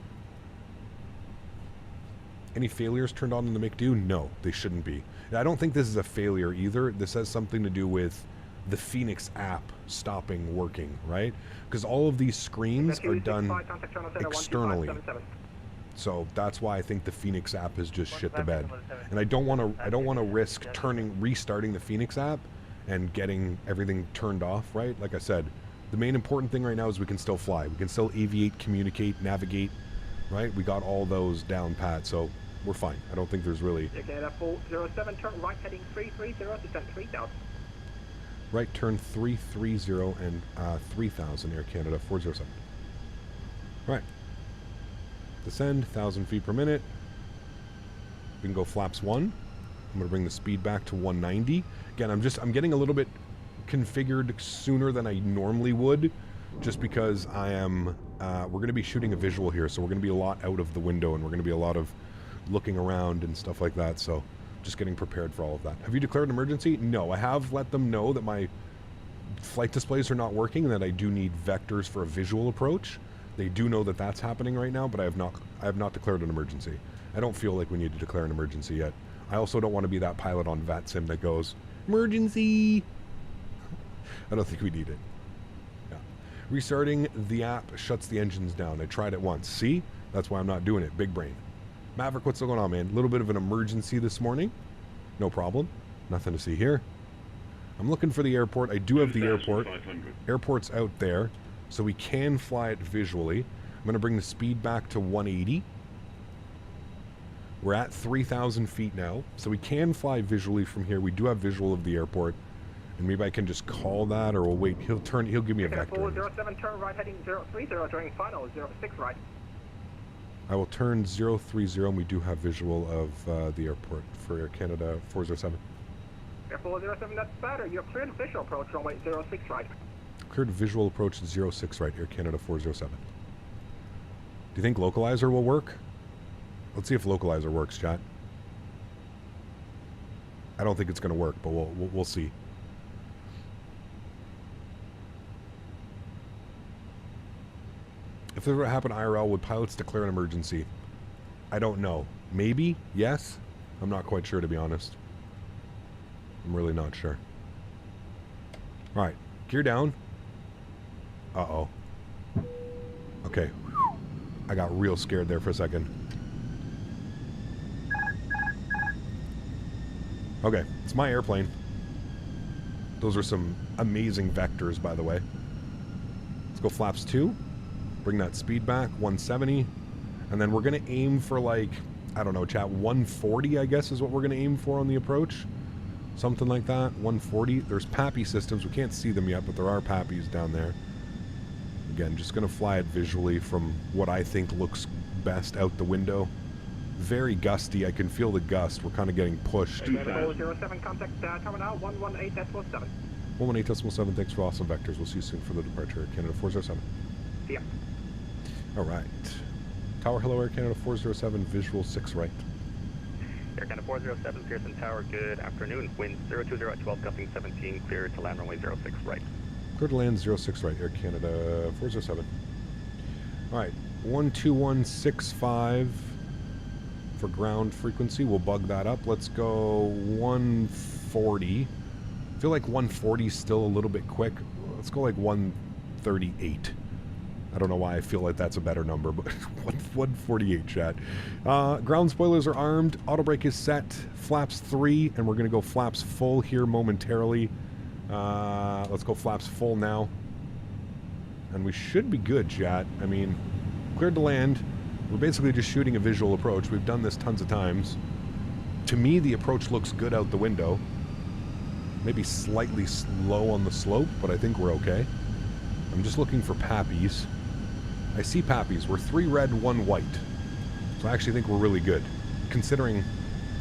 Any failures turned on in the McDo? No, they shouldn't be. I don't think this is a failure either. This has something to do with the Fenix app stopping working, right? Because all of these screens are done externally. So that's why I think the Fenix app has just shit the bed. And I don't want to risk restarting the Fenix app and getting everything turned off, right? Like I said, the main important thing right now is we can still fly. We can still aviate, communicate, navigate, right? We got all those down pat, so we're fine. I don't think there's really... Okay, 407, turn right heading 330, descent 3000. Right turn 330 and 3000, Air Canada 407. Right. Descend 1,000 feet per minute. We can go flaps 1. I'm going to bring the speed back to 190. Again, I'm getting a little bit configured sooner than I normally would, just because I am we're going to be shooting a visual here, so we're going to be a lot out of the window, and we're going to be a lot of looking around and stuff like that, so just getting prepared for all of that. Have you declared an emergency? No, I have let them know that my flight displays are not working and that I do need vectors for a visual approach. They do know that that's happening right now, but I have not declared an emergency. I don't feel like we need to declare an emergency yet. I also don't want to be that pilot on VATSIM that goes, emergency! I don't think we need it. Yeah. Restarting the app shuts the engines down. I tried it once. See? That's why I'm not doing it. Big brain. Maverick, what's going on, man? A little bit of an emergency this morning. No problem. Nothing to see here. I'm looking for the airport. I do have the airport. Airport's out there, so we can fly it visually. I'm going to bring the speed back to 180. We're at 3,000 feet now, so we can fly visually from here. We do have visual of the airport, and maybe I can just call that, or we'll wait. He'll give me a vector. 407, turn right heading 030, during final 06 right. I will turn 030, and we do have visual of the airport for Air Canada 407. Air 407, that's better. You're cleared visual approach runway 06 right. Cleared visual approach 06 right, Air Canada 407. Do you think localizer will work? Let's see if localizer works, chat. I don't think it's going to work, but we'll see. If this ever happened IRL, would pilots declare an emergency? I don't know. Maybe, yes. I'm not quite sure, to be honest. I'm really not sure. Alright, gear down. Uh-oh. Okay. I got real scared there for a second. Okay, it's my airplane. Those are some amazing vectors, by the way. Let's go flaps 2. Bring that speed back, 170. And then we're going to aim for, like, I don't know, chat, 140, I guess, is what we're going to aim for on the approach. Something like that, 140. There's PAPI systems. We can't see them yet, but there are PAPIs down there. Again, just going to fly it visually from what I think looks best out the window. Very gusty. I can feel the gust. We're kind of getting pushed. 407, contact terminal 118.7. 118.7, thanks for awesome vectors. We'll see you soon for the departure. Canada 407. Yeah. Alright. Tower, hello, Air Canada 407, visual 6 right. Air Canada 407, Pearson Tower, good afternoon. Wind 020 at 12, gusting 17, clear to land runway 06 right. Clear to land 06 right, Air Canada 407. Alright, 12165 for ground frequency. We'll bug that up. Let's go 140. I feel like 140 is still a little bit quick. Let's go like 138. I don't know why I feel like that's a better number, but 148, chat. Ground spoilers are armed. Auto brake is set. Flaps 3, and we're going to go flaps full here momentarily. Let's go flaps full now. And we should be good, chat. I mean, cleared to land. We're basically just shooting a visual approach. We've done this tons of times. To me, the approach looks good out the window. Maybe slightly slow on the slope, but I think we're okay. I'm just looking for pappies. I see pappies. We're 3 red, 1 white. So I actually think we're really good, considering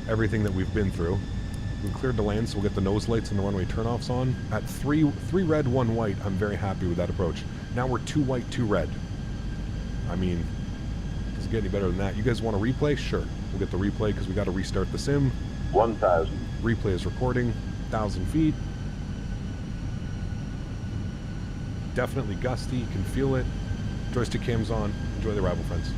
everything that we've been through. We cleared the land, so we'll get the nose lights and the runway turnoffs on. At 3 red, 1 white, I'm very happy with that approach. Now we're 2 white, 2 red. I mean, does it get any better than that? You guys want a replay? Sure. We'll get the replay because we got to restart the sim. 1,000. Replay is recording. 1,000 feet. Definitely gusty. You can feel it. Joystick cam's on. Enjoy the arrival, friends.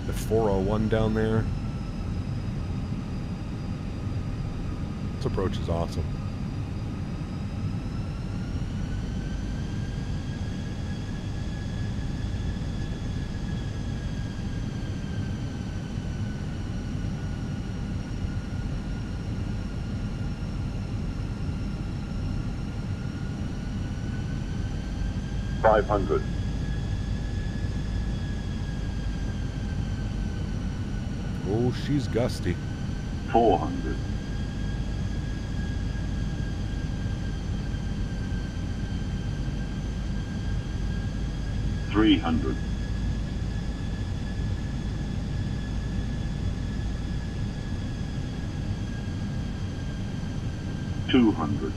The 401 down there. This approach is awesome. $500. Oh, she's gusty. 400. 300. 200.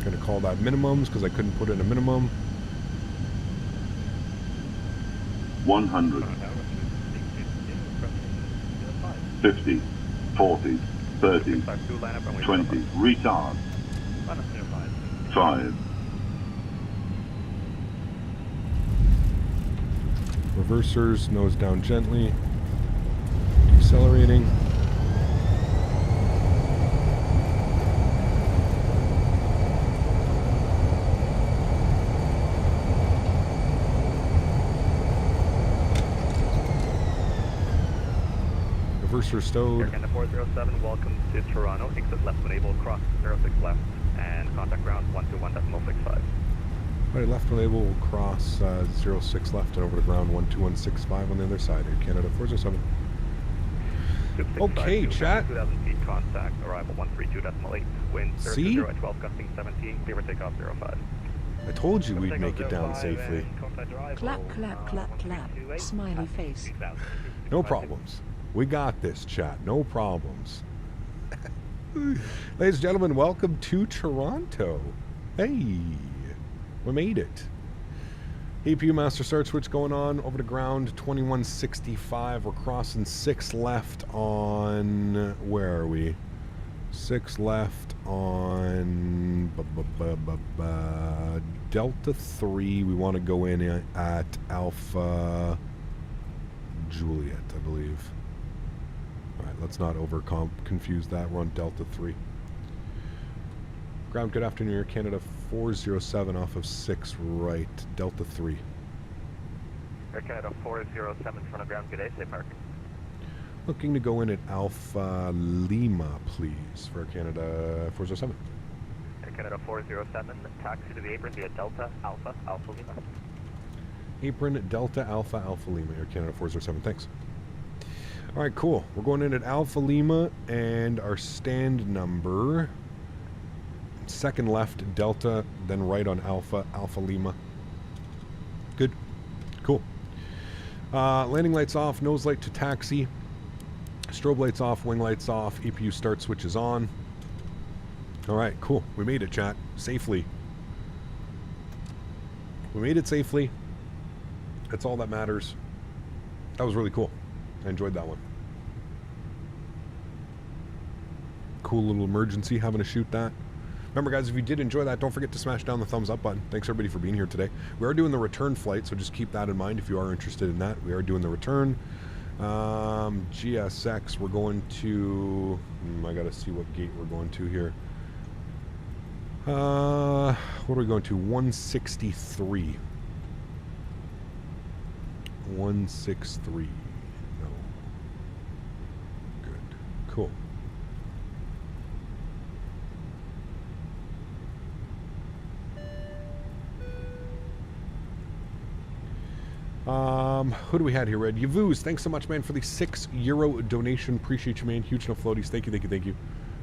Gonna call that minimums because I couldn't put in a minimum. 100. 50. 40. 30. 20. Retard. 5. Reversers, nose down gently. Decelerating. Reverser stowed. Air Canada 407, welcome to Toronto. Exit left when able, cross 06 left, and contact ground 121.65. Right, left when able, will cross 06 left and over to ground 12165 on the other side. Air Canada 407. Okay, chat. 2,000 feet contact, arrival 132.8. Wind See? 0 at 12, gusting 17, clear for takeoff 05. I told you we'd make it down safely. Clap, clap, clap, clap. Smiley face. No problems. We got this, chat. No problems. Ladies and gentlemen, welcome to Toronto. Hey, we made it. APU master start switch going on over to ground 2165. We're crossing 6 left on, where are we? 6 left on Delta 3. We want to go in at Alpha Juliet, I believe. Alright, let's not confuse that. We're on Delta 3. Ground, good afternoon, Air Canada 407 off of 6 right, Delta 3. Air Canada 407, front of ground, good day, safe parking. Looking to go in at Alpha Lima, please, for Air Canada 407. Air Canada 407, taxi to the apron via Delta Alpha Alpha Lima. Apron Delta Alpha Alpha Lima, Air Canada 407, thanks. Alright, cool. We're going in at Alpha Lima, and our stand number, second left Delta, then right on Alpha, Alpha Lima. Good. Cool. Landing lights off, nose light to taxi. Strobe lights off, wing lights off, EPU start switch is on. Alright, cool. We made it, chat. Safely. We made it safely. That's all that matters. That was really cool. I enjoyed that one. Cool little emergency, having to shoot that. Remember, guys, if you did enjoy that, don't forget to smash down the thumbs up button. Thanks, everybody, for being here today. We are doing the return flight, so just keep that in mind if you are interested in that. We are doing the return. GSX, we're going to... I gotta see what gate we're going to here. What are we going to? 163. 163. No. Good. Cool. Who do we have here, Red? Yavuz, thanks so much, man, for the €6 donation. Appreciate you, man. Huge no floaties. Thank you, thank you, thank you.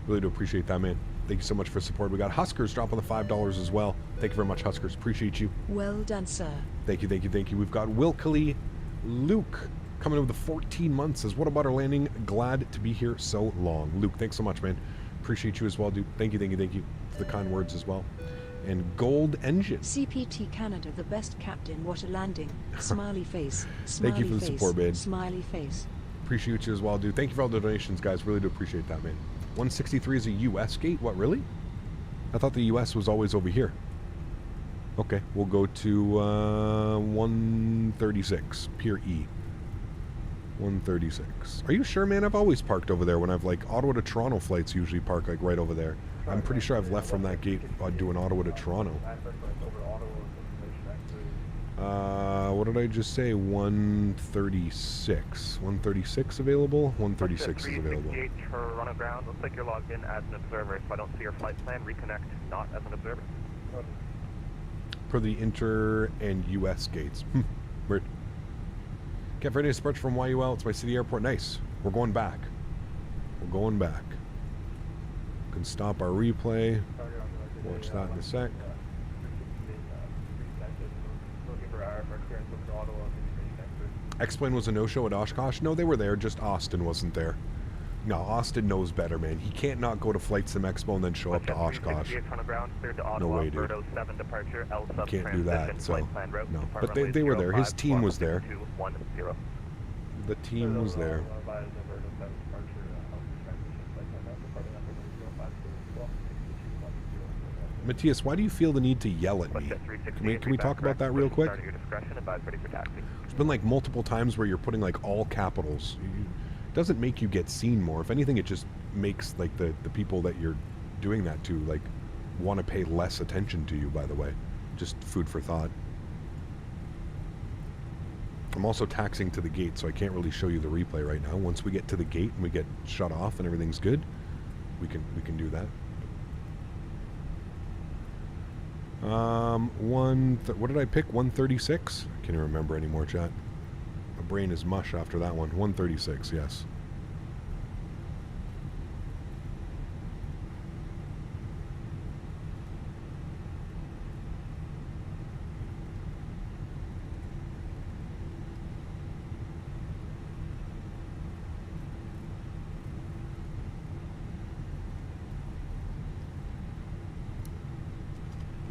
Really do appreciate that, man. Thank you so much for support. We got Huskers dropping the $5 as well. Thank you very much, Huskers. Appreciate you. Well done, sir. Thank you, thank you, thank you. We've got Wilkely Luke coming in with the 14 months. Says, what about our landing? Glad to be here so long. Luke, thanks so much, man. Appreciate you as well, dude. Thank you, thank you, thank you for the kind words as well. And Gold Engine. CPT Canada, the best captain. What a landing. Smiley face. Smiley Thank you for the face, support, man. Smiley face. Appreciate you as well, dude. Thank you for all the donations, guys. Really do appreciate that, man. 163 is a U.S. gate? What, really? I thought the U.S. was always over here. Okay, we'll go to 136, Pier E. 136. Are you sure, man? I've always parked over there when I've, like, Ottawa to Toronto flights usually park, like, right over there. I'm pretty sure I've left from that gate doing Ottawa to Toronto. What did I just say? 136. 136 available? 136 is available. Toronto ground. Looks like you're logged in as an observer, so I don't see your flight plan. Reconnect not as an observer. Per the inter and US gates. Weird. Get ready to departure from CYUL. It's my city airport. Nice. We're going back. We're going back. Can stop our replay. Watch that in a sec. X-Plane was a no-show at Oshkosh? No, they were there, just Austin wasn't there. No, Austin knows better, man. He can't not go to Flight Sim Expo and then show up to Oshkosh. No way, dude. You can't do that, so... No, but they were there. His team was there. The team was there. Matthias, why do you feel the need to yell at me? Can we talk about that real quick? There's been like multiple times where you're putting like all capitals. It doesn't make you get seen more. If anything, it just makes like the people that you're doing that to like want to pay less attention to you, by the way. Just food for thought. I'm also taxing to the gate, so I can't really show you the replay right now. Once we get to the gate and we get shut off and everything's good, we can do that. What did I pick? 136? I can't even remember anymore, chat. My brain is mush after that one. 136, yes.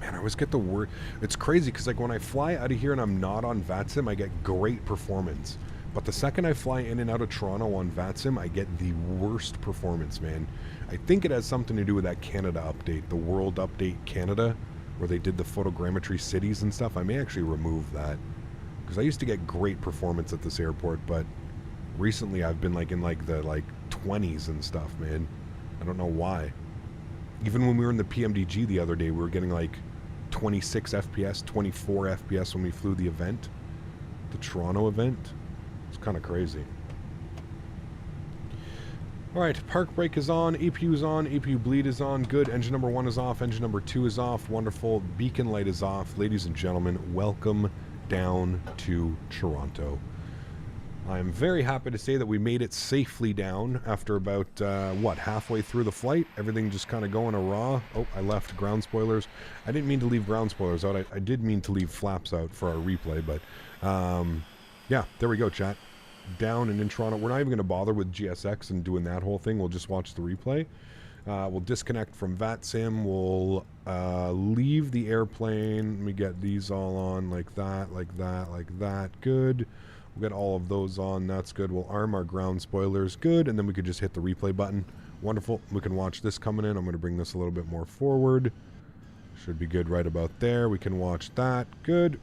I always get the word. It's crazy because like when I fly out of here and I'm not on VATSIM, I get great performance. But the second I fly in and out of Toronto on VATSIM, I get the worst performance, man. I think it has something to do with that Canada update, the World Update Canada, where they did the photogrammetry cities and stuff. I may actually remove that because I used to get great performance at this airport, but recently I've been like in like the 20s and stuff, man. I don't know why. Even when we were in the PMDG the other day, we were getting like 26 FPS, 24 FPS when we flew the event, the Toronto event. It's kind of crazy. All right, park brake is on, APU is on, APU bleed is on, good. Engine number 1 is off, engine number 2 is off, wonderful. Beacon light is off. Ladies and gentlemen, welcome down to Toronto. I'm very happy to say that we made it safely down after about, halfway through the flight. Everything just kind of going raw. Oh, I left ground spoilers. I didn't mean to leave ground spoilers out. I did mean to leave flaps out for our replay, but, yeah, there we go, chat. Down and in Toronto. We're not even going to bother with GSX and doing that whole thing. We'll just watch the replay. We'll disconnect from VATSIM. We'll leave the airplane. Let me get these all on like that, like that, like that. Good. We'll get all of those on. That's good. We'll arm our ground spoilers. Good. And then we could just hit the replay button. Wonderful. We can watch this coming in. I'm going to bring this a little bit more forward. Should be good right about there. We can watch that. Good.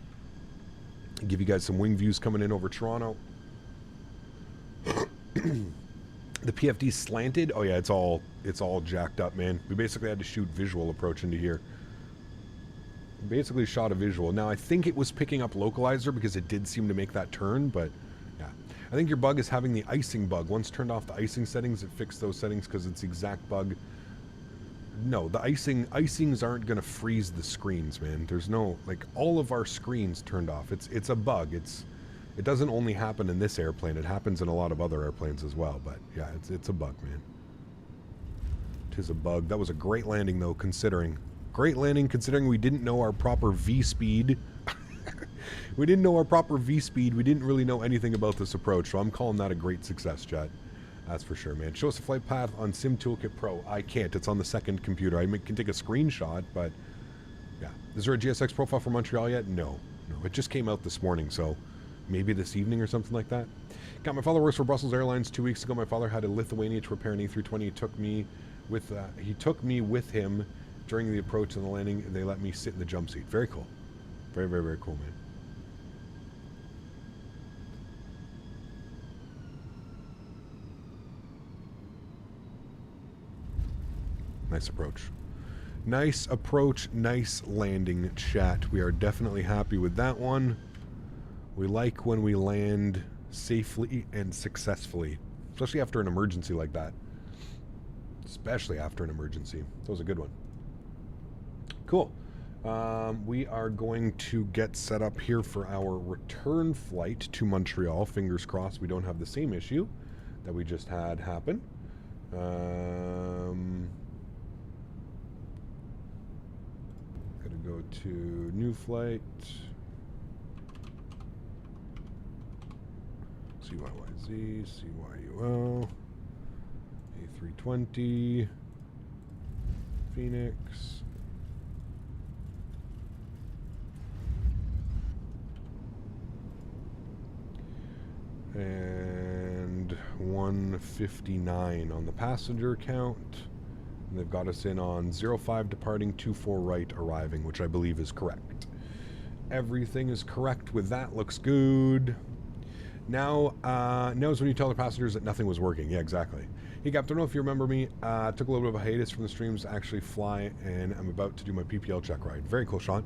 Give you guys some wing views coming in over Toronto. The PFD slanted. Oh yeah, it's all jacked up, man. We basically had to shoot visual approach into here. Basically shot a visual. Now I think it was picking up localizer because it did seem to make that turn, but yeah. I think your bug is having the icing bug. Once turned off the icing settings, it fixed those settings because it's the exact bug. No, the icings aren't gonna freeze the screens, man. There's no, like, all of our screens turned off. It's a bug. It doesn't only happen in this airplane. It happens in a lot of other airplanes as well. But yeah, it's a bug, man. It is a bug. That was a great landing, though, considering. Great landing, considering we didn't know our proper V-speed. We didn't know our proper V-speed. We didn't really know anything about this approach. So I'm calling that a great success, chat. That's for sure, man. Show us the flight path on Sim Toolkit Pro. I can't. It's on the second computer. I can take a screenshot, but yeah. Is there a GSX profile for Montreal yet? No. No. It just came out this morning, so maybe this evening or something like that. Got my father works for Brussels Airlines 2 weeks ago. My father had a Lithuania to repair an A320. He took me with him during the approach and the landing, and they let me sit in the jump seat. Very cool. Very, very, very cool, man. Nice approach. Nice approach, nice landing, chat. We are definitely happy with that one. We like when we land safely and successfully, especially after an emergency like that. Especially after an emergency. That was a good one. Cool. We are going to get set up here for our return flight to Montreal. Fingers crossed we don't have the same issue that we just had happen. Gotta go to new flight. CYYZ, CYUL, A320, Fenix. And 159 on the passenger count. And they've got us in on 05 departing, 24 right arriving, which I believe is correct. Everything is correct with that. Looks good. Now is when you tell the passengers that nothing was working. Yeah, exactly. Hey, Cap, don't know if you remember me. Took a little bit of a hiatus from the streams to actually fly, and I'm about to do my PPL check ride. Very cool, Sean.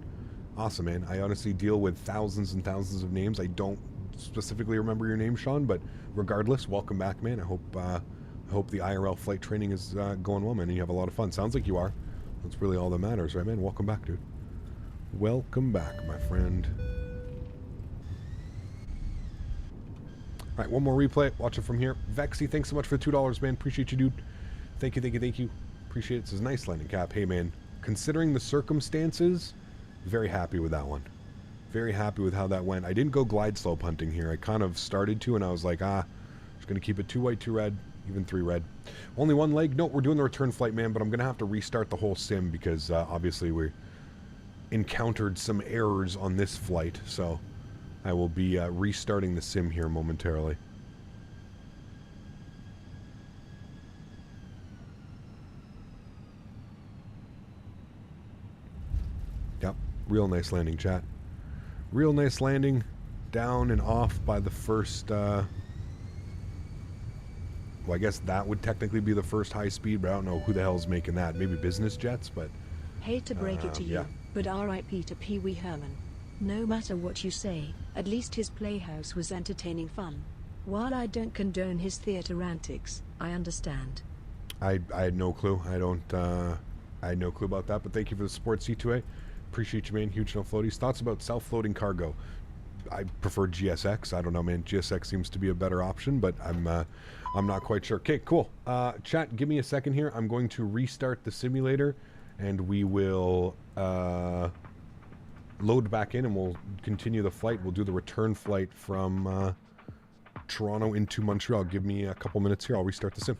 Awesome, man. I honestly deal with thousands and thousands of names. I don't specifically remember your name, Sean, but regardless, welcome back, man. I hope the IRL flight training is going well, man, and you have a lot of fun. Sounds like you are. That's really all that matters, right, man? Welcome back, dude. Welcome back, my friend. All right, one more replay. Watch it from here. Vexy, thanks so much for the $2, man. Appreciate you, dude. Thank you, thank you, thank you. Appreciate it. This is nice landing, Cap. Hey, man, considering the circumstances, very happy with that one. Very happy with how that went. I didn't go glide slope hunting here. I kind of started to, and I was like, just going to keep it 2 white, 2 red, even 3 red. Only 1 leg. No, we're doing the return flight, man, but I'm going to have to restart the whole sim because obviously we encountered some errors on this flight, so I will be restarting the sim here momentarily. Yep, real nice landing, chat. Real nice landing, down and off by the first, well, I guess that would technically be the first high speed, but I don't know who the hell's making that. Maybe business jets, but... Hate to break it to you, but R.I.P. to Pee Wee Herman. No matter what you say, at least his playhouse was entertaining fun. While I don't condone his theater antics, I understand. I had no clue. I had no clue about that, but thank you for the support, C2A. Appreciate you, man. Huge no floaties. Thoughts about self-floating cargo? I prefer GSX. I don't know, man. GSX seems to be a better option, but I'm not quite sure. Okay, cool. Chat, give me a second here. I'm going to restart the simulator, and we will load back in, and we'll continue the flight. We'll do the return flight from Toronto into Montreal. Give me a couple minutes here. I'll restart the sim.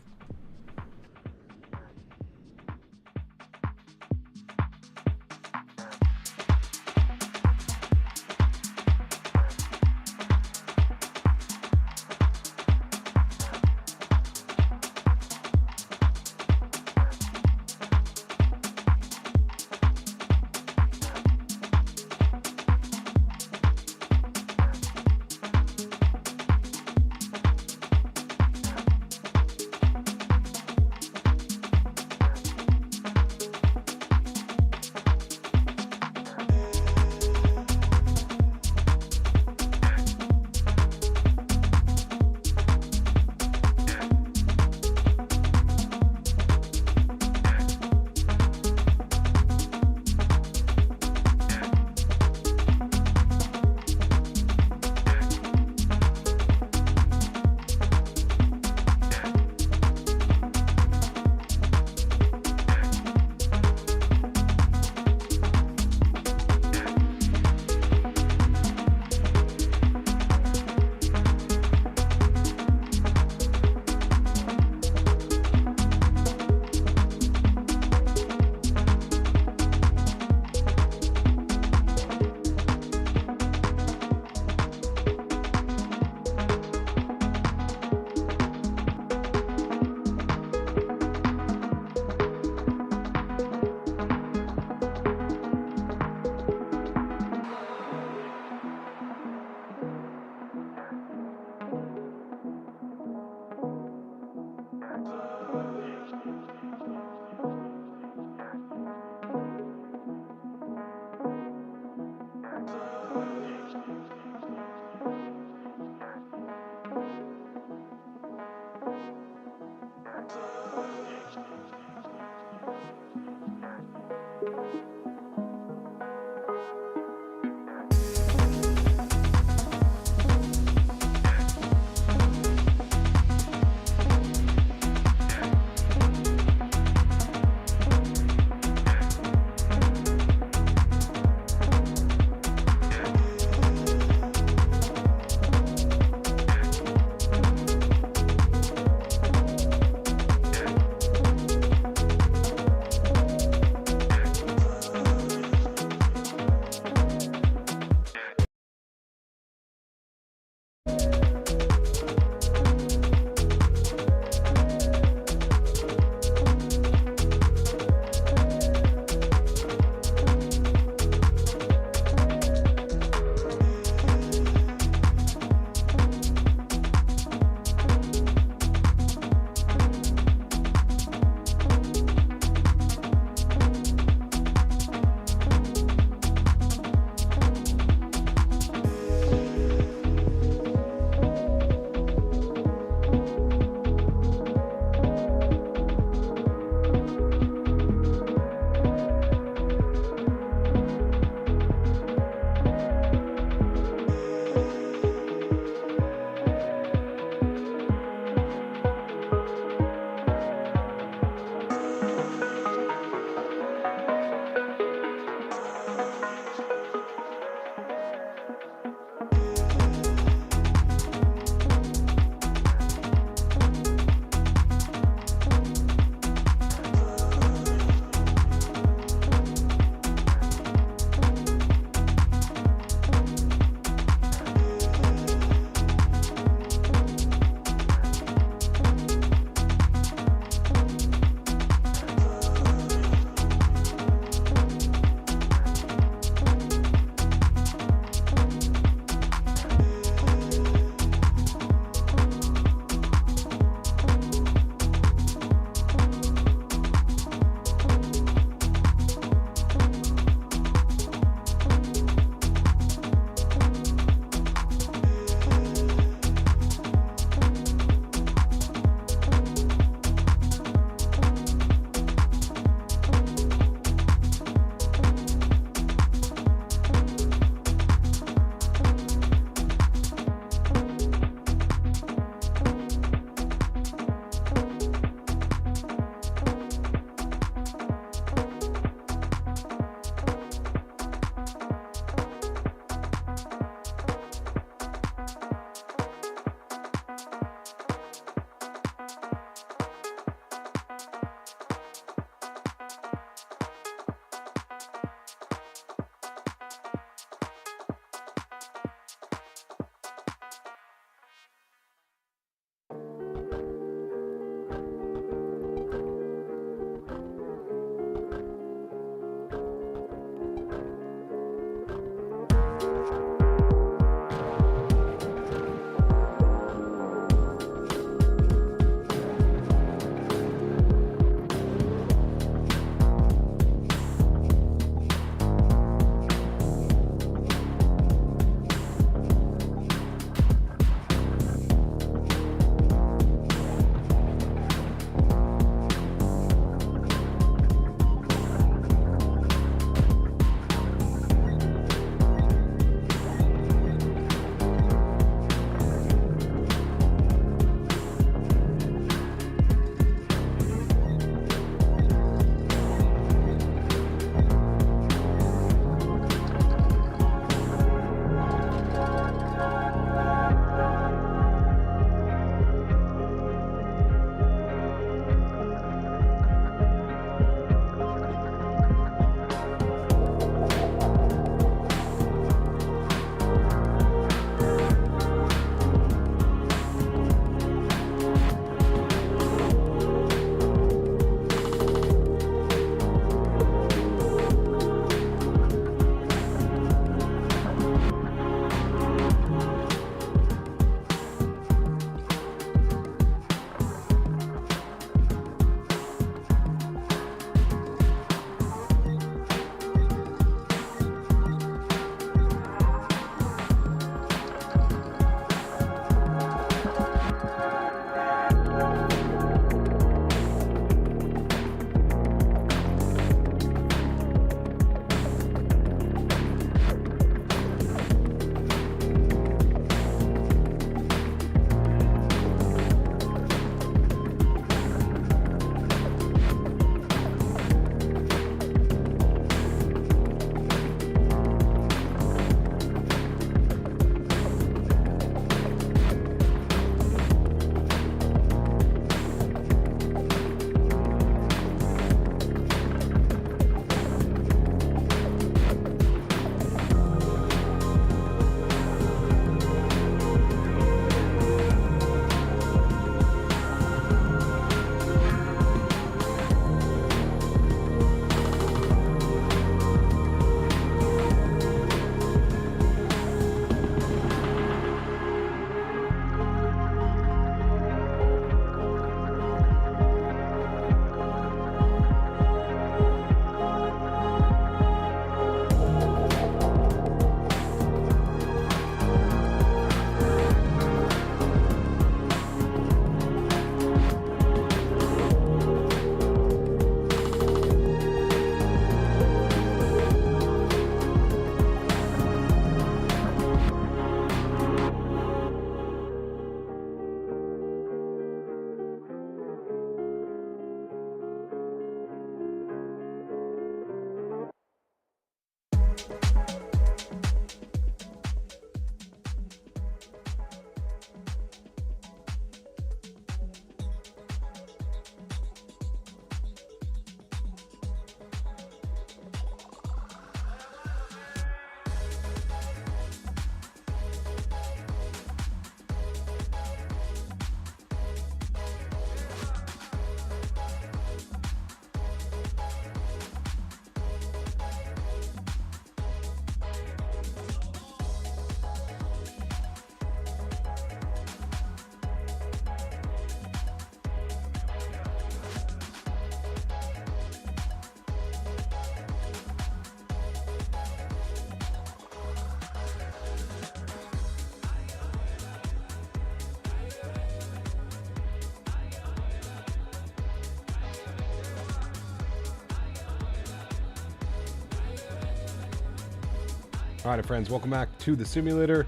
Alright, friends, welcome back to the simulator.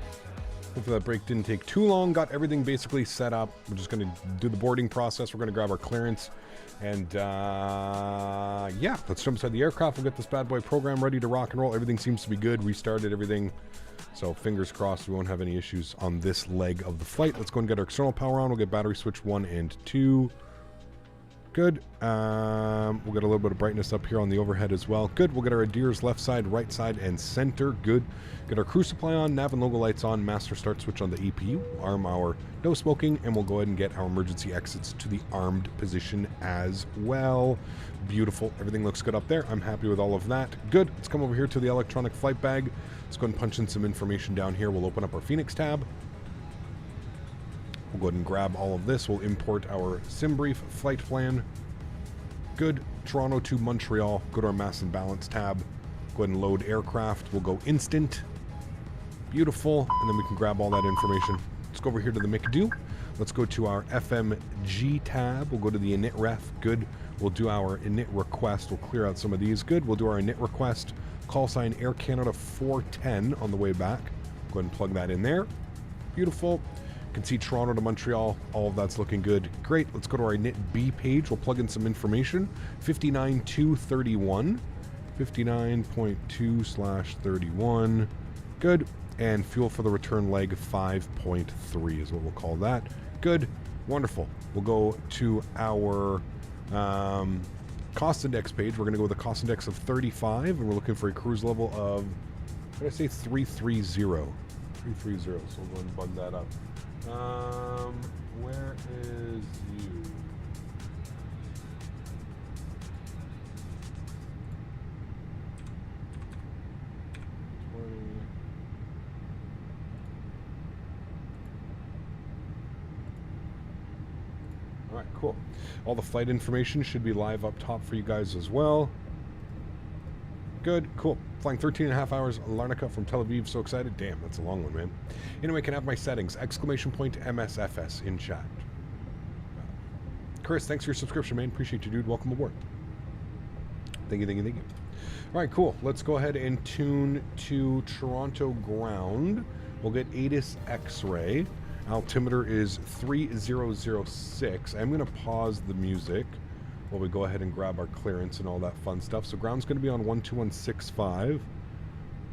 Hopefully that break didn't take too long. Got everything basically set up. We're just going to do the boarding process. We're going to grab our clearance. And, yeah, let's jump inside the aircraft. We'll get this bad boy program ready to rock and roll. Everything seems to be good. Restarted everything. So, fingers crossed we won't have any issues on this leg of the flight. Let's go and get our external power on. We'll get battery switch 1 and 2. Good. We'll get a little bit of brightness up here on the overhead as well. Good. We'll get our adheres left side, right side, and center. Good. Get our crew supply on, nav and logo lights on, master start switch on the EPU, arm our no smoking, and we'll go ahead and get our emergency exits to the armed position as well. Beautiful. Everything looks good up there. I'm happy with all of that. Good. Let's come over here to the electronic flight bag. Let's go ahead and punch in some information down here. We'll open up our Fenix tab. We'll go ahead and grab all of this. We'll import our sim brief flight plan. Good. Toronto to Montreal. Go to our mass and balance tab. Go ahead and load aircraft. We'll go instant. Beautiful. And then we can grab all that information. Let's go over here to the McDo. Let's go to our FMG tab. We'll go to the init ref. Good. We'll do our init request. We'll clear out some of these. Good. We'll do our init request. Call sign Air Canada 410 on the way back. Go ahead and plug that in there. Beautiful. You can see Toronto to Montreal. All of that's looking good. Great. Let's go to our init B page. We'll plug in some information. 59.231. 59.2/31. Good. And fuel for the return leg 5.3 is what we'll call that. Good. Wonderful. We'll go to our cost index page. We're going to go with a cost index of 35, and we're looking for a cruise level of, what did I say, 330. 330. So we'll go and bug that up. Where is you? Alright, cool. All the flight information should be live up top for you guys as well. Good, cool. Flying 13 and a half hours, Larnaca from Tel Aviv. So excited. Damn, that's a long one, man. Anyway, can I have my settings. Exclamation point MSFS in chat. Chris, thanks for your subscription, man. Appreciate you, dude. Welcome aboard. Thank you, thank you, thank you. All right, cool. Let's go ahead and tune to Toronto ground. We'll get ATIS X-ray. Altimeter is 3006. I'm going to pause the music while we go ahead and grab our clearance and all that fun stuff. So ground's going to be on 12165.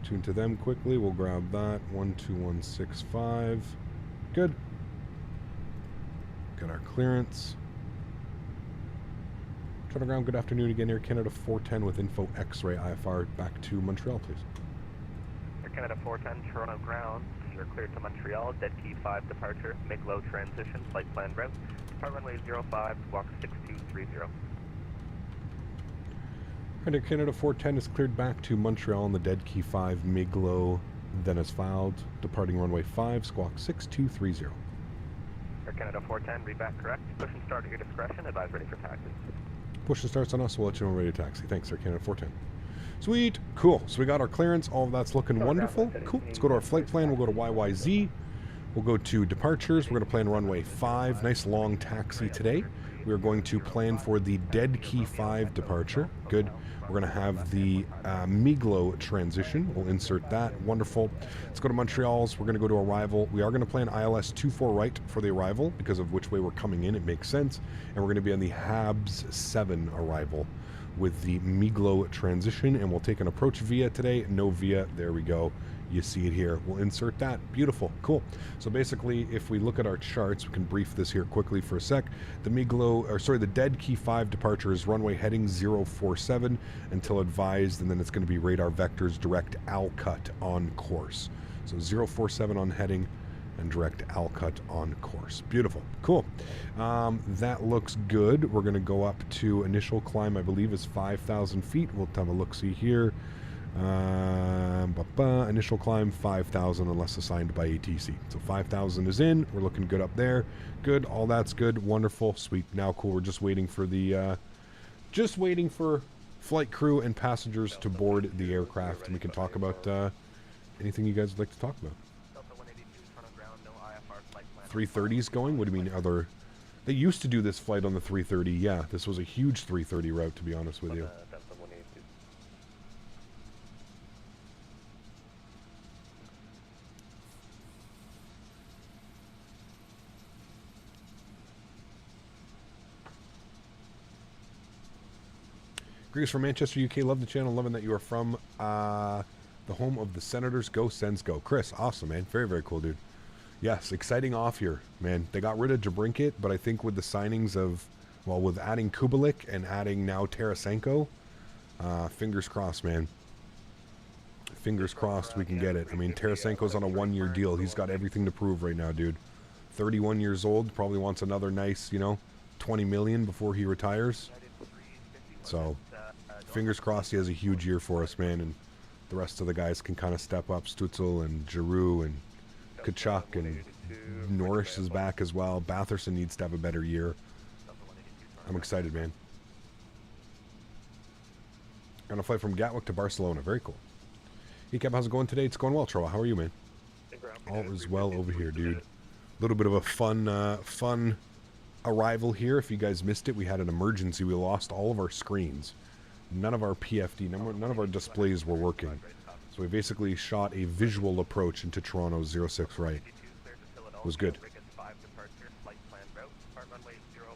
Tune to them quickly. We'll grab that. 12165. Good. Got our clearance. Toronto ground, good afternoon again. Air Canada 410 with info X-ray IFR back to Montreal, please. Air Canada 410, Toronto ground. You're cleared to Montreal, dead key 5 departure, make low transition, flight plan route. Depart runway 05, squawk 6230. Air Canada 410 is cleared back to Montreal on the dead key 5, MIGLO, then is filed. Departing runway 5, squawk 6230. Air Canada 410, read back correct. Push and start at your discretion, advise ready for taxi. Push and starts on us, we'll let you know when ready to taxi. Thanks, Air Canada 410. Sweet. Cool. So we got our clearance. All of that's looking wonderful. Cool. Let's go to our flight plan. We'll go to YYZ. We'll go to departures. We're going to plan runway 5. Nice long taxi today. We are going to plan for the dead key 5 departure. Good. We're going to have the MIGLO transition. We'll insert that. Wonderful. Let's go to Montreal's. We're going to go to arrival. We are going to plan ILS 24 right for the arrival because of which way we're coming in. It makes sense. And we're going to be on the HABS 7 arrival with the MIGLO transition, and we'll take an approach via today. No via. There we go. You see it here. We'll insert that. Beautiful. Cool. So basically, if we look at our charts, we can brief this here quickly for a sec. The the dead key 5 departure is runway heading 047 until advised, and then it's going to be radar vectors direct ALCUT on course. So 047 on heading and direct ALCUT on course. Beautiful. Cool. That looks good. We're going to go up to initial climb, I believe, is 5,000 feet. We'll have a look-see here. Initial climb 5,000 unless assigned by ATC. So 5,000 is in. We're looking good up there. Good. All that's good. Wonderful. Sweet. Now cool. We're just waiting for the flight crew and passengers to board the aircraft, and we can talk about anything you guys would like to talk about. 330's going? What do you mean other? They used to do this flight on the 330. Yeah, this was a huge 330 route, to be honest with you. Greetings from Manchester, UK. Love the channel. Loving that you are from the home of the Senators. Go Sens Go. Chris, awesome, man. Very, very cool, dude. Yes, exciting off here, man. They got rid of Jabrinket, but I think with the signings of, well, with adding Kubelik and adding now Tarasenko, fingers crossed, man. Fingers crossed we can get it. I mean, Tarasenko's on a 1-year deal. He's got everything to prove right now, dude. 31 years old, probably wants another nice, you know, 20 million before he retires. So, fingers crossed he has a huge year for us, man, and the rest of the guys can kind of step up. Stützle and Giroux and Kachuk and Norris is back as well. Batherson needs to have a better year. I'm excited, man. On a flight from Gatwick to Barcelona. Very cool. Hey, Cap, how's it going today? It's going well, Troa. How are you, man? All is well over here, dude. A little bit of a fun arrival here. If you guys missed it, we had an emergency. We lost all of our screens. None of our PFD, none of our displays were working. So we basically shot a visual approach into Toronto 06 right. It was good.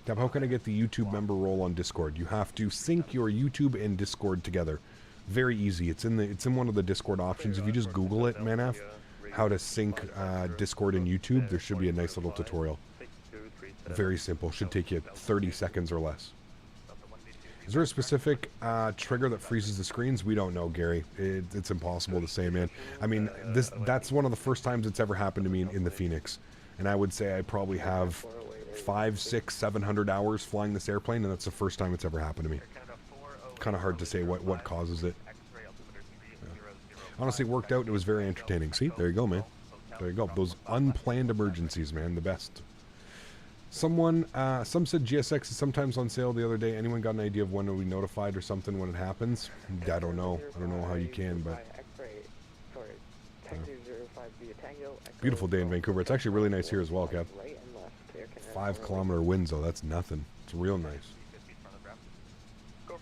Cap, how can I get the YouTube member role on Discord? You have to sync your YouTube and Discord together. Very easy. It's in one of the Discord options. If you just Google it, Manaf, how to sync Discord and YouTube, there should be a nice little tutorial. Very simple. Should take you 30 seconds or less. Is there a specific trigger that freezes the screens? We don't know, Gary. It's impossible to say, man. I mean, that's one of the first times it's ever happened to me in the Fenix. And I would say I probably have 500, 600, 700 hours flying this airplane, and that's the first time it's ever happened to me. Kind of hard to say what causes it. Yeah. Honestly, it worked out. It was very entertaining. See, there you go, man. There you go. Those unplanned emergencies, man, the best. Some said GSX is sometimes on sale the other day. Anyone got an idea of when are we notified or something when it happens? I don't know. I don't know how you can, but beautiful day in Vancouver. It's actually really nice here as well, Kev. 5-kilometer winds, though. That's nothing. It's real nice. Do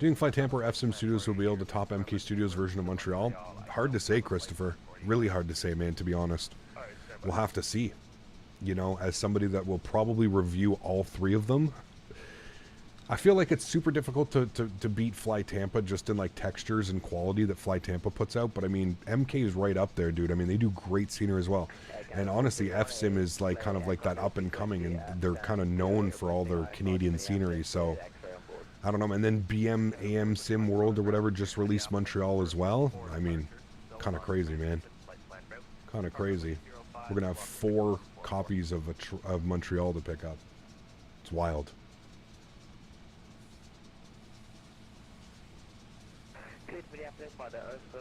you think Flight Tampa or FSIM Studios will be able to top MK Studios version of Montreal? Hard to say, Christopher. Really hard to say, man, to be honest. We'll have to see. You know, as somebody that will probably review all 3 of them, I feel like it's super difficult to beat Flight Tampa just in like textures and quality that Flight Tampa puts out. But I mean, MK is right up there, dude. I mean, they do great scenery as well. And honestly, FSIM is like kind of like that up and coming, and they're kind of known for all their Canadian scenery. So I don't know. And then BM AM Sim World or whatever just released Montreal as well. I mean, kind of crazy, man. Kind of crazy. We're gonna have 4 copies of Montreal to pick up. It's wild.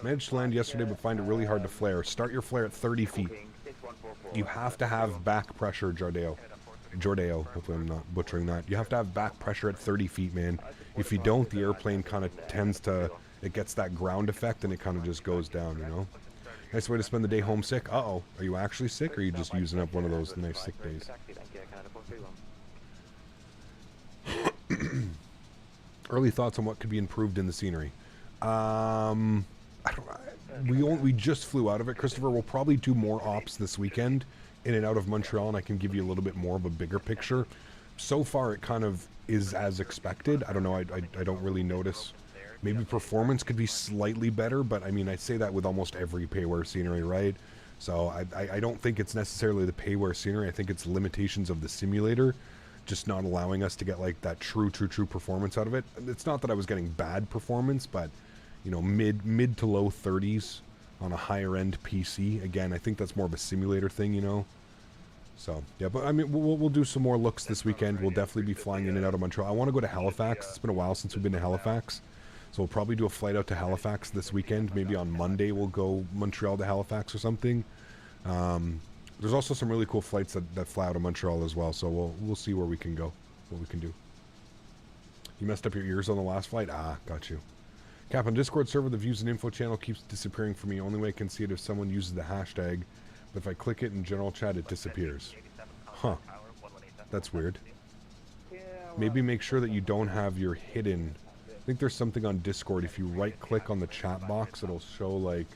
Managed to land yesterday, but find it really hard to flare. Start your flare at 30 feet. You have to have back pressure, Jordeo. Hopefully I'm not butchering that. You have to have back pressure at 30 feet, man. If you don't, the airplane kind of tends to, it gets that ground effect and it kind of just goes down, you know? Nice way to spend the day homesick. Uh-oh. Are you actually sick, or are you just using up one of those nice sick days? Early thoughts on what could be improved in the scenery. We just flew out of it, Christopher. We'll probably do more ops this weekend in and out of Montreal, and I can give you a little bit more of a bigger picture. So far, it kind of is as expected. I don't know. I don't really notice. Maybe performance could be slightly better, but I mean, I say that with almost every payware scenery, right? So I don't think it's necessarily the payware scenery. I think it's limitations of the simulator just not allowing us to get like that true performance out of it. It's not that I was getting bad performance, but you know, mid to low 30s on a higher end PC. Again, I think that's more of a simulator thing, you know. So yeah, but I mean, we'll do some more looks this weekend. We'll definitely be flying in and out of Montreal. I want to go to Halifax. It's been a while since we've been to Halifax. So we'll probably do a flight out to Halifax this weekend. Maybe on Monday we'll go Montreal to Halifax or something. There's also some really cool flights that fly out of Montreal as well. So we'll see where we can go, what we can do. You messed up your ears on the last flight? Ah, got you. Cap, on Discord server, the views and info channel keeps disappearing for me. Only way I can see it if someone uses the hashtag. But if I click it in general chat, it disappears. Huh. That's weird. Maybe make sure that you don't have your hidden... I think there's something on Discord. If you right click on the chat box, it'll show like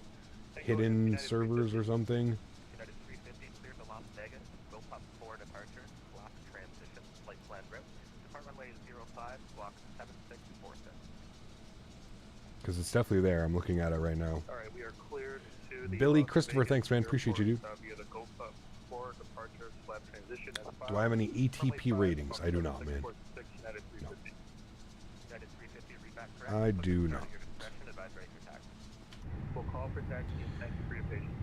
hidden servers or something. Because it's definitely there. I'm looking at it right now. Alright, we are cleared to the Billy Christopher, thanks, man. Appreciate you, dude. Via the Koch for departure / transition as Do I have any ETP ratings? I do not, man. No. I do not.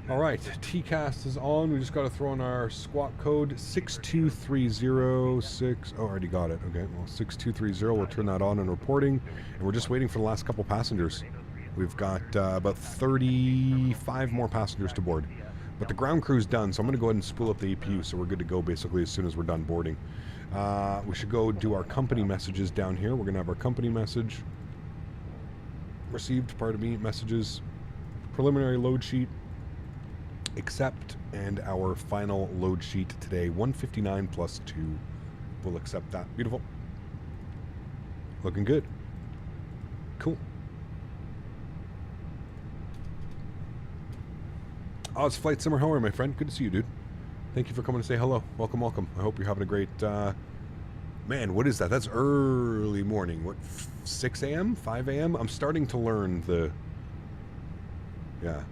Alright, TCAST is on. We just got to throw in our squawk code 62306. Oh, I already got it. Okay, well, 6230. We'll turn that on and reporting. And we're just waiting for the last couple passengers. We've got about 35 more passengers to board. But the ground crew's done, so I'm going to go ahead and spool up the APU, so we're good to go basically as soon as we're done boarding. We should go do our company messages down here. We're going to have our company message. Received, pardon me, messages. Preliminary load sheet. Accept, and our final load sheet today, 159 plus 2. We'll accept that. Beautiful. Looking good. Cool. Oh, it's Flight Simmer. How are you, my friend? Good to see you, dude. Thank you for coming to say hello. Welcome, welcome. I hope you're having a great... man, what is that? That's early morning. What, 6 a.m.? 5 a.m.? I'm starting to learn the... Yeah.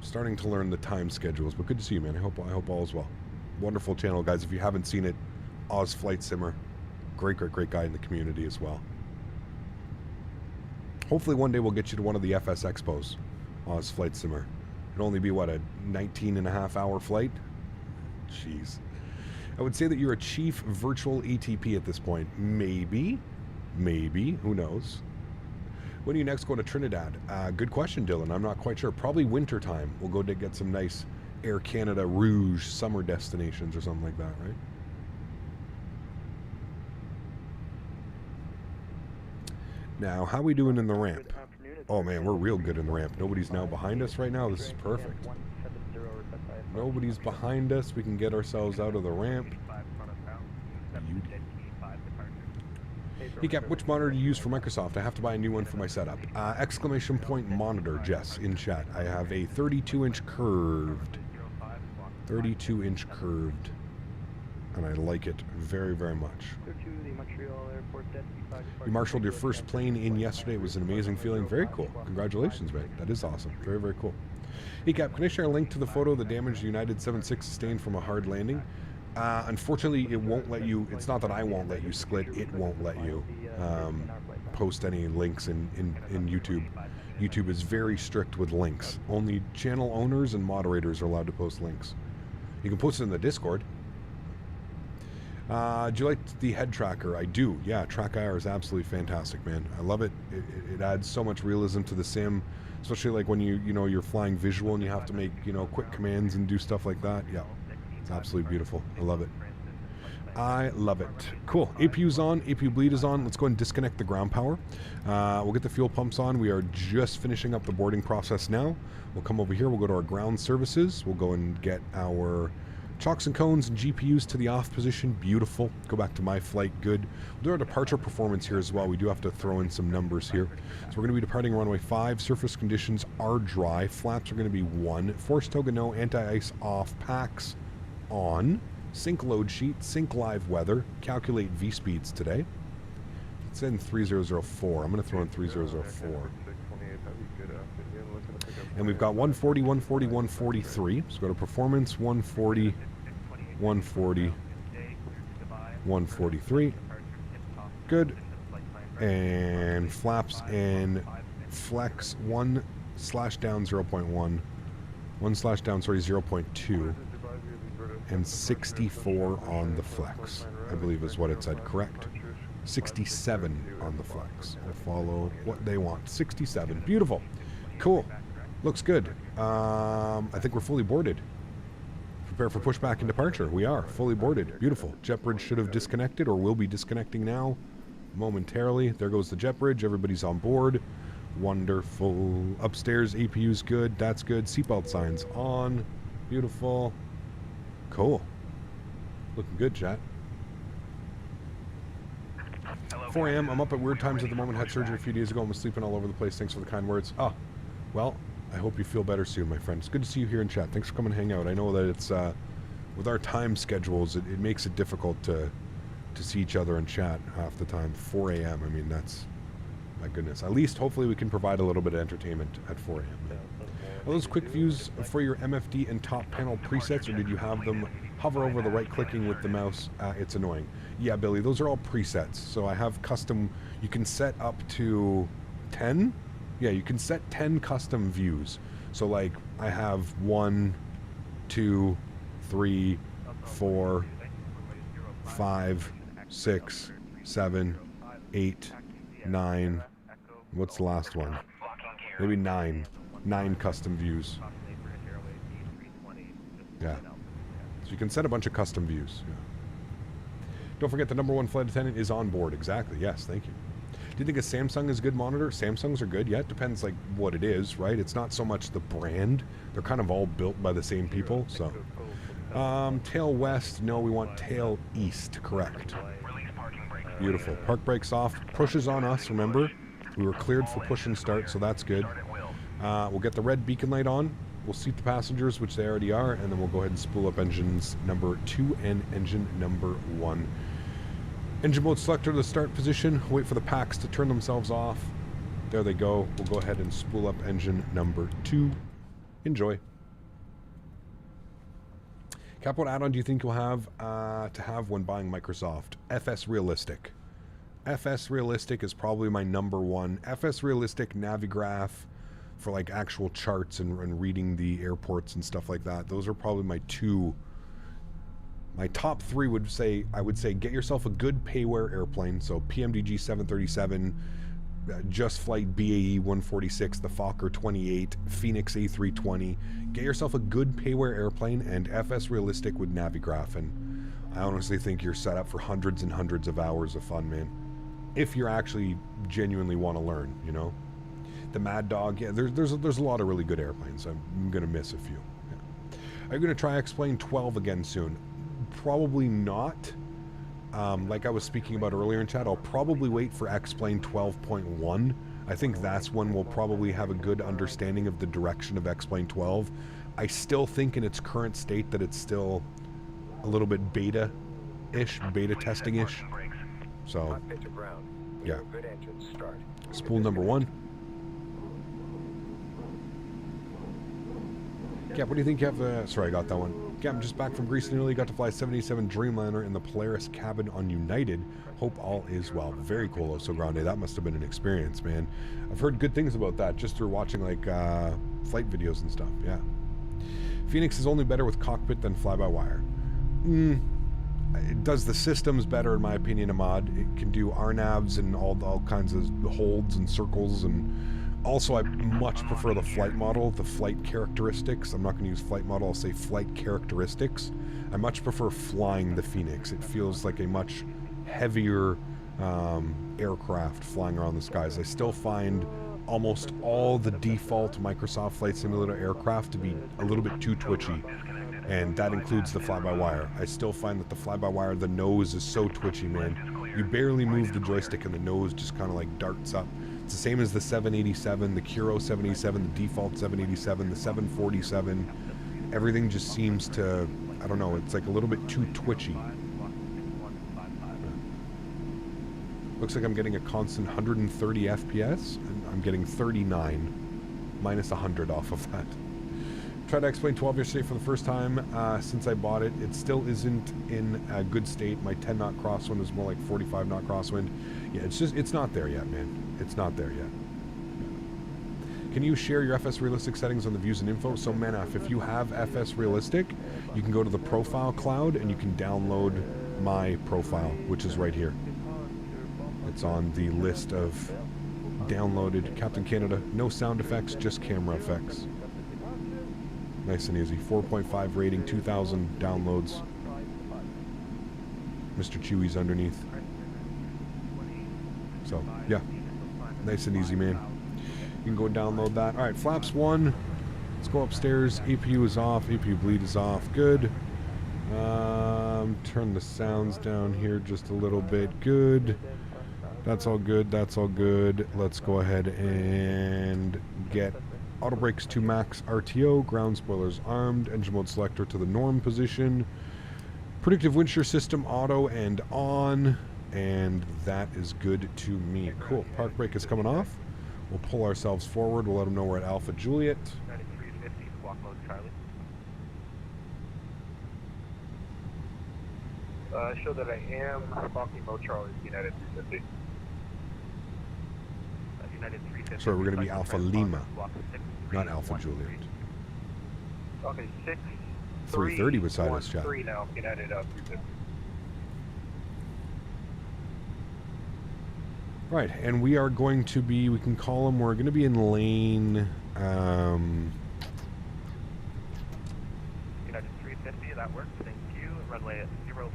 Starting to learn the time schedules, but good to see you, man. I hope all is well. Wonderful channel, guys. If you haven't seen it, Oz Flight Simmer, great guy in the community as well. Hopefully one day we'll get you to one of the FS Expos, Oz Flight Simmer. It'll only be what, a 19.5-hour flight? Jeez. I would say that you're a chief virtual ATP at this point. Maybe, who knows? When are you next going to Trinidad? Good question, Dylan. I'm not quite sure. Probably winter time. We'll go to get some nice Air Canada Rouge summer destinations or something like that, right? Now, how are we doing in the ramp? Oh man, we're real good in the ramp. Nobody's now behind us right now. This is perfect. Nobody's behind us. We can get ourselves out of the ramp. Hey Cap, which monitor do you use for Microsoft? I have to buy a new one for my setup. Exclamation point monitor, Jess, in chat. I have a 32-inch curved. 32-inch curved. And I like it very, very much. You marshaled your first plane in yesterday. It was an amazing feeling. Very cool. Congratulations, man. That is awesome. Very, very cool. Hey Cap, can I share a link to the photo of the damage the United 76 sustained from a hard landing? Unfortunately, it won't let you. It's not that I won't let you split. It won't let you post any links in YouTube. YouTube is very strict with links. Only channel owners and moderators are allowed to post links. You can post it in the Discord. Do you like the head tracker? I do. Yeah, Track IR is absolutely fantastic, man. I love it. It adds so much realism to the sim, especially like when you're flying visual and you have to make quick commands and do stuff like that. Yeah. It's absolutely beautiful. I love it. I love it. Cool. APU's on. APU bleed is on. Let's go and disconnect the ground power. We'll get the fuel pumps on. We are just finishing up the boarding process now. We'll come over here. We'll go to our ground services. We'll go and get our chocks and cones and GPUs to the off position. Beautiful. Go back to my flight. Good. We'll do our departure performance here as well. We do have to throw in some numbers here. So we're going to be departing runway 5. Surface conditions are dry. Flaps are going to be 1. Force toga no. Anti-ice off. Packs on. Sync load sheet, sync live weather, calculate V-speeds today. It's in 3004. I'm going to throw in 3004. And we've got 140, 140, 143. So go to performance, 140, 140, 143. Good. And flaps and flex 1/down 0.1. 1/down, sorry, 0.2. And 64 on the flex, I believe is what it said, correct? 67 on the flex. We'll follow what they want. 67. Beautiful. Cool. Looks good. I think we're fully boarded. Prepare for pushback and departure. We are fully boarded. Beautiful. Jet bridge should have disconnected or will be disconnecting now momentarily. There goes the jet bridge. Everybody's on board. Wonderful. Upstairs, APU's good. That's good. Seatbelt signs on. Beautiful. Cool. Looking good, chat. 4 a.m. I'm up at weird times at the moment. Had surgery a few days ago and was sleeping all over the place. Thanks for the kind words. Oh, well, I hope you feel better soon, my friend. It's good to see you here in chat. Thanks for coming to hang out. I know that it's, with our time schedules, it makes it difficult to see each other in chat half the time. 4 a.m. I mean, that's My goodness. At least, hopefully, we can provide a little bit of entertainment at 4 a.m. Are those quick views for your MFD and top panel presets, or did you have them hover over the right-clicking with the mouse? It's annoying. Yeah, Billy, those are all presets. So I have custom... You can set up to 10? Yeah, you can set 10 custom views. So, like, I have 1, 2, 3, 4, 5, 6, 7, 8, 9. What's the last one? Maybe 9. 9 custom views. Yeah. So you can set a bunch of custom views. Yeah. Don't forget the #1 flight attendant is on board. Exactly. Yes, thank you. Do you think a Samsung is a good monitor? Samsungs are good. Yeah, it depends like what it is, right? It's not so much the brand. They're kind of all built by the same people. So, tail west. No, we want tail east. Correct. Beautiful. Park brakes off. Pushes on us. Remember, we were cleared for push and start, so that's good. We'll get the red beacon light on. We'll seat the passengers, which they already are, and then we'll go ahead and spool up engines number 2 and engine number 1. Engine mode selector to the start position. Wait for the packs to turn themselves off. There they go. We'll go ahead and spool up engine number 2. Enjoy. Cap, what add-on do you think you'll have to have when buying Microsoft? FS Realistic. FS Realistic is probably my #1. FS Realistic, Navigraph, for like actual charts and reading the airports and stuff like that. Those are probably my 2. My top 3 would say, I would say get yourself a good payware airplane. So PMDG 737, Just Flight BAE 146, the Fokker 28, Fenix A320. Get yourself a good payware airplane and FS Realistic with Navigraph. And I honestly think you're set up for hundreds and hundreds of hours of fun, man. If you actually genuinely want to learn, you know. The Mad Dog, yeah, there's a lot of really good airplanes. I'm going to miss a few. Yeah. Are you going to try X-Plane 12 again soon? Probably not. Like I was speaking about earlier in chat, I'll probably wait for X-Plane 12.1. I think that's when we'll probably have a good understanding of the direction of X-Plane 12. I still think in its current state that it's still a little bit beta-ish, beta testing-ish. So, yeah. Spool number 1. Cap, what do you think you have? Sorry, I got that one. Cap, I'm just back from Greece and Italy. Got to fly 77 Dreamliner in the Polaris cabin on United. Hope all is well. Very cool, Oso Grande. That must have been an experience, man. I've heard good things about that just through watching like flight videos and stuff. Yeah. Fenix is only better with cockpit than fly-by-wire. It does the systems better, in my opinion, Ahmad. It can do RNAVs and all kinds of holds and circles, and also I much prefer the flight model, the flight characteristics. I'm not going to use flight model, I'll say flight characteristics. I much prefer flying the Fenix. It feels like a much heavier aircraft flying around the skies. I still find almost all the default Microsoft Flight Simulator aircraft to be a little bit too twitchy. And that includes the fly-by-wire. I still find that the fly-by-wire, the nose is so twitchy, man. You barely move the joystick and the nose just kind of like darts up. It's the same as the 787, the Kuro 787, the default 787, the 747. Everything just seems to, I don't know, it's like a little bit too twitchy. Looks like I'm getting a constant 130 FPS, and I'm getting 39, minus 100 off of that. Tried to explain 12 yesterday for the first time since I bought it. It still isn't in a good state. My 10 knot crosswind is more like 45 knot crosswind. Yeah, it's not there yet, man. It's not there yet. Can you share your FS Realistic settings on the views and info? So Manaf, if you have FS Realistic, you can go to the profile cloud and you can download my profile, which is right here. It's on the list of downloaded. Captain Canada, no sound effects, just camera effects. Nice and easy. 4.5 rating, 2,000 downloads. Mr. Chewy's underneath. So, yeah. Nice and easy, man. You can go download that. Alright, flaps 1. Let's go upstairs. APU is off. APU bleed is off. Good. Turn the sounds down here just a little bit. Good. That's all good. That's all good. Let's go ahead and get auto brakes to max RTO, ground spoilers armed, engine mode selector to the norm position, predictive wind shear system auto and on, and that is good to me. Cool. Park brake is coming off. We'll pull ourselves forward. We'll let them know we're at Alpha Juliet. 9350, squawk mode Charlie. Show that I am squawking mode Charlie, United 350. United 350. Sorry, we're going to be Alpha Lima, not Alpha Juliet. Okay, 6. 330 beside us, chat. 3 now, United 350. Right, and we are going to be, we can call them, we're going to be in lane, United 350, that works, thank you. Runway at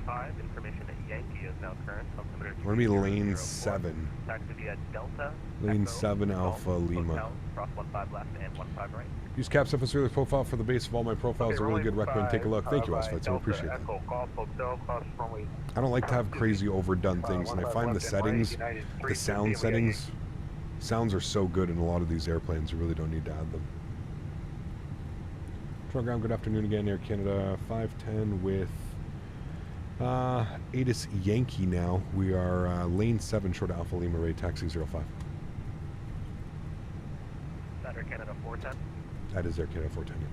05, information at Yankee is now current. we're going to be lane 7. Taxi via Delta. Lane Echo, 7 Alpha Golf, Lima. Hotel, cross 15 left and 15 right. Use Cap's FS Early profile for the base of all my profiles. A really good recommend. Take a look. Thank you, Osflight. So I appreciate that. I don't like to have crazy overdone things, and I find the settings, the sound settings, sounds are so good in a lot of these airplanes. You really don't need to add them. Program, good afternoon again, Air Canada 510 with Atis Yankee now. We are lane 7 short of Alpha Lima, Ray, taxi 05. That Air Canada 410. That is Air Canada 410.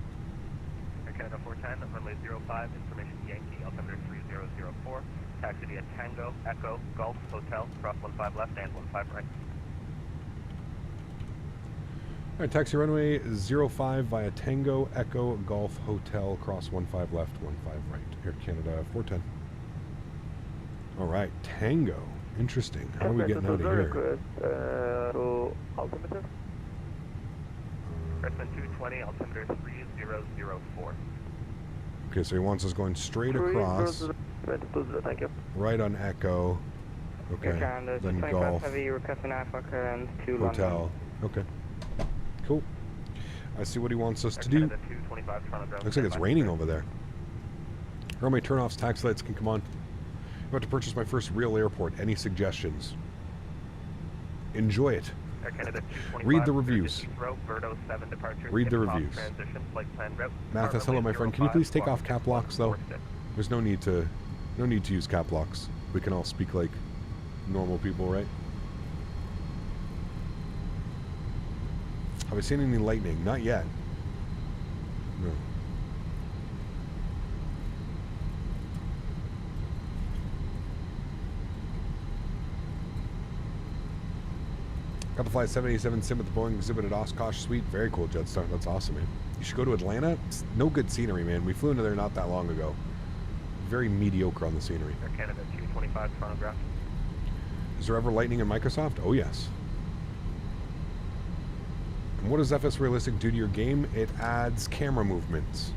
Air Canada 410, runway 05, information Yankee, altimeter 3004. Taxi via Tango, Echo, Golf, Hotel, cross 15 left and 15 right. All right, taxi runway 05 via Tango, Echo, Golf, Hotel, cross 15 left, 15 right. Air Canada 410. All right, Tango. Interesting. How are we getting out of here? Altimeter? Freshman 220, altimeter 3004. Okay, so he wants us going straight across. Thank you. Right on Echo. Okay, then Golf. Heavy, requesting Africa and 2 Hotel. Okay. Cool. I see what he wants us to do. Looks like it's raining over there. All my turnoffs, tax lights can come on. I'm about to purchase my first real airport. Any suggestions? Enjoy it. Read the reviews. Read the reviews. Mathis, hello my friend. Can you please take off cap locks though? There's no need to use cap locks. We can all speak like normal people, right? Have I seen any lightning? Not yet. No. Got to fly 787 sim at the Boeing exhibit at Oshkosh Suite. Very cool, Jetstar. That's awesome, man. You should go to Atlanta. It's no good scenery, man. We flew into there not that long ago. Very mediocre on the scenery. Air Canada 225, chronograph. Is there ever lightning in Microsoft? Oh, yes. And what does FS Realistic do to your game? It adds camera movements.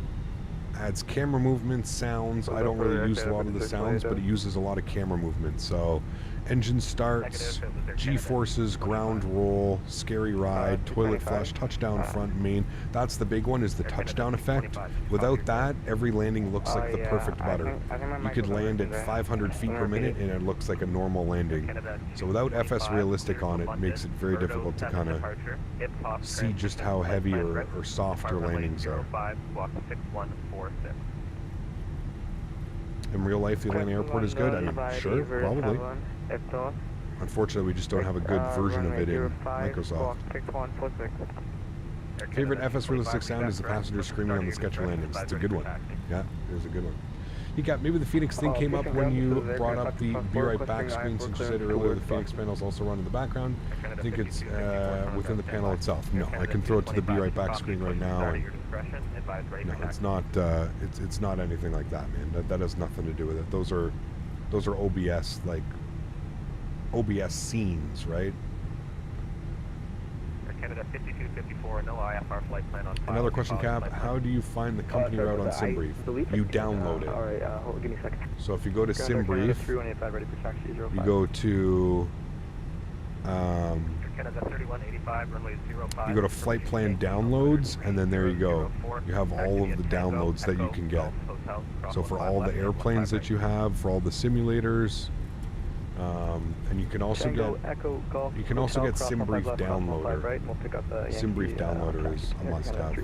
Adds camera movements, sounds. I don't really use a lot of the sounds, but it uses a lot of camera movements. So, engine starts, G-forces, ground roll, scary ride, toilet flush, touchdown front main. That's the big one, is the touchdown effect. Without that, every landing looks like the perfect butter. You could land at 500 feet per minute and it looks like a normal landing. So without FS Realistic on it, it makes it very difficult to kind of see just how heavy or soft your landings are. In real life, the Atlanta airport is good? I mean, sure, probably. Unfortunately, we just don't have a good version of it in Microsoft. Favorite FS Realistic sound is the passenger screaming on the sketcher landings. It's a good one. Yeah, it is a good one. You got, maybe the Phoenix thing came up when you brought up the Be Right Back screen, since you said earlier the Phoenix panels also run in the background. I think it's within the panel itself. No, I can throw it to the Be Right Back screen right now. And no, it's not. It's not anything like that, man. That has nothing to do with it. Those are OBS, like OBS scenes, right? Canada 5254, no IFR flight plan on file. Another question, Cap. How do you find the company route on SimBrief? You download it. Alright, give me a second. So if you go to SimBrief, you go to Canada 3185, runway 05. You go to flight plan downloads, and then there you go. You have all of the downloads that you can get. So for all the airplanes that you have, for all the simulators, and you can also get SimBrief Downloader. SimBrief Downloader is a must-have.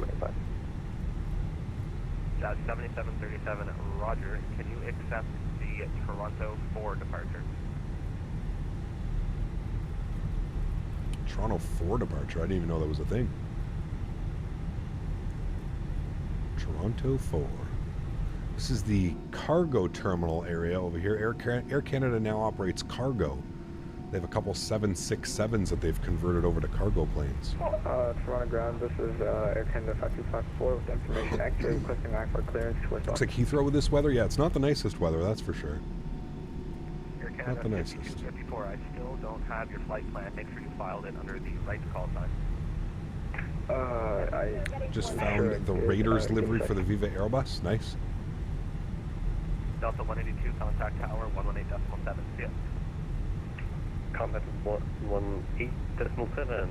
7737, Roger. Can you accept the Toronto 4 departure? Toronto 4 departure. I didn't even know that was a thing. Toronto 4. This is the cargo terminal area over here. Air Canada now operates cargo. They have a couple 767s that they've converted over to cargo planes. Toronto ground, this is Air Canada 5254 with information X-ray requesting line for clearance. Looks like Heathrow with this weather. Yeah, it's not the nicest weather, that's for sure. Air Canada Not the nicest. 5254, I still don't have your flight plan. Make sure you filed it under the right call sign. I just found the Raiders livery for the Viva Airbus. Nice. Delta 182, contact tower 118.7. See ya. Contact 118.7.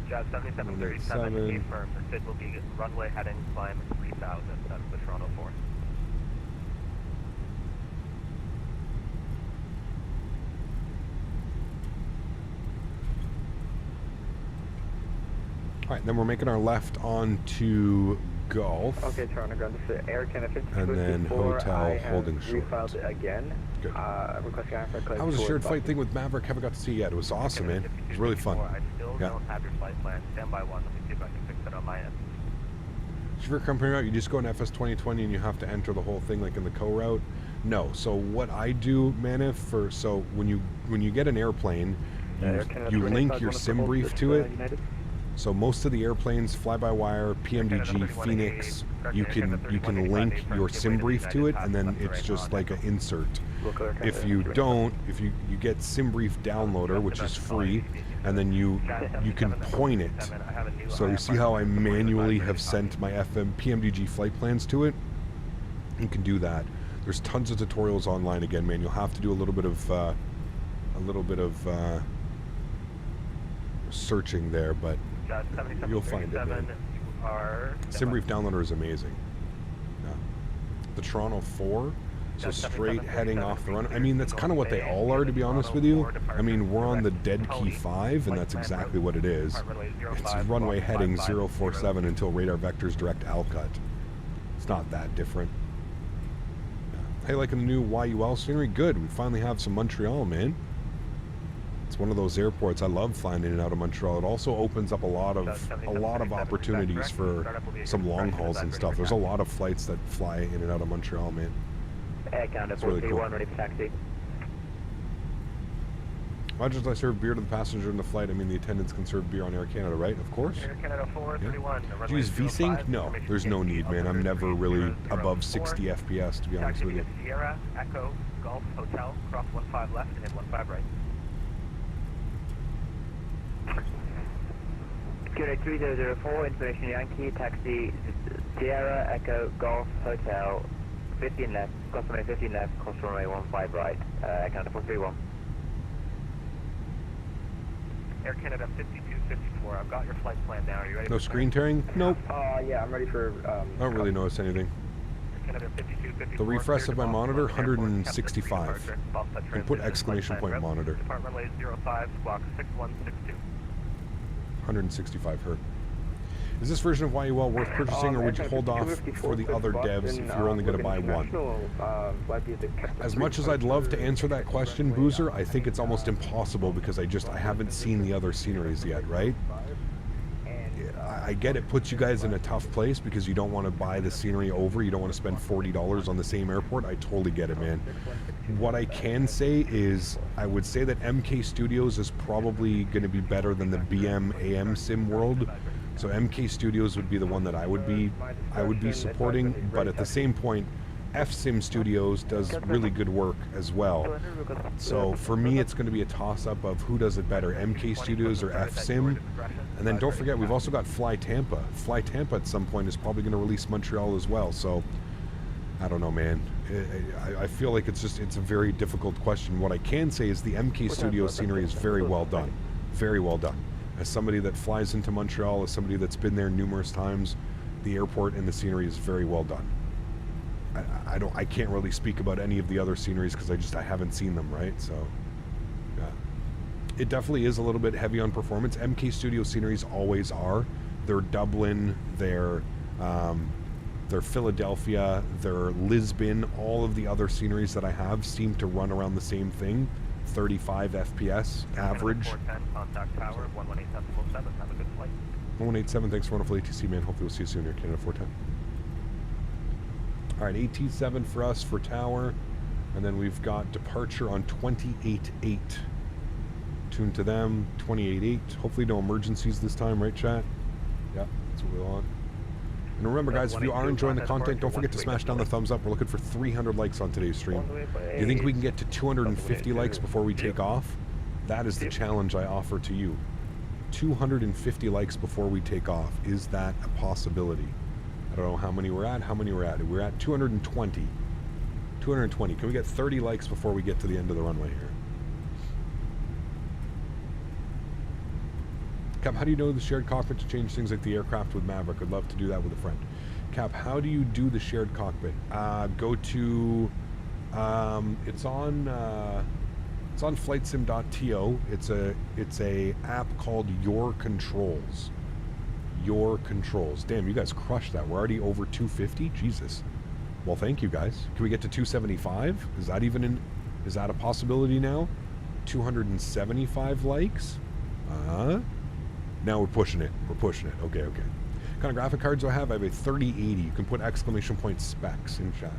Jazz 7737, confirm. The SID will be runway heading climb 3000. That's the Toronto 4. All right, then we're making our left onto Gulf. Okay, Toronto ground, this is Air Canada 5254. And then hotel holding short. Refiled it again. Good. Requesting line for clearance. How was a shared flight thing with Maverick? Haven't got to see yet. It was awesome, man. It was really fun. I still don't have your flight plan. Stand by one. Let me see if I can fix it on my end. If you're comparing out, you just go in FS 2020 and you have to enter the whole thing like in the co-route. No. So what I do, Manif, so when you get an airplane, you link your sim brief to it. So most of the airplanes, fly-by-wire, PMDG, Fenix, you can link your sim brief to it, and then it's just like an insert. If you don't, if you get sim brief downloader, which is free, and then you can point it. So you see how I manually have sent my PMDG flight plans to it? You can do that. There's tons of tutorials online. Again, man, you'll have to do a little bit of searching there, but you'll find it, man. SimBrief Downloader is amazing. Yeah. The Toronto 4, so straight heading off the run. I mean, that's kind of what they all are, to be honest with you. I mean, we're on the dead key 5, and that's exactly what it is. It's runway heading 047 until radar vectors direct Alcut. It's not that different. Yeah. Hey, liking the new YUL scenery? Good. We finally have some Montreal, man. It's one of those airports. I love flying in and out of Montreal. It also opens up a lot of opportunities for some long hauls and stuff. There's a lot of flights that fly in and out of Montreal, man. It's really cool. Ready for taxi. Why don't I serve beer to the passenger in the flight? I mean, the attendants can serve beer on Air Canada, right? Of course. Air Canada 431. Yeah. Do you use VSync? No, there's no need, man. I'm never really above 60 FPS, to be honest with you. Sierra, Echo, Golf, Hotel, cross 15 left and 15 right. Kilo 3004, information Yankee, taxi, Sierra, Echo, Golf, Hotel, 15 left, cross runway 15 left, cross runway 15 right, Air Canada 431. Air Canada 5254, I've got your flight plan now. Are you ready? No screen tearing? Nope. Yeah, I'm ready for... I don't really notice anything. The refresh of my monitor, 165. And put exclamation point monitor. Depart runway 05, squawk 6162. 165 Hz. Is this version of YUL worth purchasing, or would you hold off for the other devs if you're only going to buy one? As much as I'd love to answer that question, Boozer, I think it's almost impossible because I haven't seen the other sceneries yet, right? I get it puts you guys in a tough place because you don't want to buy the scenery over. You don't want to spend $40 on the same airport. I totally get it, man. What I can say is I would say that MK Studios is probably going to be better than the BM AM Sim World. So MK Studios would be the one that I would be supporting, but at the same point, FSim Studios does really good work as well. So for me, it's going to be a toss-up of who does it better, MK Studios or FSim. And then don't forget, we've also got Fly Tampa. Fly Tampa at some point is probably going to release Montreal as well. So I don't know, man. I feel like it's a very difficult question. What I can say is the MK Studios scenery is very well done. Very well done. As somebody that flies into Montreal, as somebody that's been there numerous times, the airport and the scenery is very well done. I can't really speak about any of the other sceneries because I haven't seen them, right? So yeah, it definitely is a little bit heavy on performance. MK Studio sceneries always are. They're Dublin, they're Philadelphia, they're Lisbon. All of the other sceneries that I have seem to run around the same thing. 35 FPS average. 410, contact tower, 118.7. Have a good flight. 187, thanks for wonderful ATC, man. Hopefully we'll see you soon here, Canada 410. All right, AT7 for us for tower. And then we've got departure on 28.8. Tune to them, 28.8. Hopefully no emergencies this time, right, chat? Yeah, that's what we want. And remember, guys, if you are enjoying the content, don't forget to smash down the thumbs up. We're looking for 300 likes on today's stream. Do you think we can get to 250 likes before we take off? That is the challenge I offer to you. 250 likes before we take off. Is that a possibility? I don't know how many we're at. We're at 220. 220. Can we get 30 likes before we get to the end of the runway here? Cap, how do you know the shared cockpit to change things like the aircraft with Maverick? I'd love to do that with a friend. Cap, how do you do the shared cockpit? Go to, it's on flightsim.to. It's a app called Your Controls. Your Controls. Damn, you guys crushed that. We're already over 250. Jesus. Well, thank you guys. Can we get to 275? Is that even is that a possibility now? 275 likes? Now we're pushing it. Okay. What kind of graphic cards do I have? I have a 3080. You can put exclamation point specs in chat.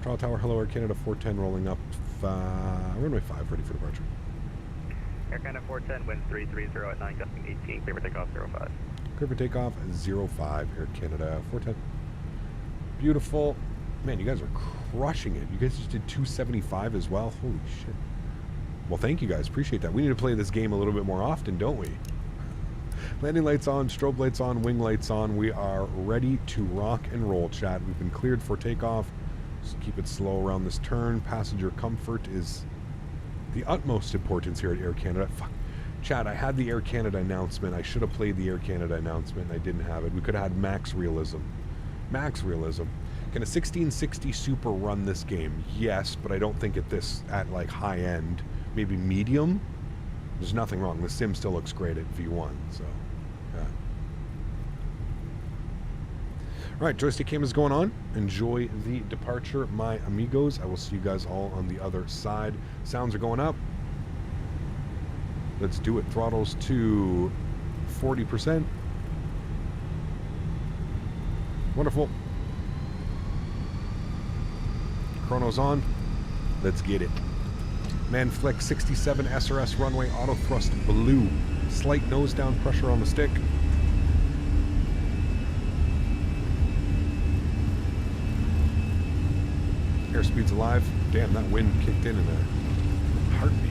Trial Tower, hello, Air Canada 410 rolling up. Runway 5, ready for departure. Air Canada 410, wind 330 at 9, gusting 18, clear for takeoff 05. Clear for takeoff 05, Air Canada 410. Beautiful. Man, you guys are crushing it. You guys just did 275 as well. Holy shit. Well, thank you guys. Appreciate that. We need to play this game a little bit more often, don't we? Landing lights on, strobe lights on, wing lights on. We are ready to rock and roll, chat. We've been cleared for takeoff. Just keep it slow around this turn. Passenger comfort is the utmost importance here at Air Canada. Fuck. Chat, I had the Air Canada announcement. I should have played the Air Canada announcement, and I didn't have it. We could have had max realism. Max realism. Can a 1660 Super run this game? Yes, but I don't think at like high end. Maybe medium? There's nothing wrong. The sim still looks great at V1, so yeah. All right, joystick cam is going on. Enjoy the departure, my amigos. I will see you guys all on the other side. Sounds are going up. Let's do it. Throttles to 40%. Wonderful. Chrono's on. Let's get it. Manflick 67 SRS runway auto thrust blue. Slight nose down pressure on the stick. Airspeed's alive. Damn, that wind kicked in a heartbeat.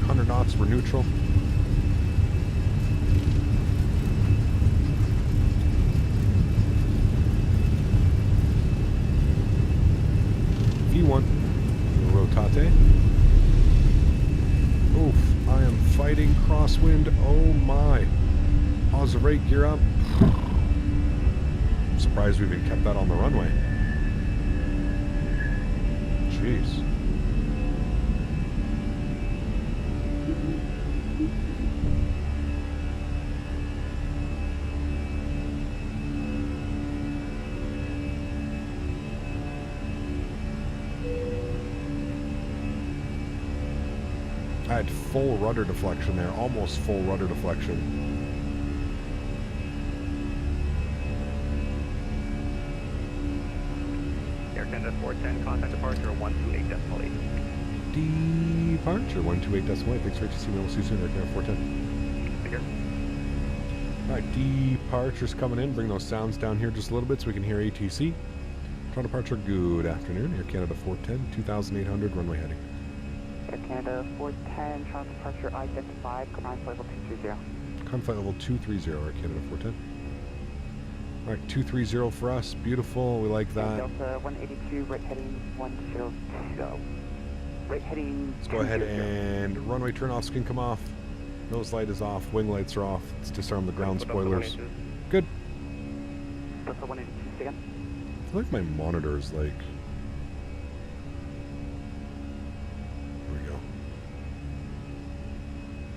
100 knots, we're neutral. V1, rotate. Oof, I am fighting crosswind. Oh my. Pause the rate, gear up. I'm surprised we even kept that on the runway. Jeez. I had full rudder deflection there, almost full rudder deflection. Air Canada 410, contact departure 128.8. Departure 128.8. Thanks for HTC. We'll see you soon, Air Canada 410. Take care. Alright, departure's coming in. Bring those sounds down here just a little bit so we can hear ATC. Trial departure, good afternoon. Air Canada 410, 2800, runway heading. Air Canada 410, trial departure EyeDoc 5, climb flight level 230. Climb flight level 230, Air Canada 410. Alright, 230 for us. Beautiful, we like that. Delta 182, right heading 102. Right heading. Let's go ahead and runway turn-offs can come off. Nose light is off, wing lights are off. Let's disarm the ground spoilers. Good. Delta 182 again. I feel like my monitor is like...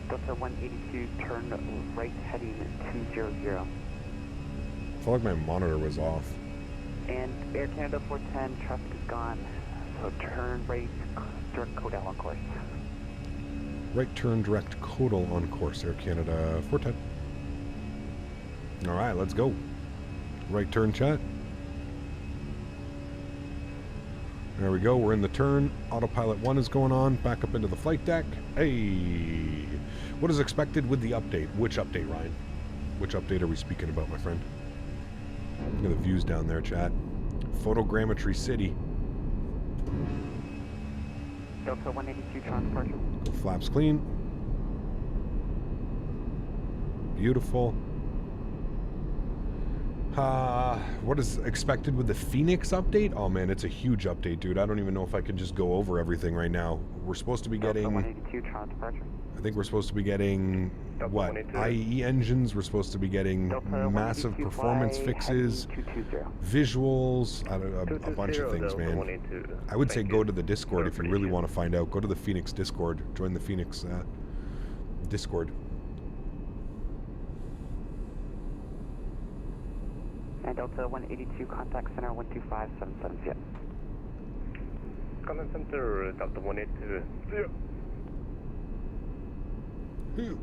Delta 182, turn right heading 200. I felt like my monitor was off. And Air Canada 410, traffic is gone. So turn right, direct code out on course. Right turn direct Codal on course, Air Canada 410. All right, let's go. Right turn chat. There we go, we're in the turn. Autopilot 1 is going on. Back up into the flight deck. Hey! What is expected with the update? Which update, Ryan? Which update are we speaking about, my friend? Look at the views down there, chat. Photogrammetry City. Delta 182 transport. Go flaps clean. Beautiful. What is expected with the Fenix update? Oh man, it's a huge update, dude. I don't even know if I can just go over everything right now. We're supposed to be getting... Delta 182 transport. I think we're supposed to be getting... what? IE engines. We're supposed to be getting massive performance fixes, visuals, a bunch of things, man. I would say go to the Discord if you really want to find out. Go to the Fenix Discord. Join the Fenix Discord. And Delta 182, contact center 12577. Contact center, Delta 182. Who?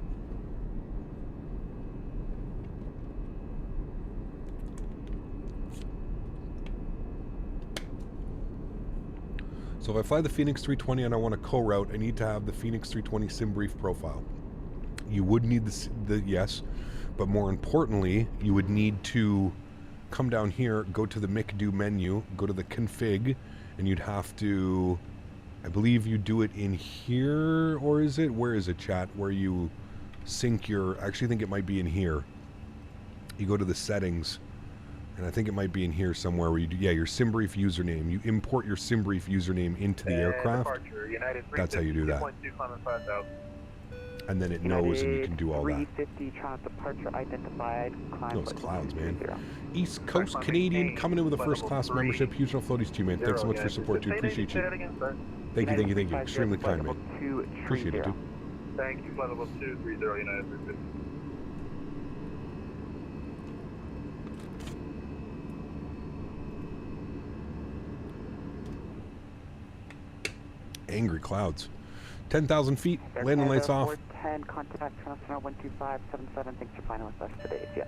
So if I fly the Fenix 320 and I want to co-route, I need to have the Fenix 320 sim brief profile. You would need the yes, but more importantly, you would need to come down here, go to the McDo menu, go to the config, and you'd have to, I believe you do it in here, or is it, where is it, chat, where you sync your, I actually think it might be in here. You go to the settings, and I think it might be in here somewhere where you do, yeah, your SimBrief username. You import your SimBrief username into the aircraft. That's how you do that. And then it knows and you can do all that. 350 departure identified. Those clouds, man. East Coast Canadian coming in with a first class membership. Huge no floaties to you, man. Thanks so much for support, dude. Appreciate you. Thank you, thank you, thank you. Extremely kind, man. Appreciate it, dude. Thank you, flight level 230 United 350. Angry clouds. 10,000 feet, landing lights off. 410, contact Transfer 12577. Thanks for flying with us today. Yeah.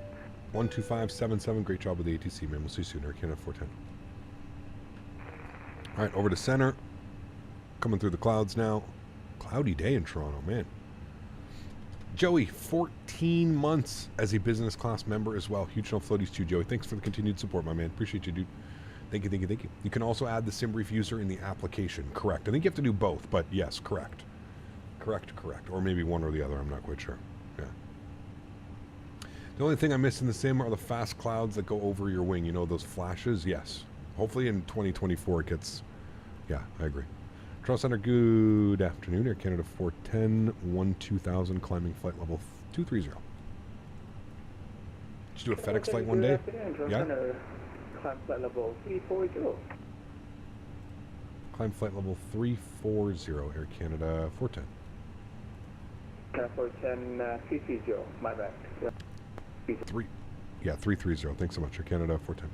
12577, great job with the ATC, man. We'll see you soon. Air Canada 410. All right, over to center. Coming through the clouds now. Cloudy day in Toronto, man. Joey, 14 months as a business class member as well. Huge no floaties too, Joey. Thanks for the continued support, my man. Appreciate you, dude. Thank you, thank you, thank you. You can also add the SimBrief user in the application. Correct. I think you have to do both, but yes, correct. Correct, correct. Or maybe one or the other. I'm not quite sure. Yeah. The only thing I miss in the sim are the fast clouds that go over your wing. You know, those flashes? Yes. Hopefully in 2024 it gets... Yeah, I agree. Toronto Center, good afternoon. Air Canada 410, 12000, climbing flight level 230. Did you do a FedEx flight one day? Yeah? Climb flight level 340. Climb flight level 340, Air Canada 410. Canada 410, 330, my bad. Yeah. 330. Thanks so much, Air Canada 410.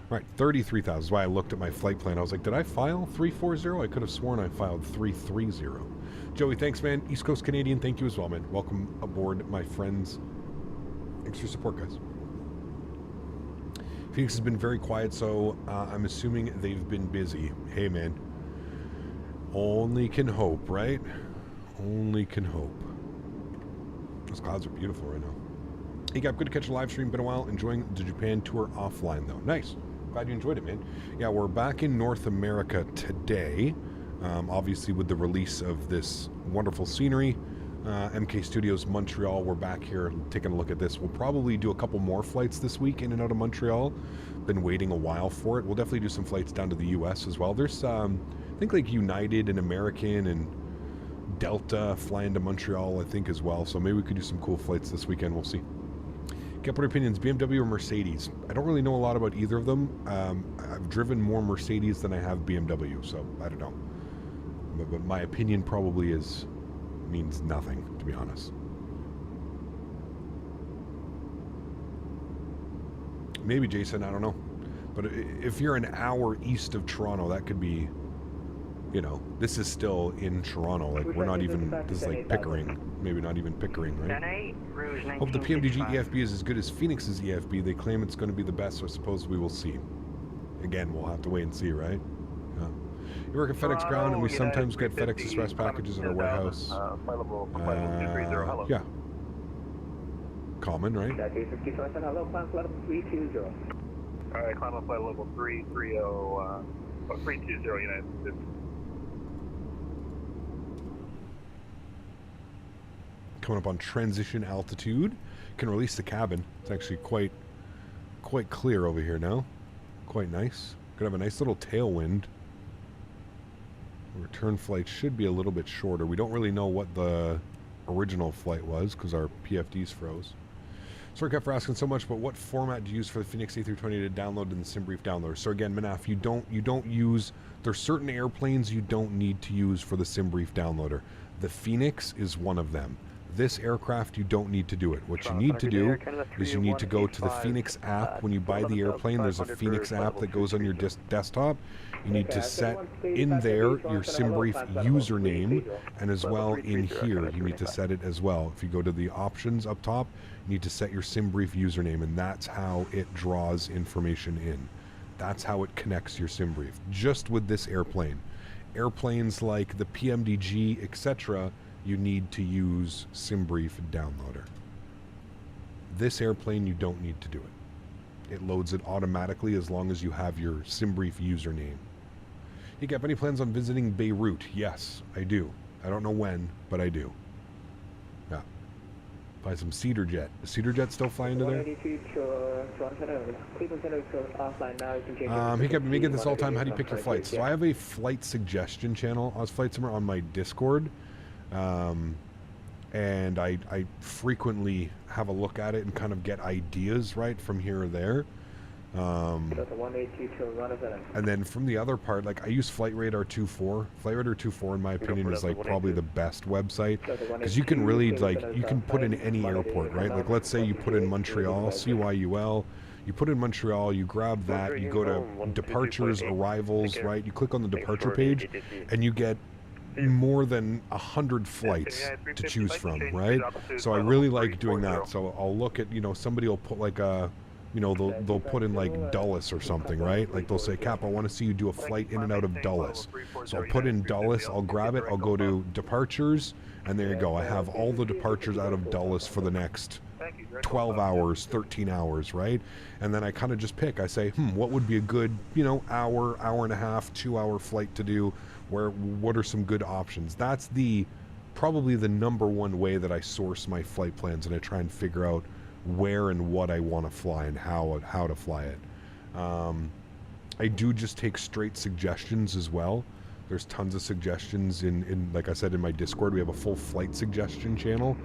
All right, 33,000. That's why I looked at my flight plan. I was like, did I file 340? I could have sworn I filed 330. Joey, thanks, man. East Coast Canadian, thank you as well, man. Welcome aboard, my friends. Thanks for your support, guys. Phoenix has been very quiet, so I'm assuming they've been busy. Hey, man. Only can hope, right? Only can hope. Those clouds are beautiful right now. Hey, Gab, good to catch a live stream. Been a while. Enjoying the Japan tour offline, though. Nice. Glad you enjoyed it, man. Yeah, we're back in North America today. Obviously, with the release of this wonderful scenery. MK Studios Montreal, we're back here taking a look at this. We'll probably do a couple more flights this week in and out of Montreal. Been waiting a while for it. We'll definitely do some flights down to the US as well. There's I think like United and American and Delta flying to Montreal, I think, as well. So maybe we could do some cool flights this weekend. We'll see. Get what opinions, BMW or Mercedes? I don't really know a lot about either of them. I've driven more Mercedes than I have BMW, so I don't know. But my opinion probably means nothing, to be honest. Maybe, Jason, I don't know. But if you're an hour east of Toronto, that could be you know, this is still in Toronto. Like, we're not even, this is like Pickering. Maybe not even Pickering, right? Hope the PMDG EFB is as good as Fenix's EFB. They claim it's going to be the best, so I suppose we will see. Again, we'll have to wait and see, right? Yeah. You work at FedEx Ground, and we sometimes get FedEx Express packages at our warehouse. Yeah. Common, right? Alright, climb up flight level 320 United States. Coming up on transition altitude. Can release the cabin. It's actually quite clear over here now. Quite nice. Gonna have a nice little tailwind. The return flight should be a little bit shorter. We don't really know what the original flight was because our PFDs froze. Sólríkt for asking so much, but what format do you use for the Fenix A320 to download in the SimBrief downloader? So again, Manaf, you don't use, there's certain airplanes you don't need to use for the SimBrief downloader. The Fenix is one of them. This aircraft, you don't need to do it. What you need to do is you need to go to the Fenix app. When you buy the airplane, there's a Fenix app that goes on your desktop. You need to set in there your SimBrief username, and as well in here, you need to set it as well. If you go to the options up top, you need to set your SimBrief username, and that's how it draws information in. That's how it connects your SimBrief. Just with this airplane. Airplanes like the PMDG, etc., you need to use SimBrief downloader. This airplane, you don't need to do it. It loads it automatically as long as you have your SimBrief username. You got any plans on visiting Beirut? Yes, I do. I don't know when, but I do. Yeah. Buy some Cedar Jet. Is Cedar Jet still flying to there? He kept me get this all the time. How do you pick your flights? So I have a flight suggestion channel. I was flight somewhere on my Discord. And I frequently have a look at it and kind of get ideas right from here or there. And then from the other part, like I use FlightRadar 2.4. FlightRadar 2.4 in my opinion is like probably the best website because you can really like, you can put in any airport, right? Like let's say you put in Montreal, CYUL, you put in Montreal, you grab that, you go to departures, arrivals, right? You click on the departure page and you get more than 100 flights to choose from, right? So I really like doing that. So I'll look at, you know, somebody will put like a, you know, they'll put in like Dulles or something, right? Like they'll say, Cap, I want to see you do a flight in and out of Dulles. So I'll put in Dulles, I'll grab it, I'll go to departures, and there you go. I have all the departures out of Dulles for the next 12 hours, 13 hours, right? And then I kind of just pick. I say, what would be a good, you know, hour and a half, 2 hour flight to do? What are some good options? That's probably the number one way that I source my flight plans, and I try and figure out where and what I want to fly and how to fly it. I do just take straight suggestions as well. There's tons of suggestions in like I said, in my Discord, we have a full flight suggestion channel.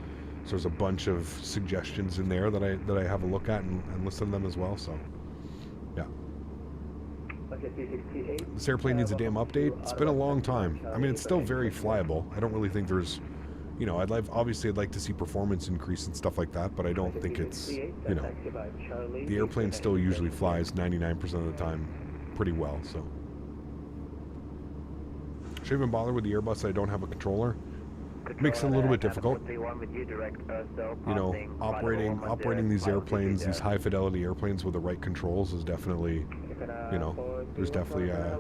So there's a bunch of suggestions in there that I have a look at and listen to them as well. So, yeah. This airplane needs a damn update. It's been a long time. I mean, it's still very flyable. I don't really think there's, you know, obviously I'd like to see performance increase and stuff like that, but I don't think it's, you know, the airplane still usually flies 99% of the time pretty well. So, should I even bother with the Airbus? I don't have a controller. Makes it a little bit difficult. You know, operating these airplanes, these high fidelity airplanes with the right controls is definitely, you know, there's definitely it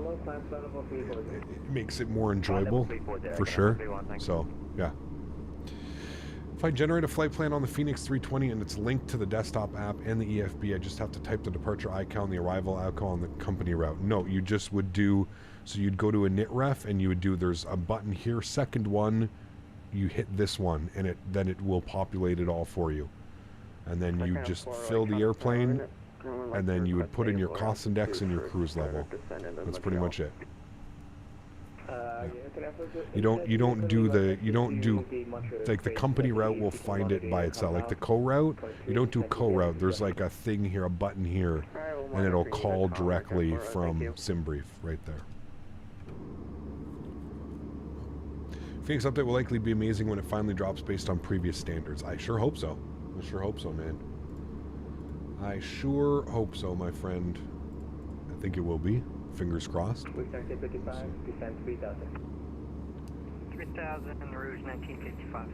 makes it more enjoyable for sure. So yeah. If I generate a flight plan on the Fenix 320 and it's linked to the desktop app and the EFB, I just have to type the departure icon, the arrival icon, and the company route. No, you just would do, so you'd go to a NITREF and you would do, there's a button here, second one, you hit this one, and then it will populate it all for you. And then you just fill the airplane, and then you would put in your cost index and your cruise level. That's pretty much it. You don't do like the company route will find it by itself. Like the co-route, you don't do co-route. There's like a thing here, a button here, and it'll call directly from SimBrief right there. Phoenix update will likely be amazing when it finally drops based on previous standards. I sure hope so. I sure hope so, man. I sure hope so, my friend. I think it will be. Fingers crossed. Quick taxi 55, descend 3000. 3000 Rouge 1955.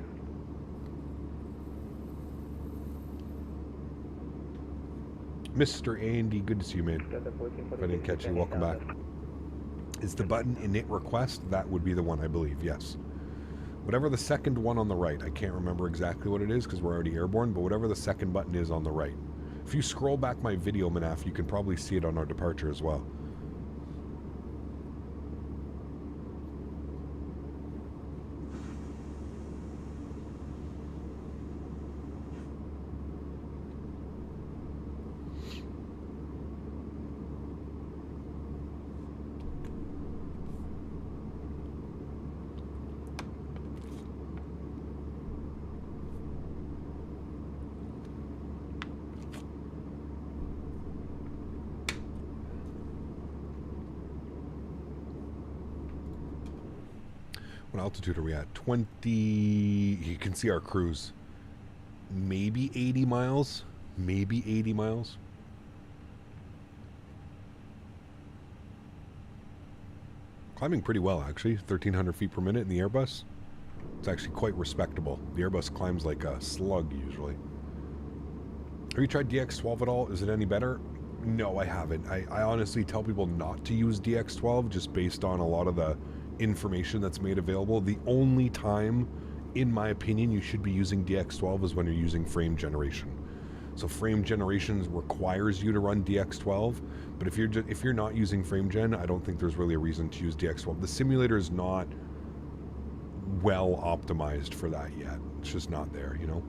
Mr. Andy, good to see you, man. If I didn't catch you, welcome back. Is the button init request? That would be the one, I believe, yes. Whatever the second one on the right, I can't remember exactly what it is because we're already airborne, but whatever the second button is on the right. If you scroll back my video, Manaf, you can probably see it on our departure as well. What altitude are we at? 20. You can see our cruise. Maybe 80 miles. Maybe 80 miles. Climbing pretty well, actually. 1,300 feet per minute in the Airbus. It's actually quite respectable. The Airbus climbs like a slug, usually. Have you tried DX12 at all? Is it any better? No, I haven't. I honestly tell people not to use DX12 just based on a lot of the information that's made available. The only time, in my opinion, you should be using DX12 is when you're using frame generation. So frame generation requires you to run DX12, but if you're not using frame gen, I don't think there's really a reason to use DX12. The simulator is not well optimized for that yet. It's just not there, you know.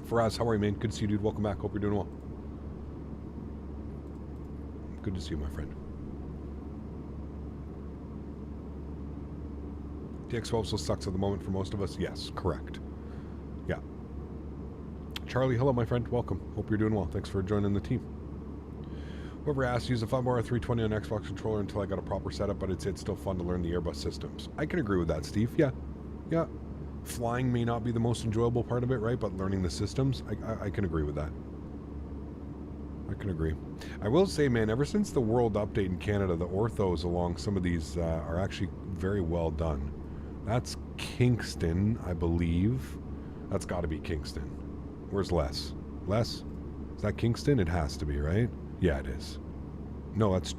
Faraz, how are you, man? Good to see you, dude. Welcome back. Hope you're doing well. Good to see you, my friend. DX12 still sucks at the moment for most of us. Yes, correct. Yeah. Charlie, hello, my friend. Welcome. Hope you're doing well. Thanks for joining the team. Whoever asked, use a Flightmore A320 on Xbox controller until I got a proper setup, but it's still fun to learn the Airbus systems. I can agree with that, Steve. Yeah. Yeah. Flying may not be the most enjoyable part of it, right? But learning the systems, I can agree with that. I can agree. I will say, man, ever since the World Update in Canada, the orthos along some of these are actually very well done. That's Kingston, I believe. That's got to be Kingston. Where's Les? Les? Is that Kingston? It has to be, right? Yeah, it is. No, that's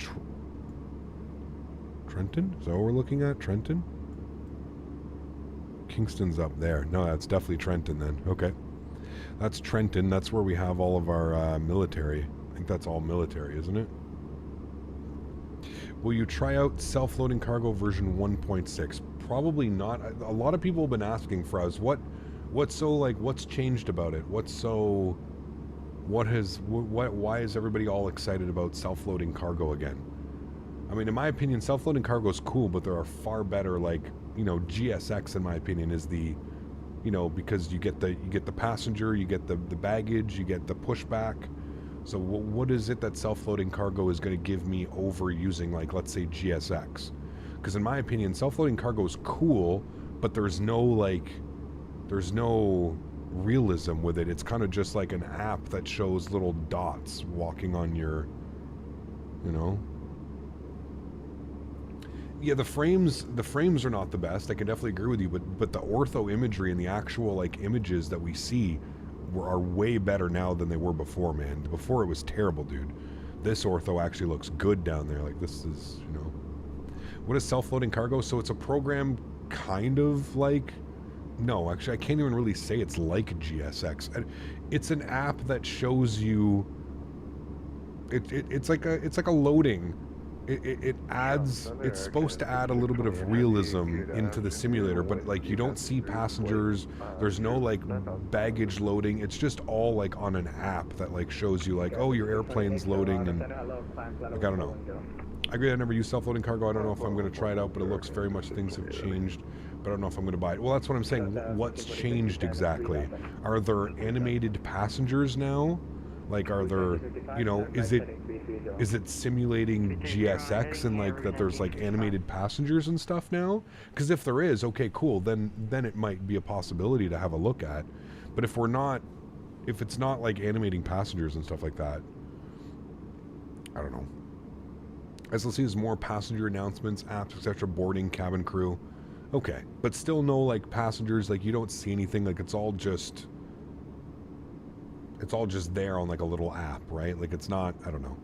Trenton? Is that what we're looking at? Trenton? Kingston's up there. No, that's definitely Trenton then. Okay. That's Trenton. That's where we have all of our military. I think that's all military, isn't it? Will you try out self-loading cargo version 1.6? Probably not. A lot of people have been asking for us, what's changed about it? Why is everybody all excited about self-loading cargo again? I mean, in my opinion, self-loading cargo is cool, but there are far better, like, you know, GSX, in my opinion, is the, you know, because you get the passenger, you get the baggage, you get the pushback. So what is it that self-loading cargo is going to give me over using, like, let's say GSX? Because in my opinion, self-loading cargo is cool, but there's no realism with it. It's kind of just like an app that shows little dots walking on your, you know. Yeah, the frames are not the best. I can definitely agree with you, but the ortho imagery and the actual, like, images that we see are way better now than they were before, man. Before it was terrible, dude. This ortho actually looks good down there. Like, this is, you know. What is self-loading cargo? So it's a program kind of like, no, actually I can't even really say it's like GSX. It's an app that shows you, it's like a loading. It adds, it's supposed to add a little bit of realism into the simulator, but like you don't see passengers, there's no like baggage loading, it's just all like on an app that like shows you like, oh, your airplane's loading, and like, I don't know. I agree, I never use self-loading cargo. I don't know if I'm going to try it out, but it looks very much things have changed, but I don't know if I'm going to buy it. Well, that's what I'm saying. What's changed exactly? Are there animated passengers now? Like, are there, you know, is it simulating GSX and like that there's like animated passengers and stuff now? Because if there is, okay, cool, then it might be a possibility to have a look at. But if it's not like animating passengers and stuff like that, I don't know. SLC is more passenger announcements, apps, etc., boarding, cabin crew. Okay, but still no like passengers, like you don't see anything, like it's all just there on like a little app, right? Like it's not, I don't know.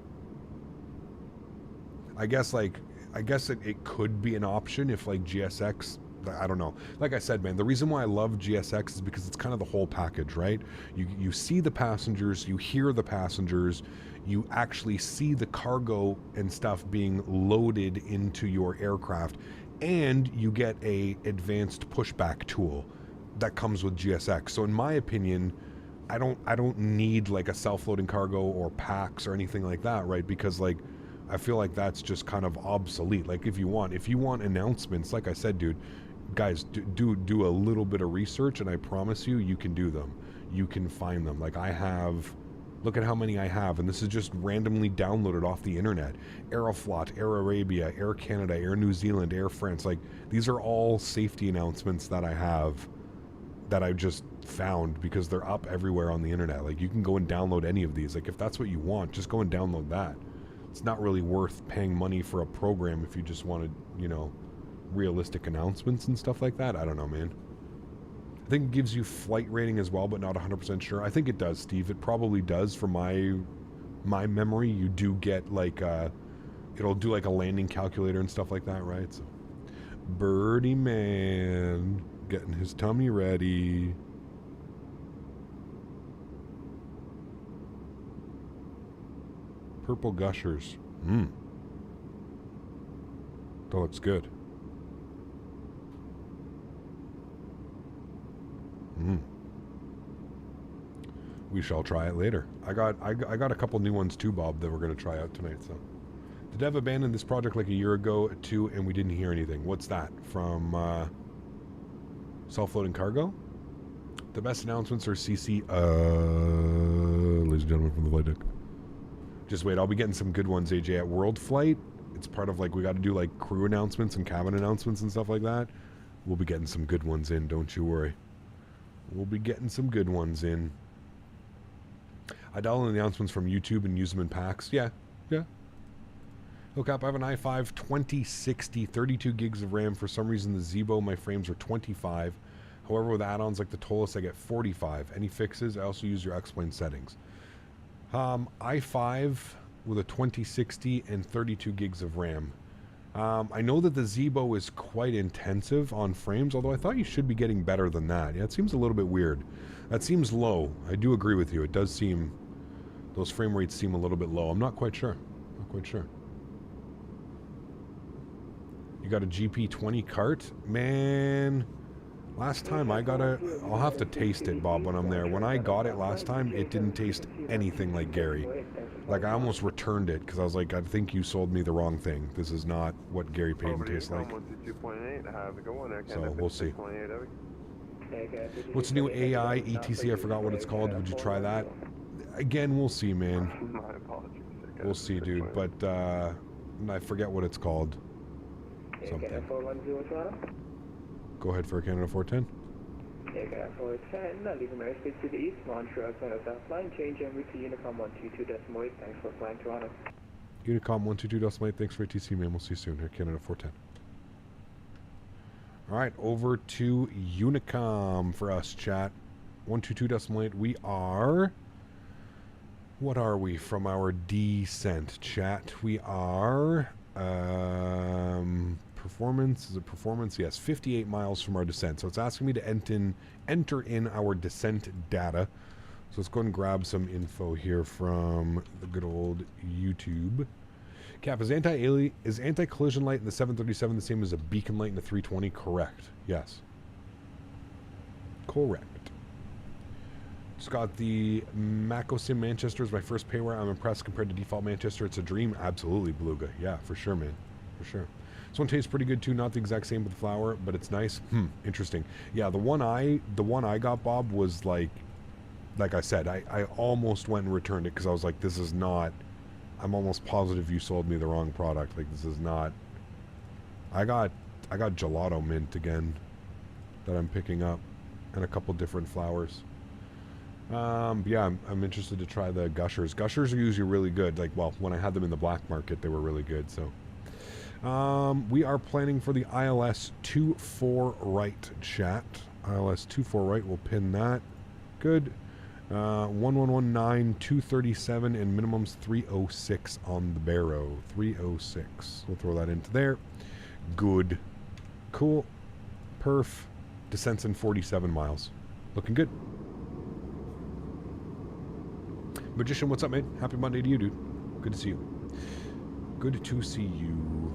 I guess it could be an option if like GSX, I don't know. Like I said, man, the reason why I love GSX is because it's kind of the whole package, right? You see the passengers, you hear the passengers, you actually see the cargo and stuff being loaded into your aircraft, and you get a advanced pushback tool that comes with GSX. So in my opinion, I don't need like a self-loading cargo or packs or anything like that, right? Because like I feel like that's just kind of obsolete. Like if you want announcements, like I said, dude, guys, do a little bit of research, and I promise you can do them. You can find them. Like I have, look at how many I have, and this is just randomly downloaded off the internet. Aeroflot, Air Arabia, Air Canada, Air New Zealand, Air France. Like these are all safety announcements that I have that I just found because they're up everywhere on the internet. Like you can go and download any of these. Like if that's what you want, just go and download that. It's not really worth paying money for a program if you just wanted, you know, realistic announcements and stuff like that. I don't know, man. I think it gives you flight rating as well, but not 100% sure. I think it does, Steve. It probably does. From my memory, you do get like it'll do like a landing calculator and stuff like that, right? So, Birdie man getting his tummy ready. Purple gushers. That looks good. We shall try it later. I got a couple new ones too, Bob, that we're going to try out tonight. So, the dev abandoned this project like a year ago too, and we didn't hear anything. What's that from? Self-loading cargo. The best announcements are CC. Ladies and gentlemen from the flight deck. Just wait, I'll be getting some good ones, AJ, at World Flight. It's part of like, we got to do like crew announcements and cabin announcements and stuff like that. We'll be getting some good ones in, don't you worry. We'll be getting some good ones in. I download the announcements from YouTube and use them in packs. Yeah. Look up, I have an i5 2060, 32 gigs of RAM. For some reason, the Zibo, my frames are 25. However, with add-ons like the Tolus, I get 45. Any fixes? I also use your X-Plane settings. i5 with a 2060 and 32 gigs of RAM. I know that the Zibo is quite intensive on frames, although I thought you should be getting better than that. Yeah, it seems a little bit weird. That seems low. I do agree with you. It does seem, those frame rates seem a little bit low. I'm not quite sure. You got a GP20 cart? Man, last time I got I'll have to taste it, Bob, when I'm there. When I got it last time, it didn't taste anything like Gary. Like, I almost returned it because I was like, I think you sold me the wrong thing. This is not what Gary Payton tastes like. So, we'll see. What's the new AI ETC? I forgot what it's called. Would you try that? Again, we'll see, man. We'll see, dude. But, I forget what it's called. Something. Go ahead for a Canada 410. Canada 410, leaving airspace to the east, Montreal, AlwaysFlying, change and route to Unicom 122.8, thanks for flying Toronto. Unicom 122.8, thanks for ATC, man. We'll see you soon here, Canada 410. Alright, over to Unicom for us, chat. 122.8, we are... What are we from our descent, chat? We are... performance, is it performance? Yes, 58 miles from our descent. So it's asking me to enter in our descent data. So let's go and grab some info here from the good old YouTube. Cap, is anti-collision light in the 737 the same as a beacon light in the 320? Correct. Yes. Correct. Just got the MacoSim Manchester as my first payware. I'm impressed compared to default Manchester. It's a dream. Absolutely, Beluga. Yeah, for sure, man. For sure. This one tastes pretty good too. Not the exact same with the flour, but it's nice. Interesting. Yeah, the one I got, Bob, was like I said, I almost went and returned it because I was like, this is not. I'm almost positive you sold me the wrong product. Like, this is not. I got gelato mint again that I'm picking up, and a couple different flours. Yeah, I'm interested to try the Gushers. Gushers are usually really good. Like, well, when I had them in the black market, they were really good. So, we are planning for the ILS 24 right chat. ILS 24 right, we'll pin that. Good. 1119, 237, and minimum's 306 on the barrow. 306. We'll throw that into there. Good. Cool. Perf. Descents in 47 miles. Looking good. Magician, what's up, man? Happy Monday to you, dude. Good to see you. Good to see you.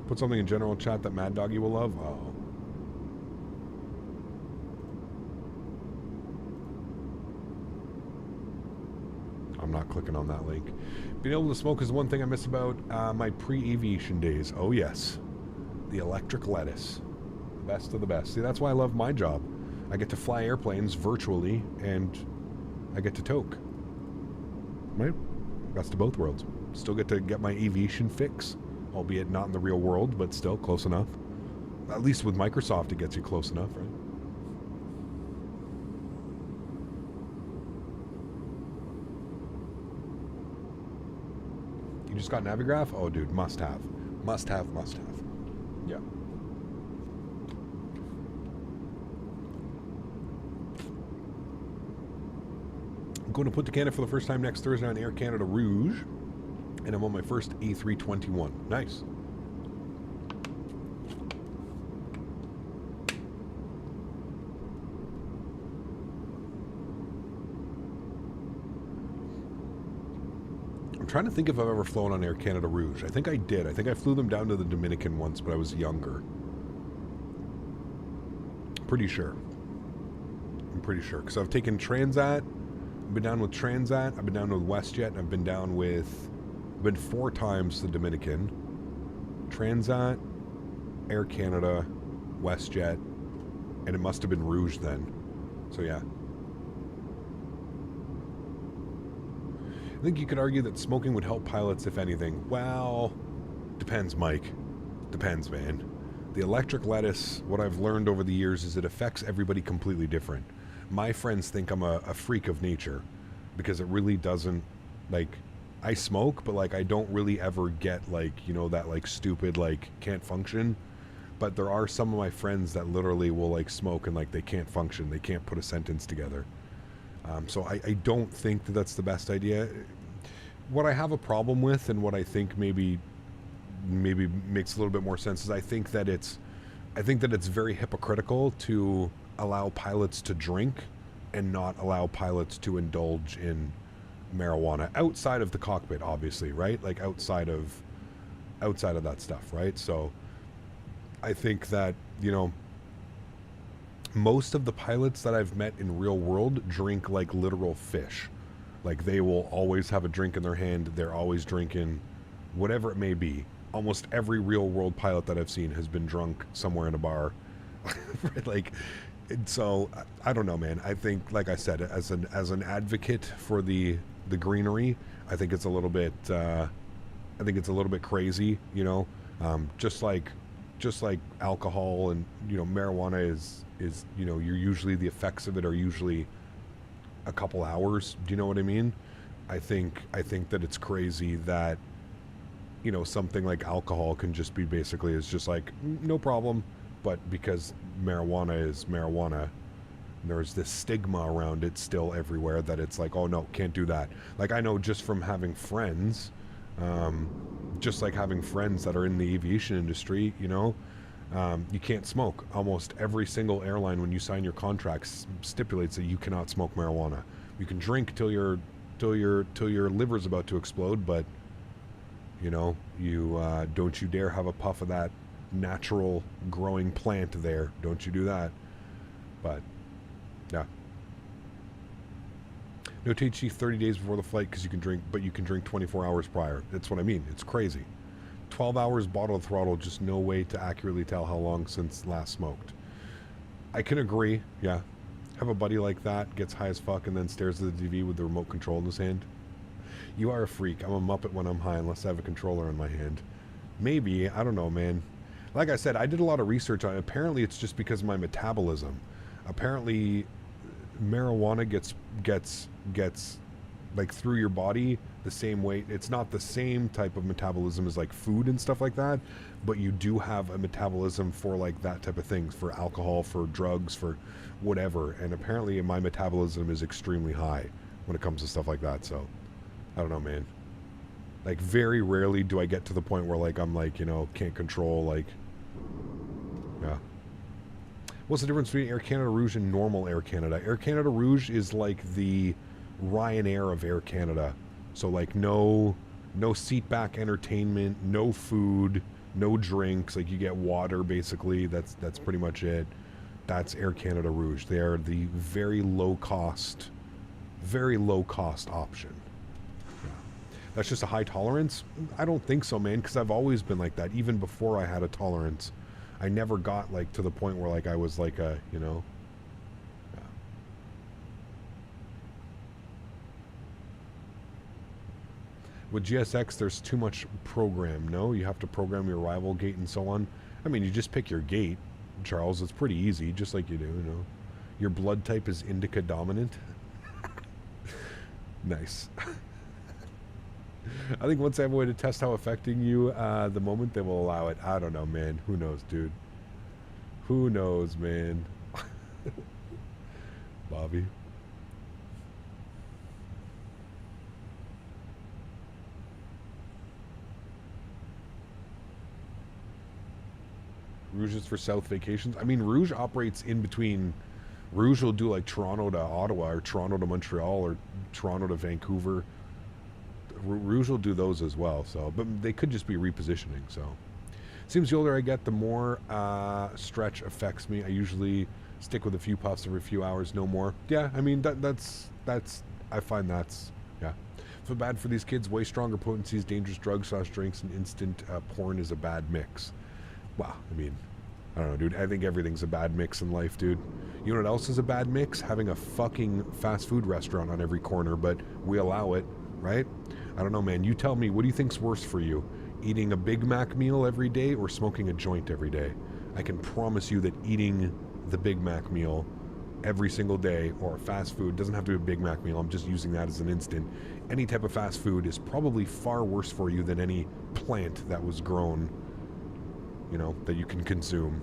Put something in general chat that Mad Doggy will love. Oh. I'm not clicking on that link. Being able to smoke is the one thing I miss about my pre-aviation days. Oh, yes. The electric lettuce. The best of the best. See, that's why I love my job. I get to fly airplanes virtually, and I get to toke. Right? Best of both worlds. Still get to get my aviation fix, albeit not in the real world, but still close enough. At least with Microsoft, it gets you close enough, right? You just got Navigraph? Oh, dude, must have. Must have, must have. Yeah. I'm going to Punta Cana for the first time next Thursday on Air Canada Rouge. And I'm on my first A321. Nice. I'm trying to think if I've ever flown on Air Canada Rouge. I think I did. I think I flew them down to the Dominican once, but I was younger. Pretty sure. I'm pretty sure. Because I've taken Transat. I've been down with Transat. I've been down with WestJet. And I've been down with... I've been 4 times to the Dominican. Transat, Air Canada, WestJet, and it must have been Rouge then. So yeah. I think you could argue that smoking would help pilots, if anything. Well, depends, Mike. Depends, man. The electric lettuce, what I've learned over the years is it affects everybody completely different. My friends think I'm a freak of nature because it really doesn't, like... I smoke, but like I don't really ever get like, you know, that like stupid like can't function. But there are some of my friends that literally will like smoke and like they can't function. They can't put a sentence together. So I don't think that that's the best idea. What I have a problem with and what I think maybe makes a little bit more sense is I think that it's very hypocritical to allow pilots to drink and not allow pilots to indulge in marijuana outside of the cockpit, obviously, right? Like outside of that stuff, right? So I think that, you know, most of the pilots that I've met in real world drink like literal fish. Like they will always have a drink in their hand. They're always drinking whatever it may be. Almost every real world pilot that I've seen has been drunk somewhere in a bar. Like, so I don't know, man. I think, like I said, as an advocate for the greenery, I think it's a little bit crazy, you know. Just like alcohol and, you know, marijuana is you know, you're usually, the effects of it are usually a couple hours. Do you know what I mean? I think that it's crazy that, you know, something like alcohol can just be basically is just like no problem, but because marijuana is marijuana, there's this stigma around it still everywhere that it's like, oh no, can't do that. Like I know just from having friends, just like having friends that are in the aviation industry, you know, you can't smoke. Almost every single airline, when you sign your contracts, stipulates that you cannot smoke marijuana. You can drink till your liver's about to explode, but you know, you don't you dare have a puff of that natural growing plant there. Don't you do that. But yeah. No THC 30 days before the flight because you can drink, but you can drink 24 hours prior. That's what I mean. It's crazy. 12 hours bottle of throttle, just no way to accurately tell how long since last smoked. I can agree, yeah. Have a buddy like that, gets high as fuck, and then stares at the TV with the remote control in his hand. You are a freak. I'm a muppet when I'm high unless I have a controller in my hand. Maybe, I don't know, man. Like I said, I did a lot of research on it. Apparently it's just because of my metabolism. Apparently marijuana gets like through your body the same way. It's not the same type of metabolism as like food and stuff like that, but you do have a metabolism for like that type of things, for alcohol, for drugs, for whatever. And apparently my metabolism is extremely high when it comes to stuff like that. So I don't know, man. Like very rarely do I get to the point where like I'm like, you know, can't control like, yeah. What's the difference between Air Canada Rouge and normal Air Canada? Air Canada Rouge is like the Ryanair of Air Canada. So like no seat back entertainment, no food, no drinks. Like you get water basically. That's pretty much it. That's Air Canada Rouge. They are the very low cost option. Yeah. That's just a high tolerance? I don't think so, man, because I've always been like that. Even before I had a tolerance, I never got like to the point where like I was like a, you know. Yeah. With GSX, there's too much program. No, you have to program your arrival gate and so on. I mean, you just pick your gate, Charles. It's pretty easy, just like you do, you know. Your blood type is indica dominant. Nice. I think once I have a way to test how affecting you, the moment they will allow it. I don't know, man. Who knows, dude? Who knows, man? Bobby. Rouge is for South vacations. I mean, Rouge operates in between. Rouge will do like Toronto to Ottawa or Toronto to Montreal or Toronto to Vancouver. Rouge will do those as well. So, but they could just be repositioning. So, seems the older I get, the more stretch affects me. I usually stick with a few puffs every few hours, no more. Yeah, I mean that's. I find that's yeah. Feel bad for these kids. Way stronger potencies, dangerous drugs, drinks, and instant porn is a bad mix. Wow, I mean, I don't know, dude. I think everything's a bad mix in life, dude. You know what else is a bad mix? Having a fucking fast food restaurant on every corner, but we allow it, right? I don't know, man. You tell me, what do you think's worse for you? Eating a Big Mac meal every day or smoking a joint every day? I can promise you that eating the Big Mac meal every single day, or fast food, doesn't have to be a Big Mac meal, I'm just using that as an instant. Any type of fast food is probably far worse for you than any plant that was grown, you know, that you can consume.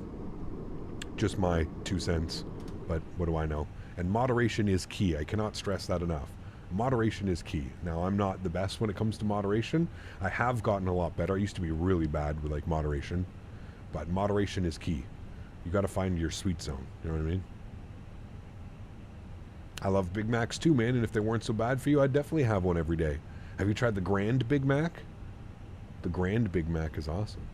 Just my 2 cents, but what do I know? And moderation is key. I cannot stress that enough. Moderation is key. Now, I'm not the best when it comes to moderation. I have gotten a lot better. I used to be really bad with like moderation, but moderation is key. You got to find your sweet zone. You know what I mean? I love Big Macs too, man, and if they weren't so bad for you, I'd definitely have one every day. Have you tried the Grand Big Mac? The Grand Big Mac is awesome.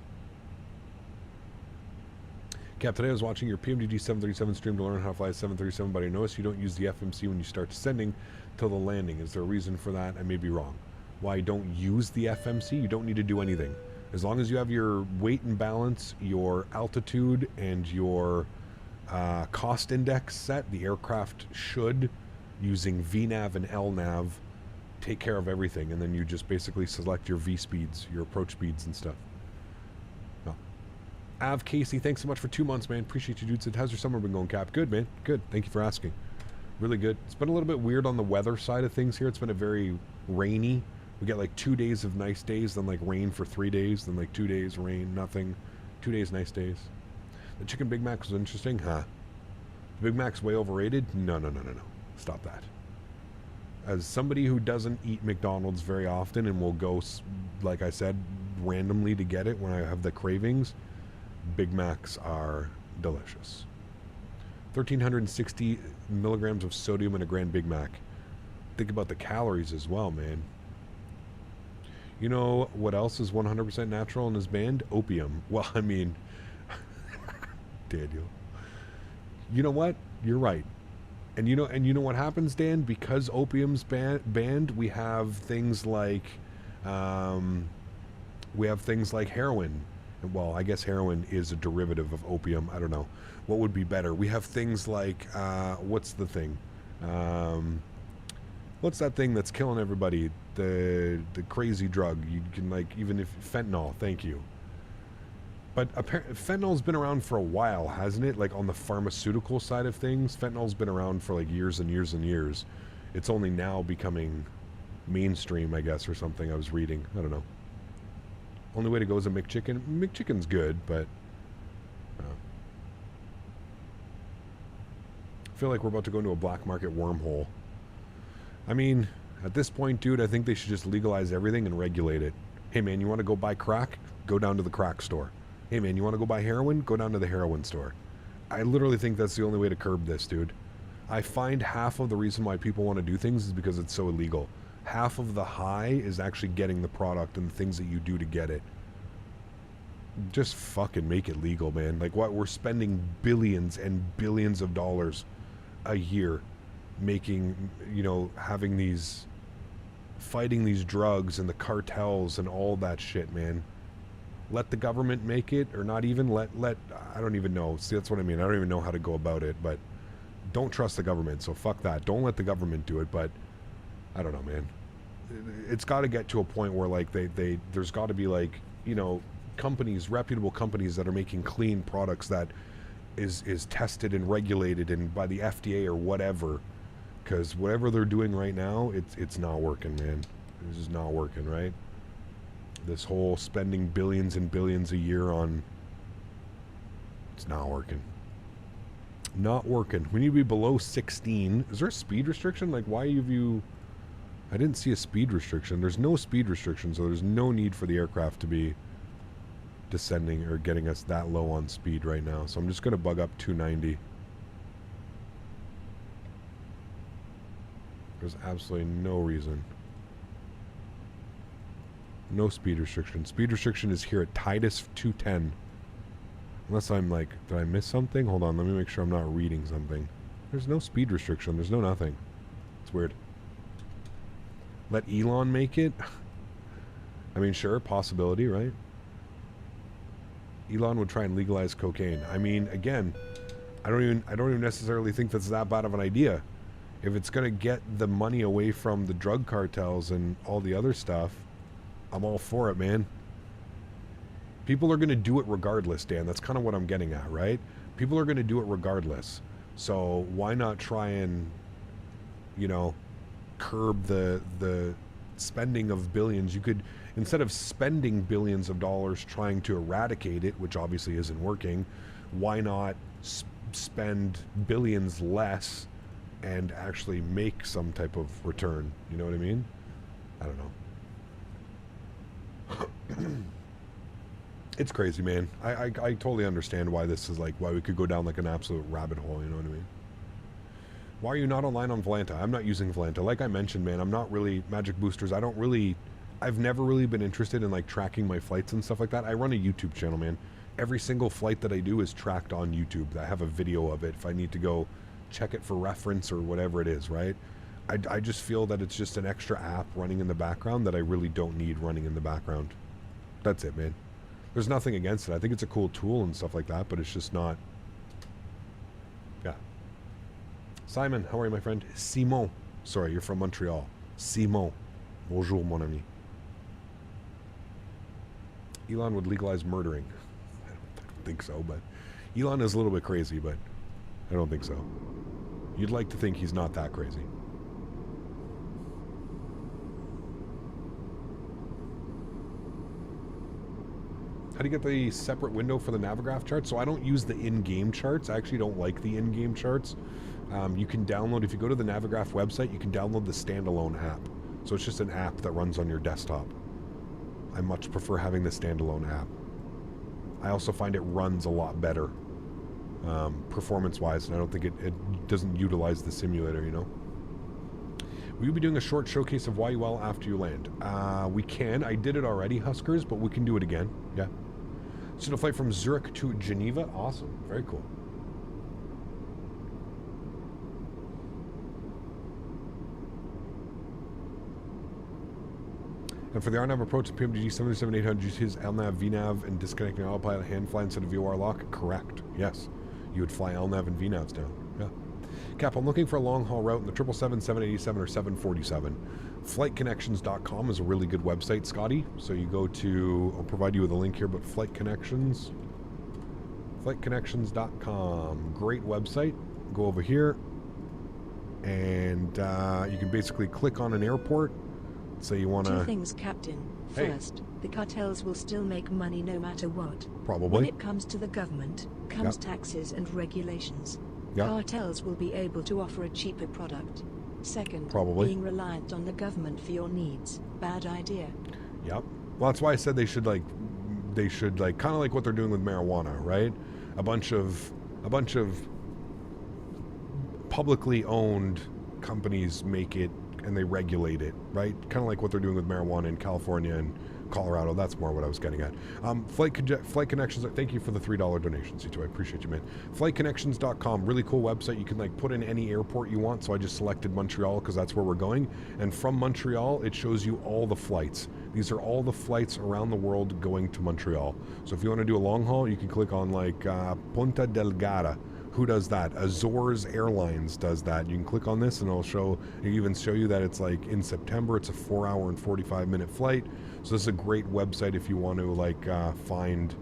Cap, today I was watching your PMDG 737 stream to learn how to fly a 737, but I noticed you don't use the FMC when you start descending till the landing. Is there a reason for that? I may be wrong. Why don't use the FMC? You don't need to do anything. As long as you have your weight and balance, your altitude, and your cost index set, the aircraft should, using VNAV and LNAV, take care of everything, and then you just basically select your V speeds, your approach speeds and stuff. No. Av Casey, thanks so much for 2 months, man. Appreciate you, dude. Said, how's your summer been going, Cap? Good, man. Good. Thank you for asking. Really good. It's been a little bit weird on the weather side of things here. It's been a very rainy. We get like 2 days of nice days, then like rain for 3 days, then like 2 days rain, nothing. 2 days nice days. The chicken Big Mac was interesting, huh? The Big Mac's way overrated? No. Stop that. As somebody who doesn't eat McDonald's very often and will go, like I said, randomly to get it when I have the cravings, Big Macs are delicious. 1,360 milligrams of sodium in a Grand Big Mac. Think about the calories as well, man. You know what else is 100% natural in this band? Opium. Well, I mean, Daniel. You know what? You're right. And you know what happens, Dan? Because opium's banned, we have things like heroin. Well, I guess heroin is a derivative of opium. I don't know. What would be better? We have things like what's the thing? What's that thing that's killing everybody? The crazy drug. You can like, even if fentanyl. Thank you. But apparently, fentanyl's been around for a while, hasn't it? Like on the pharmaceutical side of things, fentanyl's been around for like years and years and years. It's only now becoming mainstream, I guess, or something. I was reading. I don't know. Only way to go is a McChicken. McChicken's good, but I feel like we're about to go into a black market wormhole. I mean, at this point, dude, I think they should just legalize everything and regulate it. Hey, man, you want to go buy crack? Go down to the crack store. Hey, man, you want to go buy heroin? Go down to the heroin store. I literally think that's the only way to curb this, dude. I find half of the reason why people want to do things is because it's so illegal. Half of the high is actually getting the product and the things that you do to get it. Just fucking make it legal, man. Like, what? We're spending billions and billions of dollars a year making, you know, having these, fighting these drugs and the cartels and all that shit, man. Let the government make it, or not even let, I don't even know. See, that's what I mean. I don't even know how to go about it, but don't trust the government, so fuck that. Don't let the government do it, but I don't know, man. It's got to get to a point where, like, there's got to be, like, you know, companies, reputable companies that are making clean products that is tested and regulated and by the FDA or whatever, because whatever they're doing right now, it's not working, man. It's just not working, right? This whole spending billions and billions a year on, it's not working. Not working. We need to be below 16. Is there a speed restriction? Like, why have you... I didn't see a speed restriction. There's no speed restriction, so there's no need for the aircraft to be descending or getting us that low on speed right now. So I'm just going to bug up 290. There's absolutely no reason. No speed restriction. Speed restriction is here at Titus 210. Unless I'm like, did I miss something? Hold on, let me make sure I'm not reading something. There's no speed restriction. There's no nothing. It's weird. Let Elon make it? I mean, sure, possibility, right? Elon would try and legalize cocaine. I mean, again, I don't even necessarily think that's that bad of an idea. If it's going to get the money away from the drug cartels and all the other stuff, I'm all for it, man. People are going to do it regardless, Dan. That's kind of what I'm getting at, right? People are going to do it regardless. So why not try and, you know, curb the spending of billions? You could, instead of spending billions of dollars trying to eradicate it, which obviously isn't working, why not spend billions less and actually make some type of return? You know what I mean? I don't know. It's crazy, man. I totally understand why this is like, why we could go down like an absolute rabbit hole, you know what I mean? Why are you not online on Volanta? I'm not using Volanta. Like I mentioned, man, I'm not really, Magic Boosters, I've never really been interested in like tracking my flights and stuff like that. I run a YouTube channel, man. Every single flight that I do is tracked on YouTube. I have a video of it if I need to go check it for reference or whatever it is, right? I just feel that it's just an extra app running in the background that I really don't need running in the background. That's it, man. There's nothing against it. I think it's a cool tool and stuff like that, but it's just not... Yeah. Simon, how are you, my friend? Simon. Sorry, you're from Montreal. Simon. Bonjour, mon ami. Elon would legalize murdering. I don't think so, but... Elon is a little bit crazy, but I don't think so. You'd like to think he's not that crazy. How do you get the separate window for the Navigraph chart? So I don't use the in-game charts. I actually don't like the in-game charts. You can download, if you go to the Navigraph website, you can download the standalone app. So it's just an app that runs on your desktop. I much prefer having the standalone app. I also find it runs a lot better, performance-wise, and I don't think it doesn't utilize the simulator, you know? Will you be doing a short showcase of CYUL after you land? We can. I did it already, Huskers, but we can do it again. Yeah. So a flight from Zurich to Geneva. Awesome. Very cool. And for the RNAV approach to PMDG 77800, use his LNAV, VNAV, and disconnecting autopilot hand fly instead of VOR lock? Correct. Yes. You would fly LNAV and VNAVs down. Yeah. Cap, I'm looking for a long-haul route in the 777, 787, or 747. FlightConnections.com is a really good website, Scotty. So you go to, I'll provide you with a link here, but Flight Connections, FlightConnections.com, great website. Go over here, and you can basically click on an airport. Say you want to... Two things, Captain. First, the cartels will still make money no matter what. Probably. When it comes to the government, comes taxes and regulations. Cartels will be able to offer a cheaper product. Second, being reliant on the government for your needs. Bad idea. Yep. Well, that's why I said they should kind of like what they're doing with marijuana, right? A bunch of publicly owned companies make it and they regulate it, right? Kind of like what they're doing with marijuana in California and Colorado. That's more what I was getting at. Flight Connections, thank you for the $3 donation, C2. I appreciate you, man. FlightConnections.com, really cool website. You can like put in any airport you want. So I just selected Montreal because that's where we're going. And from Montreal, it shows you all the flights. These are all the flights around the world going to Montreal. So if you want to do a long haul, you can click on like Ponta Delgada. Who does that? Azores Airlines does that. You can click on this and it'll even show you that it's like in September. It's a 4-hour and 45-minute flight. So this is a great website if you want to like find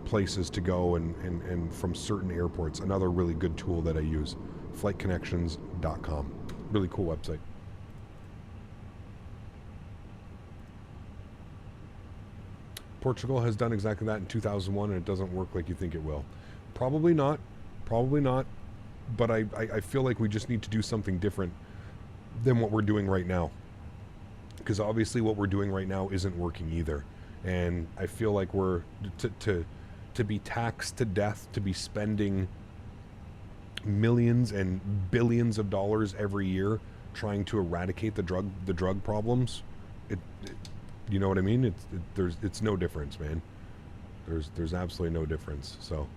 places to go and from certain airports. Another really good tool that I use, flightconnections.com. Really cool website. Portugal has done exactly that in 2001 and it doesn't work like you think it will. Probably not. Probably not, but I feel like we just need to do something different than what we're doing right now. Because obviously what we're doing right now isn't working either. And I feel like we're, to be taxed to death, to be spending millions and billions of dollars every year trying to eradicate the drug problems, you know what I mean? It's no difference, man. There's absolutely no difference, so...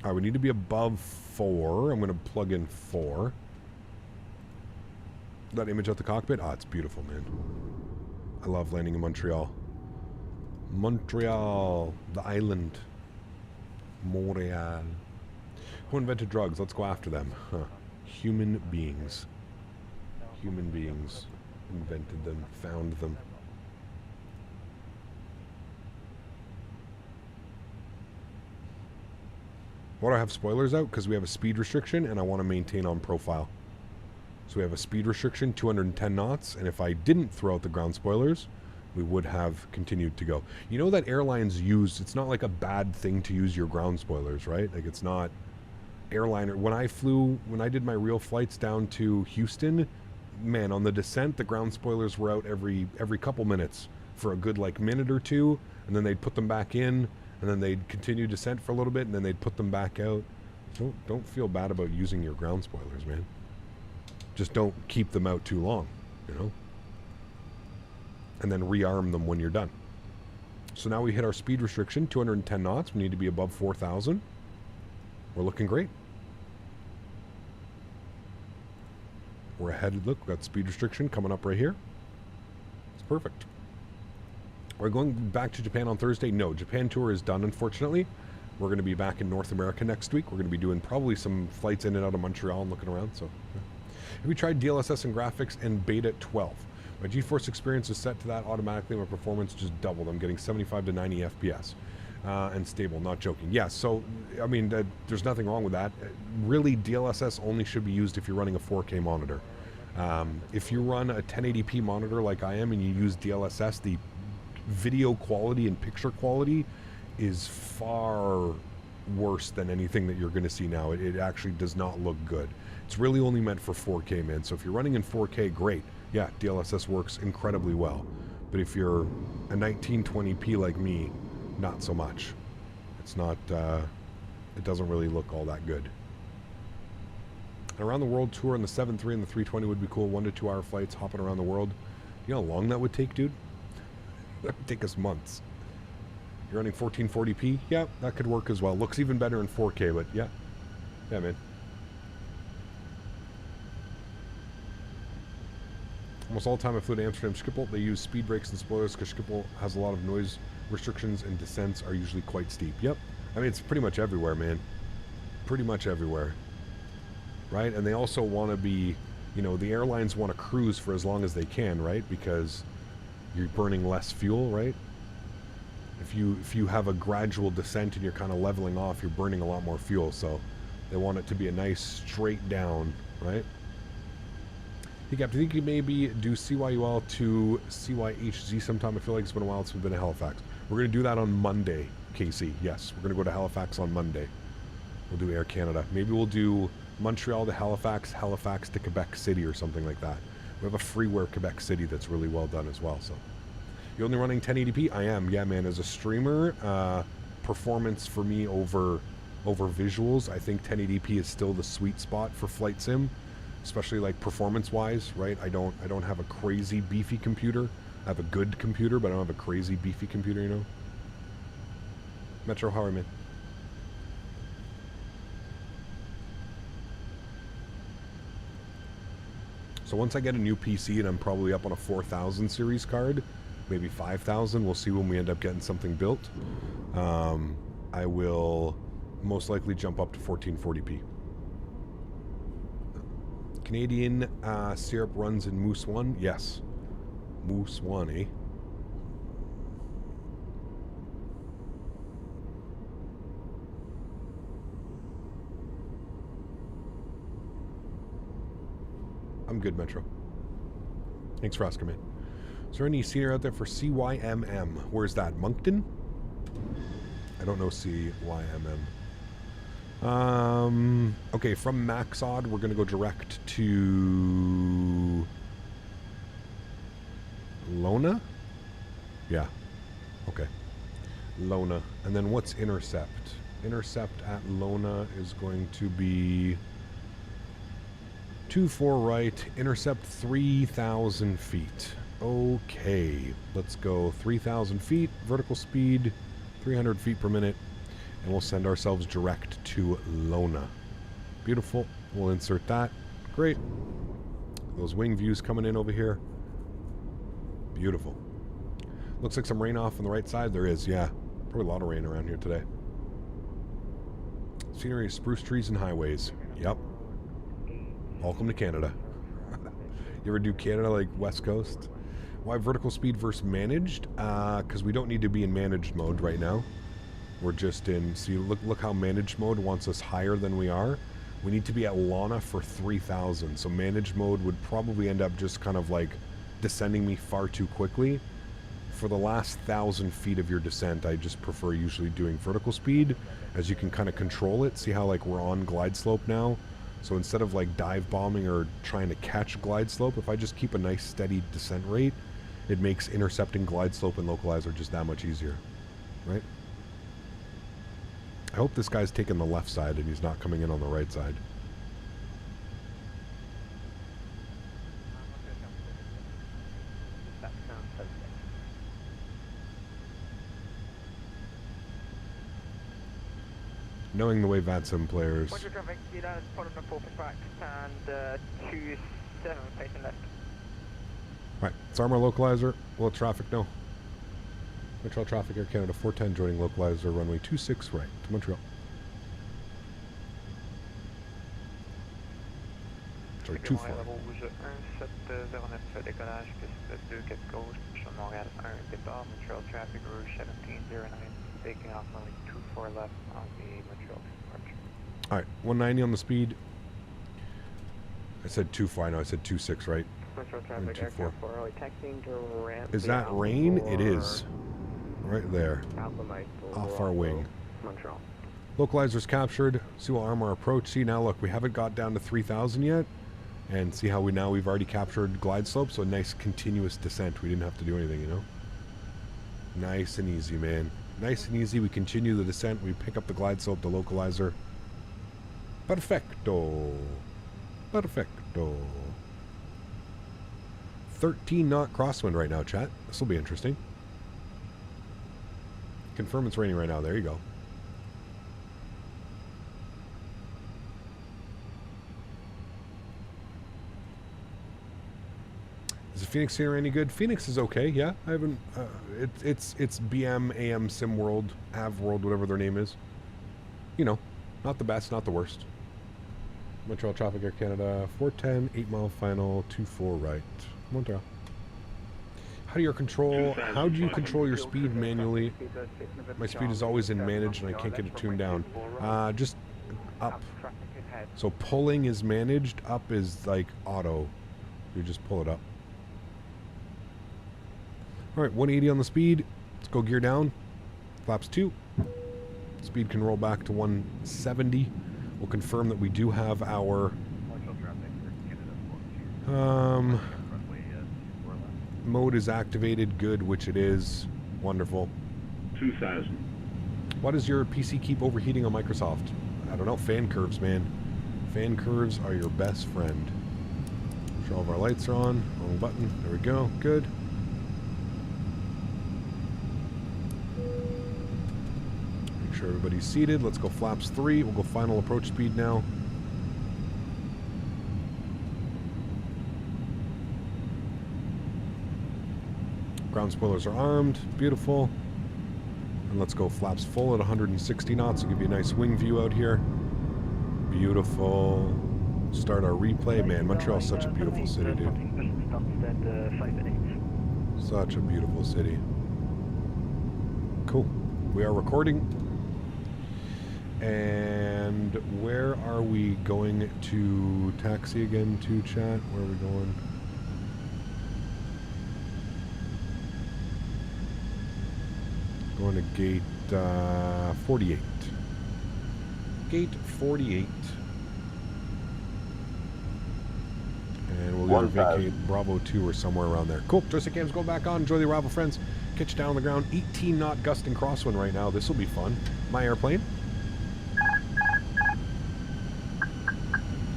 All right, we need to be above 4. I'm going to plug in 4. That image at the cockpit? Ah, it's beautiful, man. I love landing in Montreal. Montreal, the island. Montreal. Who invented drugs? Let's go after them. Huh. Human beings. Human beings invented them, found them. Why do I have spoilers out? Because we have a speed restriction and I want to maintain on profile. So we have a speed restriction, 210 knots, and if I didn't throw out the ground spoilers, we would have continued to go. You know that airlines use, it's not like a bad thing to use your ground spoilers, right? Like it's not airliner. When I did my real flights down to Houston, man, on the descent, the ground spoilers were out every couple minutes for a good like minute or two, and then they'd put them back in. And then they'd continue descent for a little bit, and then they'd put them back out. Don't feel bad about using your ground spoilers, man. Just don't keep them out too long, you know? And then rearm them when you're done. So now we hit our speed restriction, 210 knots. We need to be above 4,000. We're looking great. We're ahead. Look, we've got speed restriction coming up right here. It's perfect. We're going back to Japan on Thursday. No, Japan tour is done, unfortunately. We're going to be back in North America next week. We're going to be doing probably some flights in and out of Montreal and looking around. So, yeah. Have you tried DLSS and graphics and beta 12? My GeForce experience is set to that automatically. My performance just doubled. I'm getting 75 to 90 FPS and stable. Not joking. Yes. Yeah, so, I mean, there's nothing wrong with that. Really, DLSS only should be used if you're running a 4K monitor. If you run a 1080p monitor like I am and you use DLSS, the video quality and picture quality is far worse than anything that you're going to see now. It actually does not look good. It's really only meant for 4K, man. So if you're running in 4K, great. Yeah, DLSS works incredibly well. But if you're a 1920p like me, not so much. It's not, it doesn't really look all that good. An around the world tour on the 7.3 and the 320 would be cool. 1 to 2 hour flights, hopping around the world. You know how long that would take, dude? That would take us months. You're running 1440p? Yeah, that could work as well. Looks even better in 4K, but yeah. Yeah, man. Almost all the time I flew to Amsterdam Schiphol, they use speed brakes and spoilers because Schiphol has a lot of noise restrictions and descents are usually quite steep. Yep. I mean, it's pretty much everywhere, man. Pretty much everywhere. Right? And they also want to be, you know, the airlines want to cruise for as long as they can, right? Because you're burning less fuel, right? If you have a gradual descent and you're kind of leveling off, you're burning a lot more fuel. So they want it to be a nice straight down, right? Hey, Captain, I think you maybe do CYUL to CYHZ sometime. I feel like it's been a while since we've been to Halifax. We're going to do that on Monday, Casey. Yes, we're going to go to Halifax on Monday. We'll do Air Canada. Maybe we'll do Montreal to Halifax, Halifax to Quebec City or something like that. We have a freeware Quebec City that's really well done as well. So, you're only running 1080p? I am. Yeah, man. As a streamer, performance for me over visuals, I think 1080p is still the sweet spot for flight sim. Especially like performance-wise, right? I don't have a crazy beefy computer. I have a good computer, but I don't have a crazy beefy computer, you know? Metro, how are you, man? So once I get a new PC and I'm probably up on a 4000 series card, maybe 5000, we'll see when we end up getting something built. I will most likely jump up to 1440p. Canadian syrup runs in Moose 1? Yes. Moose 1, eh? I'm good, Metro. Thanks for asking me. Is there any senior out there for CYMM? Where's that? Moncton? I don't know CYMM. Okay, from Maxod, we're going to go direct to Lona? Yeah. Okay. Lona. And then what's intercept? Intercept at Lona is going to be 24 right, intercept 3,000 feet. Okay, let's go 3,000 feet, vertical speed, 300 feet per minute. And we'll send ourselves direct to Lona. Beautiful. We'll insert that. Great. Those wing views coming in over here. Beautiful. Looks like some rain off on the right side. There is, yeah. Probably a lot of rain around here today. Scenery, spruce trees and highways. Yep. Welcome to Canada. You ever do Canada like West Coast? Why vertical speed versus managed? Because we don't need to be in managed mode right now. We're just in, see, look how managed mode wants us higher than we are. We need to be at Lana for 3,000. So managed mode would probably end up just kind of like descending me far too quickly. For the last 1,000 feet of your descent, I just prefer usually doing vertical speed, as you can kind of control it. See how like we're on glide slope now? So instead of like dive bombing or trying to catch glide slope, if I just keep a nice steady descent rate, it makes intercepting glide slope and localizer just that much easier, right? I hope this guy's taking the left side and he's not coming in on the right side. Knowing the way VATSIM players. Roger, traffic, you down at the four back and 27 facing left. Right, it's armor localizer. We'll let traffic know. Montreal traffic, Air Canada 410 joining localizer runway 26 right to Montreal. Sorry, 24. Rouge 1709 décollage, piste 24 gauche, sur Montréal 1 départ, Montreal traffic rouge 1709, taking off runway 24 left on the Montreal departure. Alright, 190 on the speed. I said 24, I know I said 26, right? Montreal traffic, aircraft 4, are we taxiing to ramp? Is that rain? It is. Right there. Off our wing. Montreal. Localizer's captured. See what arm our approach. See now, look, we haven't got down to 3,000 yet. And see how we've already captured glide slope. So a nice continuous descent. We didn't have to do anything, you know? Nice and easy, man. Nice and easy. We continue the descent. We pick up the glide slope, the localizer. Perfecto. Perfecto. 13 knot crosswind right now, chat. This will be interesting. Confirm it's raining right now. There you go. Is it Phoenix here any good? Phoenix is okay, yeah. I haven't, it's BM, AM, Sim World, Av World, whatever their name is. You know, not the best, not the worst. Montreal traffic, Air Canada, 410, 8 mile final, 24 right. Montreal. How do you control your speed manually? My speed is always in managed and I can't get it tuned down. Just up. So pulling is managed, up is like auto. You just pull it up. Alright, 180 on the speed. Let's go gear down. Flaps 2. Speed can roll back to 170. We'll confirm that we do have our mode is activated. Good, which it is. Wonderful. 2000. Why does your PC keep overheating on Microsoft? I don't know. Fan curves, man. Fan curves are your best friend. Sure, all of our lights are on. Wrong button. There we go. Good. Make sure everybody's seated. Let's go flaps 3. We'll go final approach speed now. Ground spoilers are armed. Beautiful. And let's go flaps full at 160 knots to give you a nice wing view out here. Beautiful. Start our replay. Man, Montreal's such a beautiful city, dude. Such a beautiful city. Cool. We are recording. And where are we going to taxi again to, chat? Where are we going? Going to gate 48. Gate 48. And we'll either vacate Bravo 2 or somewhere around there. Cool. Joystick cams go back on. Enjoy the arrival, friends. Catch you down on the ground. 18 knot gusting crosswind right now. This will be fun. My airplane.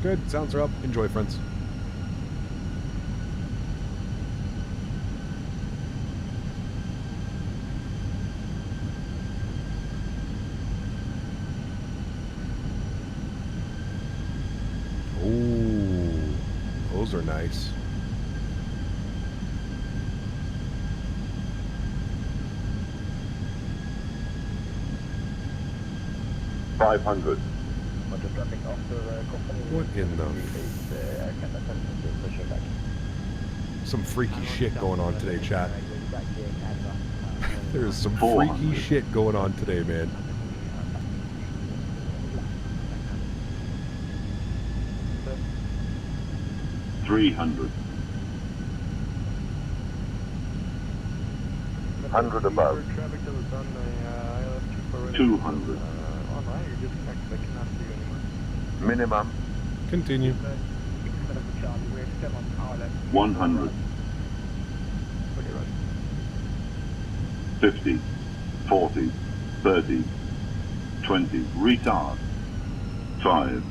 Good. Sounds are up. Enjoy, friends. Those are nice. $500. What in the... Some freaky shit going on today, chat. There's some freaky shit going on today, man. $300. 100 above. 200. Minimum. Continue. 100. 50. 40. 30. 20. Retard. 5.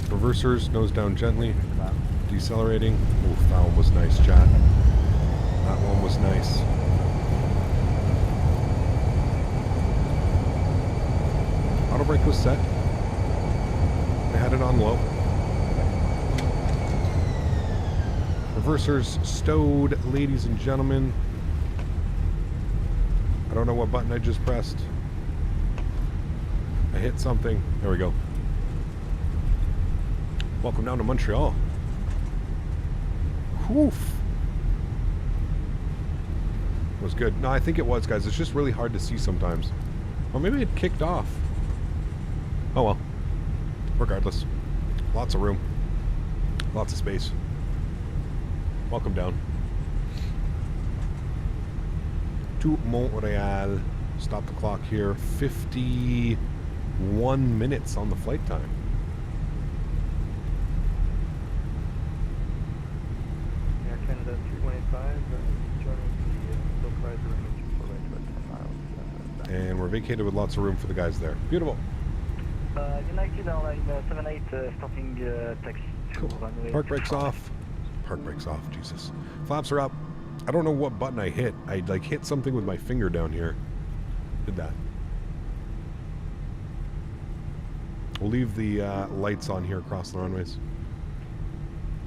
Reversers, nose down gently. Decelerating. Oof, that one was nice, chat. That one was nice. Auto brake was set. I had it on low. Reversers stowed, ladies and gentlemen. I don't know what button I just pressed. I hit something. There we go. Welcome down to Montreal. Woof. It was good. No, I think it was, guys. It's just really hard to see sometimes. Or maybe it kicked off. Oh well. Regardless. Lots of room. Lots of space. Welcome down. To Montreal. Stop the clock here. 51 minutes on the flight time. Air Canada 325, joining the local rider in 24 right about 10 miles. And we're vacated with lots of room for the guys there. Beautiful. United Airlines 78, stopping taxi. Cool. Park brakes off. Park brakes off, Jesus. Flaps are up. I don't know what button I hit. I like hit something with my finger down here. Did that. We'll leave the lights on here across the runways.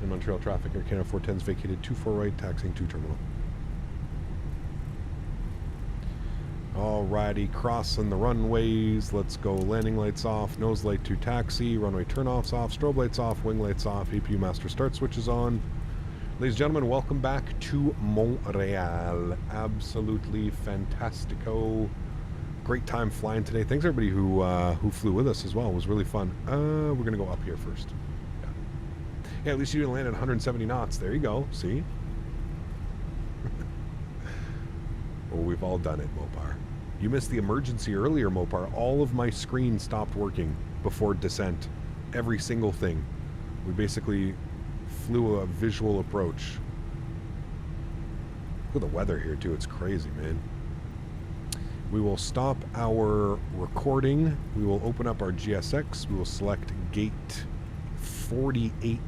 In Montreal traffic, Air Canada 410's vacated 24 right, taxiing 2 terminal. Alrighty, crossing the runways. Let's go. Landing lights off, nose light to taxi, runway turnoffs off, strobe lights off, wing lights off, APU master start switches on. Ladies and gentlemen, welcome back to Montreal. Absolutely fantastico. Great time flying today. Thanks everybody who flew with us as well. It was really fun. We're gonna go up here first. Yeah, at least you didn't land at 170 knots. There you go. See? Oh, we've all done it, Mopar. You missed the emergency earlier, Mopar. All of my screens stopped working before descent. Every single thing. We basically flew a visual approach. Look at the weather here, too. It's crazy, man. We will stop our recording. We will open up our GSX. We will select gate 48,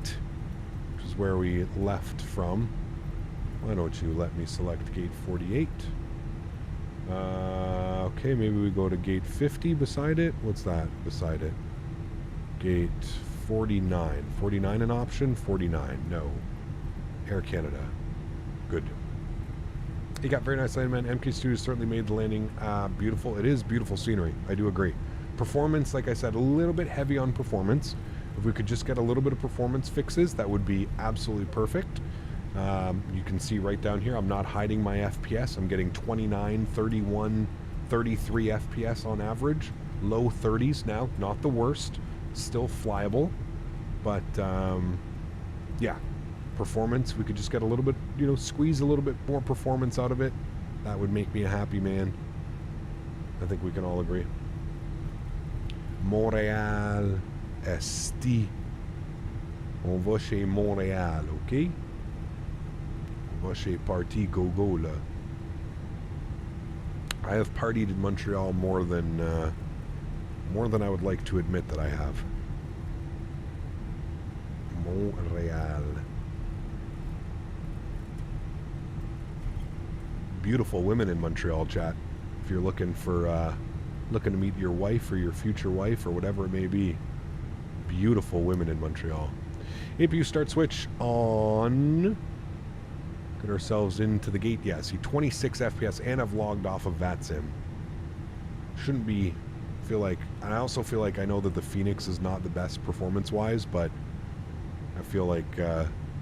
which is where we left from. Why don't you let me select gate 48? Okay, maybe we go to gate 50 beside it. What's that beside it? Gate 49. 49 an option? 49. No. Air Canada. Good. You got very nice landing, man. MK Studios certainly made the landing beautiful. It is beautiful scenery. I do agree. Performance, like I said, a little bit heavy on performance. If we could just get a little bit of performance fixes, that would be absolutely perfect. You can see right down here, I'm not hiding my FPS. I'm getting 29, 31, 33 FPS on average. Low 30s now, not the worst. Still flyable. But, yeah. Performance, we could just get a little bit, you know, squeeze a little bit more performance out of it. That would make me a happy man. I think we can all agree. Montréal, Esti. On va chez Montréal, ok? On va chez Party Go-Go, là. I have partied in Montreal more than I would like to admit that I have. Montreal. Beautiful women in Montreal, chat. If you're looking for looking to meet your wife or your future wife or whatever it may be, beautiful women in Montreal. APU start switch on. Get ourselves into the gate. Yeah, see 26 FPS, and I've logged off of VATSIM. Shouldn't be. I also feel like I know that the Fenix is not the best performance-wise, but I feel like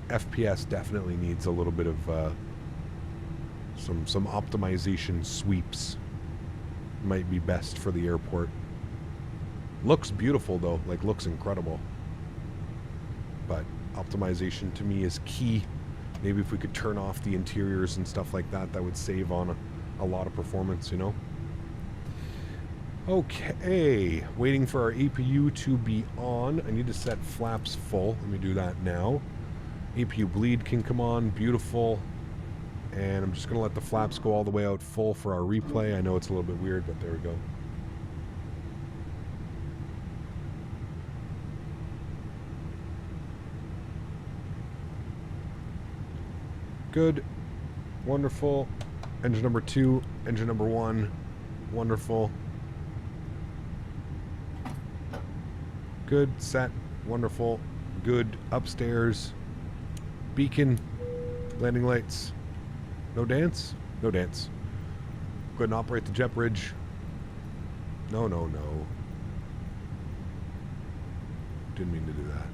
FPS definitely needs a little bit of some optimization sweeps. Might be best for the airport. Looks beautiful though, like looks incredible. But optimization to me is key. Maybe if we could turn off the interiors and stuff like that, that would save on a lot of performance, you know? Okay, waiting for our APU to be on. I need to set flaps full. Let me do that now. APU bleed can come on, beautiful. And I'm just going to let the flaps go all the way out full for our replay. I know it's a little bit weird, but there we go. Good. Wonderful. Engine number 2, engine number 1. Wonderful. Good. Set. Wonderful. Good. Upstairs. Beacon. Landing lights. No dance? No dance. Go ahead and operate the jet bridge. No, no, no. Didn't mean to do that.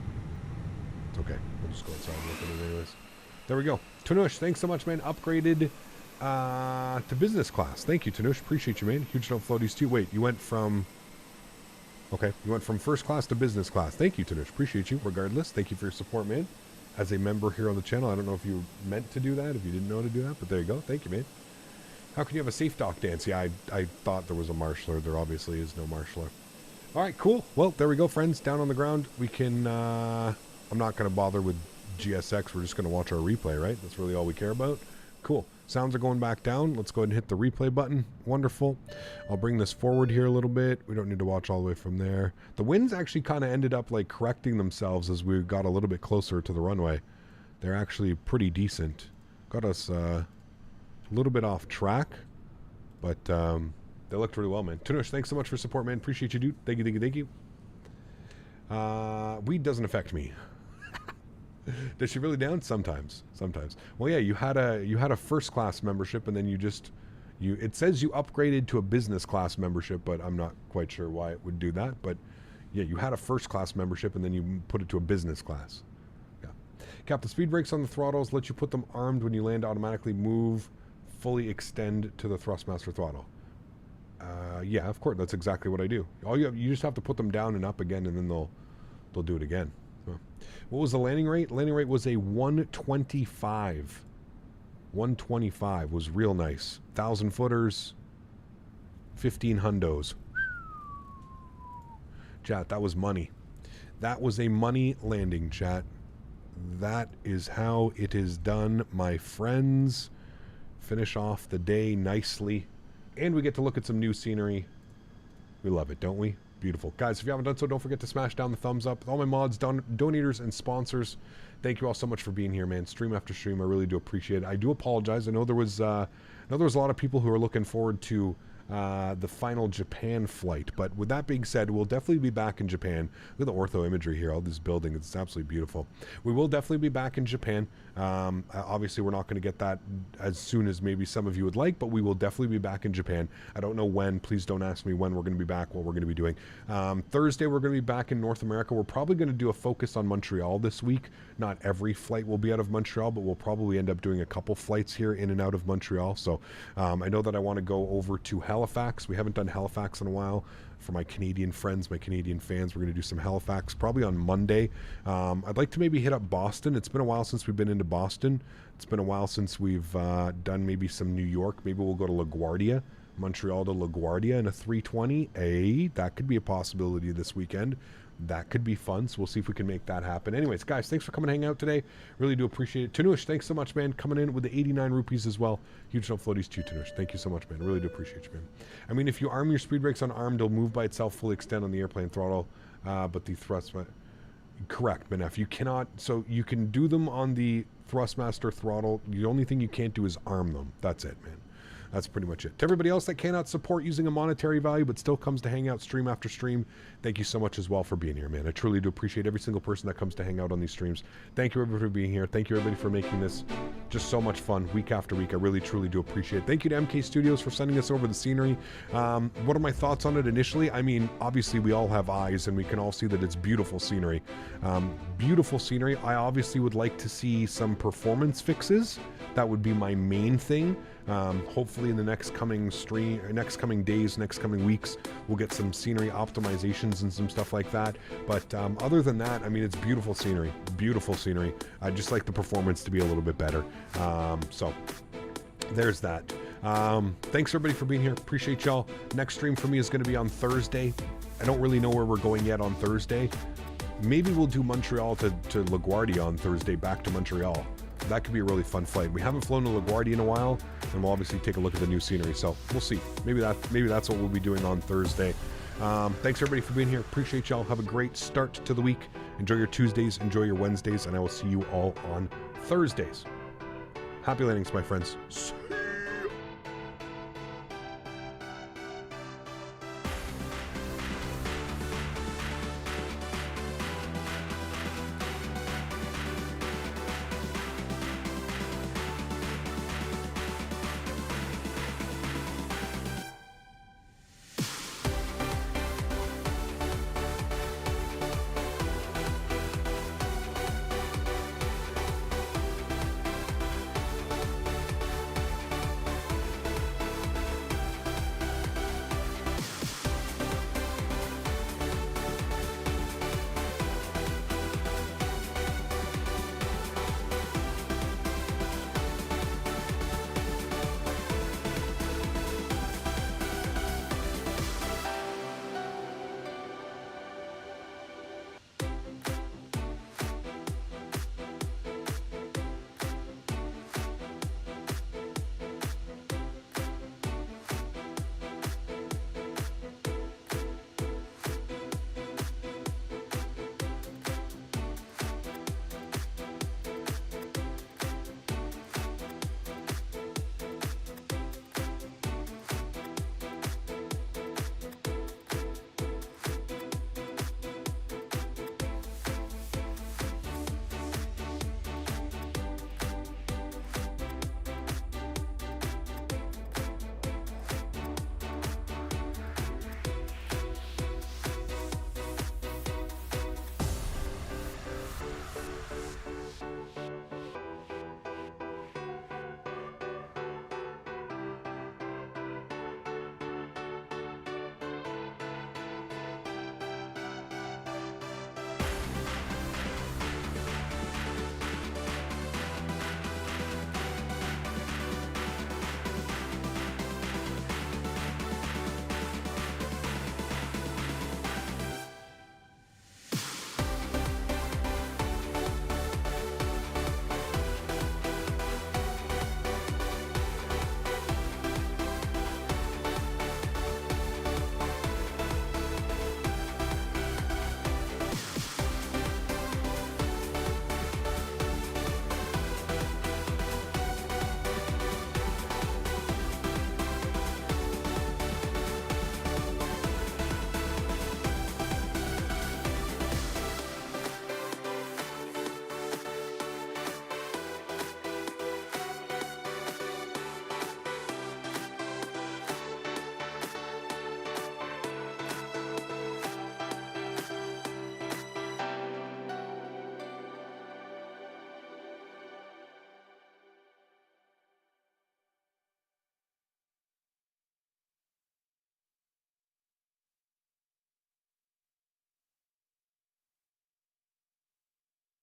It's okay. We'll just go outside and look at it anyways. There we go. Tanush, thanks so much, man. Upgraded to business class. Thank you, Tanush. Appreciate you, man. Huge note floaties too. Wait, you went from... Okay, you went from first class to business class. Thank you, Tanush. Appreciate you. Regardless, thank you for your support, man. As a member here on the channel, I don't know if you meant to do that, if you didn't know to do that, but there you go. Thank you, man. How can you have a safe dock dance? Yeah, I thought there was a marshaller. There obviously is no marshaller. All right, cool. Well, there we go, friends. Down on the ground, we can... I'm not going to bother with GSX. We're just going to watch our replay, right? That's really all we care about. Cool. Sounds are going back down. Let's go ahead and hit the replay button. Wonderful. I'll bring this forward here a little bit. We don't need to watch all the way from there. The winds actually kind of ended up like correcting themselves as we got a little bit closer to the runway. They're actually pretty decent. Got us a little bit off track, but they looked really well, man. Tanush, thanks so much for support, man. Appreciate you, dude. Thank you, thank you, thank you. Weed doesn't affect me. Does she really down? Sometimes. Well, yeah, you had a first class membership, and then it says you upgraded to a business class membership, but I'm not quite sure why it would do that. But yeah, you had a first class membership, and then you put it to a business class. Yeah. Cap, the speed brakes on the throttles let you put them armed when you land. Automatically move, fully extend to the Thrustmaster throttle. Yeah, of course, that's exactly what I do. You just have to put them down and up again, and then they'll do it again. So, what was the landing rate? Landing rate was a 125. 125 was real nice. 1,000 footers, 15 hundos. Chat, that was money. That was a money landing, chat. That is how it is done, my friends. Finish off the day nicely. And we get to look at some new scenery. We love it, don't we? Beautiful. Guys, if you haven't done so, don't forget to smash down the thumbs up. All my mods, donators, and sponsors, thank you all so much for being here, man. Stream after stream, I really do appreciate it. I do apologize. I know there was a lot of people who are looking forward to the final Japan flight. But with that being said, we'll definitely be back in Japan. Look at the ortho imagery here. All this building, it's absolutely beautiful. We will definitely be back in Japan. Obviously, we're not going to get that as soon as maybe some of you would like, but we will definitely be back in Japan. I don't know when. Please don't ask me when we're going to be back, what we're going to be doing. Thursday, we're going to be back in North America. We're probably going to do a focus on Montreal this week. Not every flight will be out of Montreal, but we'll probably end up doing a couple flights here in and out of Montreal. So I know that I want to go over to Halifax. We haven't done Halifax in a while. For my Canadian friends, my Canadian fans, we're going to do some Halifax probably on Monday. I'd like to maybe hit up Boston. It's been a while since we've been into Boston. It's been a while since we've done maybe some New York. Maybe we'll go to LaGuardia, Montreal to LaGuardia in a 320. That could be a possibility this weekend. That could be fun, so we'll see if we can make that happen. Anyways, guys, thanks for coming and hanging out today. Really do appreciate it. Tanush, thanks so much, man. Coming in with the 89 rupees as well. Huge no floaties to you, Tanush. Thank you so much, man. Really do appreciate you, man. I mean, if you arm your speed brakes on armed, it'll move by itself, fully extend on the airplane throttle, but the thrust... Correct, Benef. You cannot... So you can do them on the Thrustmaster throttle. The only thing you can't do is arm them. That's it, man. That's pretty much it. To everybody else that cannot support using a monetary value but still comes to hang out stream after stream, thank you so much as well for being here, man. I truly do appreciate every single person that comes to hang out on these streams. Thank you, everybody, for being here. Thank you, everybody, for making this just so much fun week after week. I really, truly do appreciate it. Thank you to MK Studios for sending us over the scenery. What are my thoughts on it initially? I mean, obviously, we all have eyes, and we can all see that it's beautiful scenery. Beautiful scenery. I obviously would like to see some performance fixes. That would be my main thing. Hopefully in the next coming days, next coming weeks, we'll get some scenery optimizations and some stuff like that. But other than that, I mean, it's beautiful scenery. Beautiful scenery. I just like the performance to be a little bit better. So there's that. Thanks everybody for being here. Appreciate y'all. Next stream for me is going to be on Thursday. I don't really know where we're going yet on Thursday. Maybe we'll do Montreal to LaGuardia on Thursday, back to Montreal. That could be a really fun flight. We haven't flown to LaGuardia in a while, and we'll obviously take a look at the new scenery. So we'll see. Maybe that's what we'll be doing on Thursday. Thanks everybody for being here. Appreciate y'all. Have a great start to the week. Enjoy your Tuesdays, enjoy your Wednesdays, and I will see you all on Thursdays. Happy landings, my friends.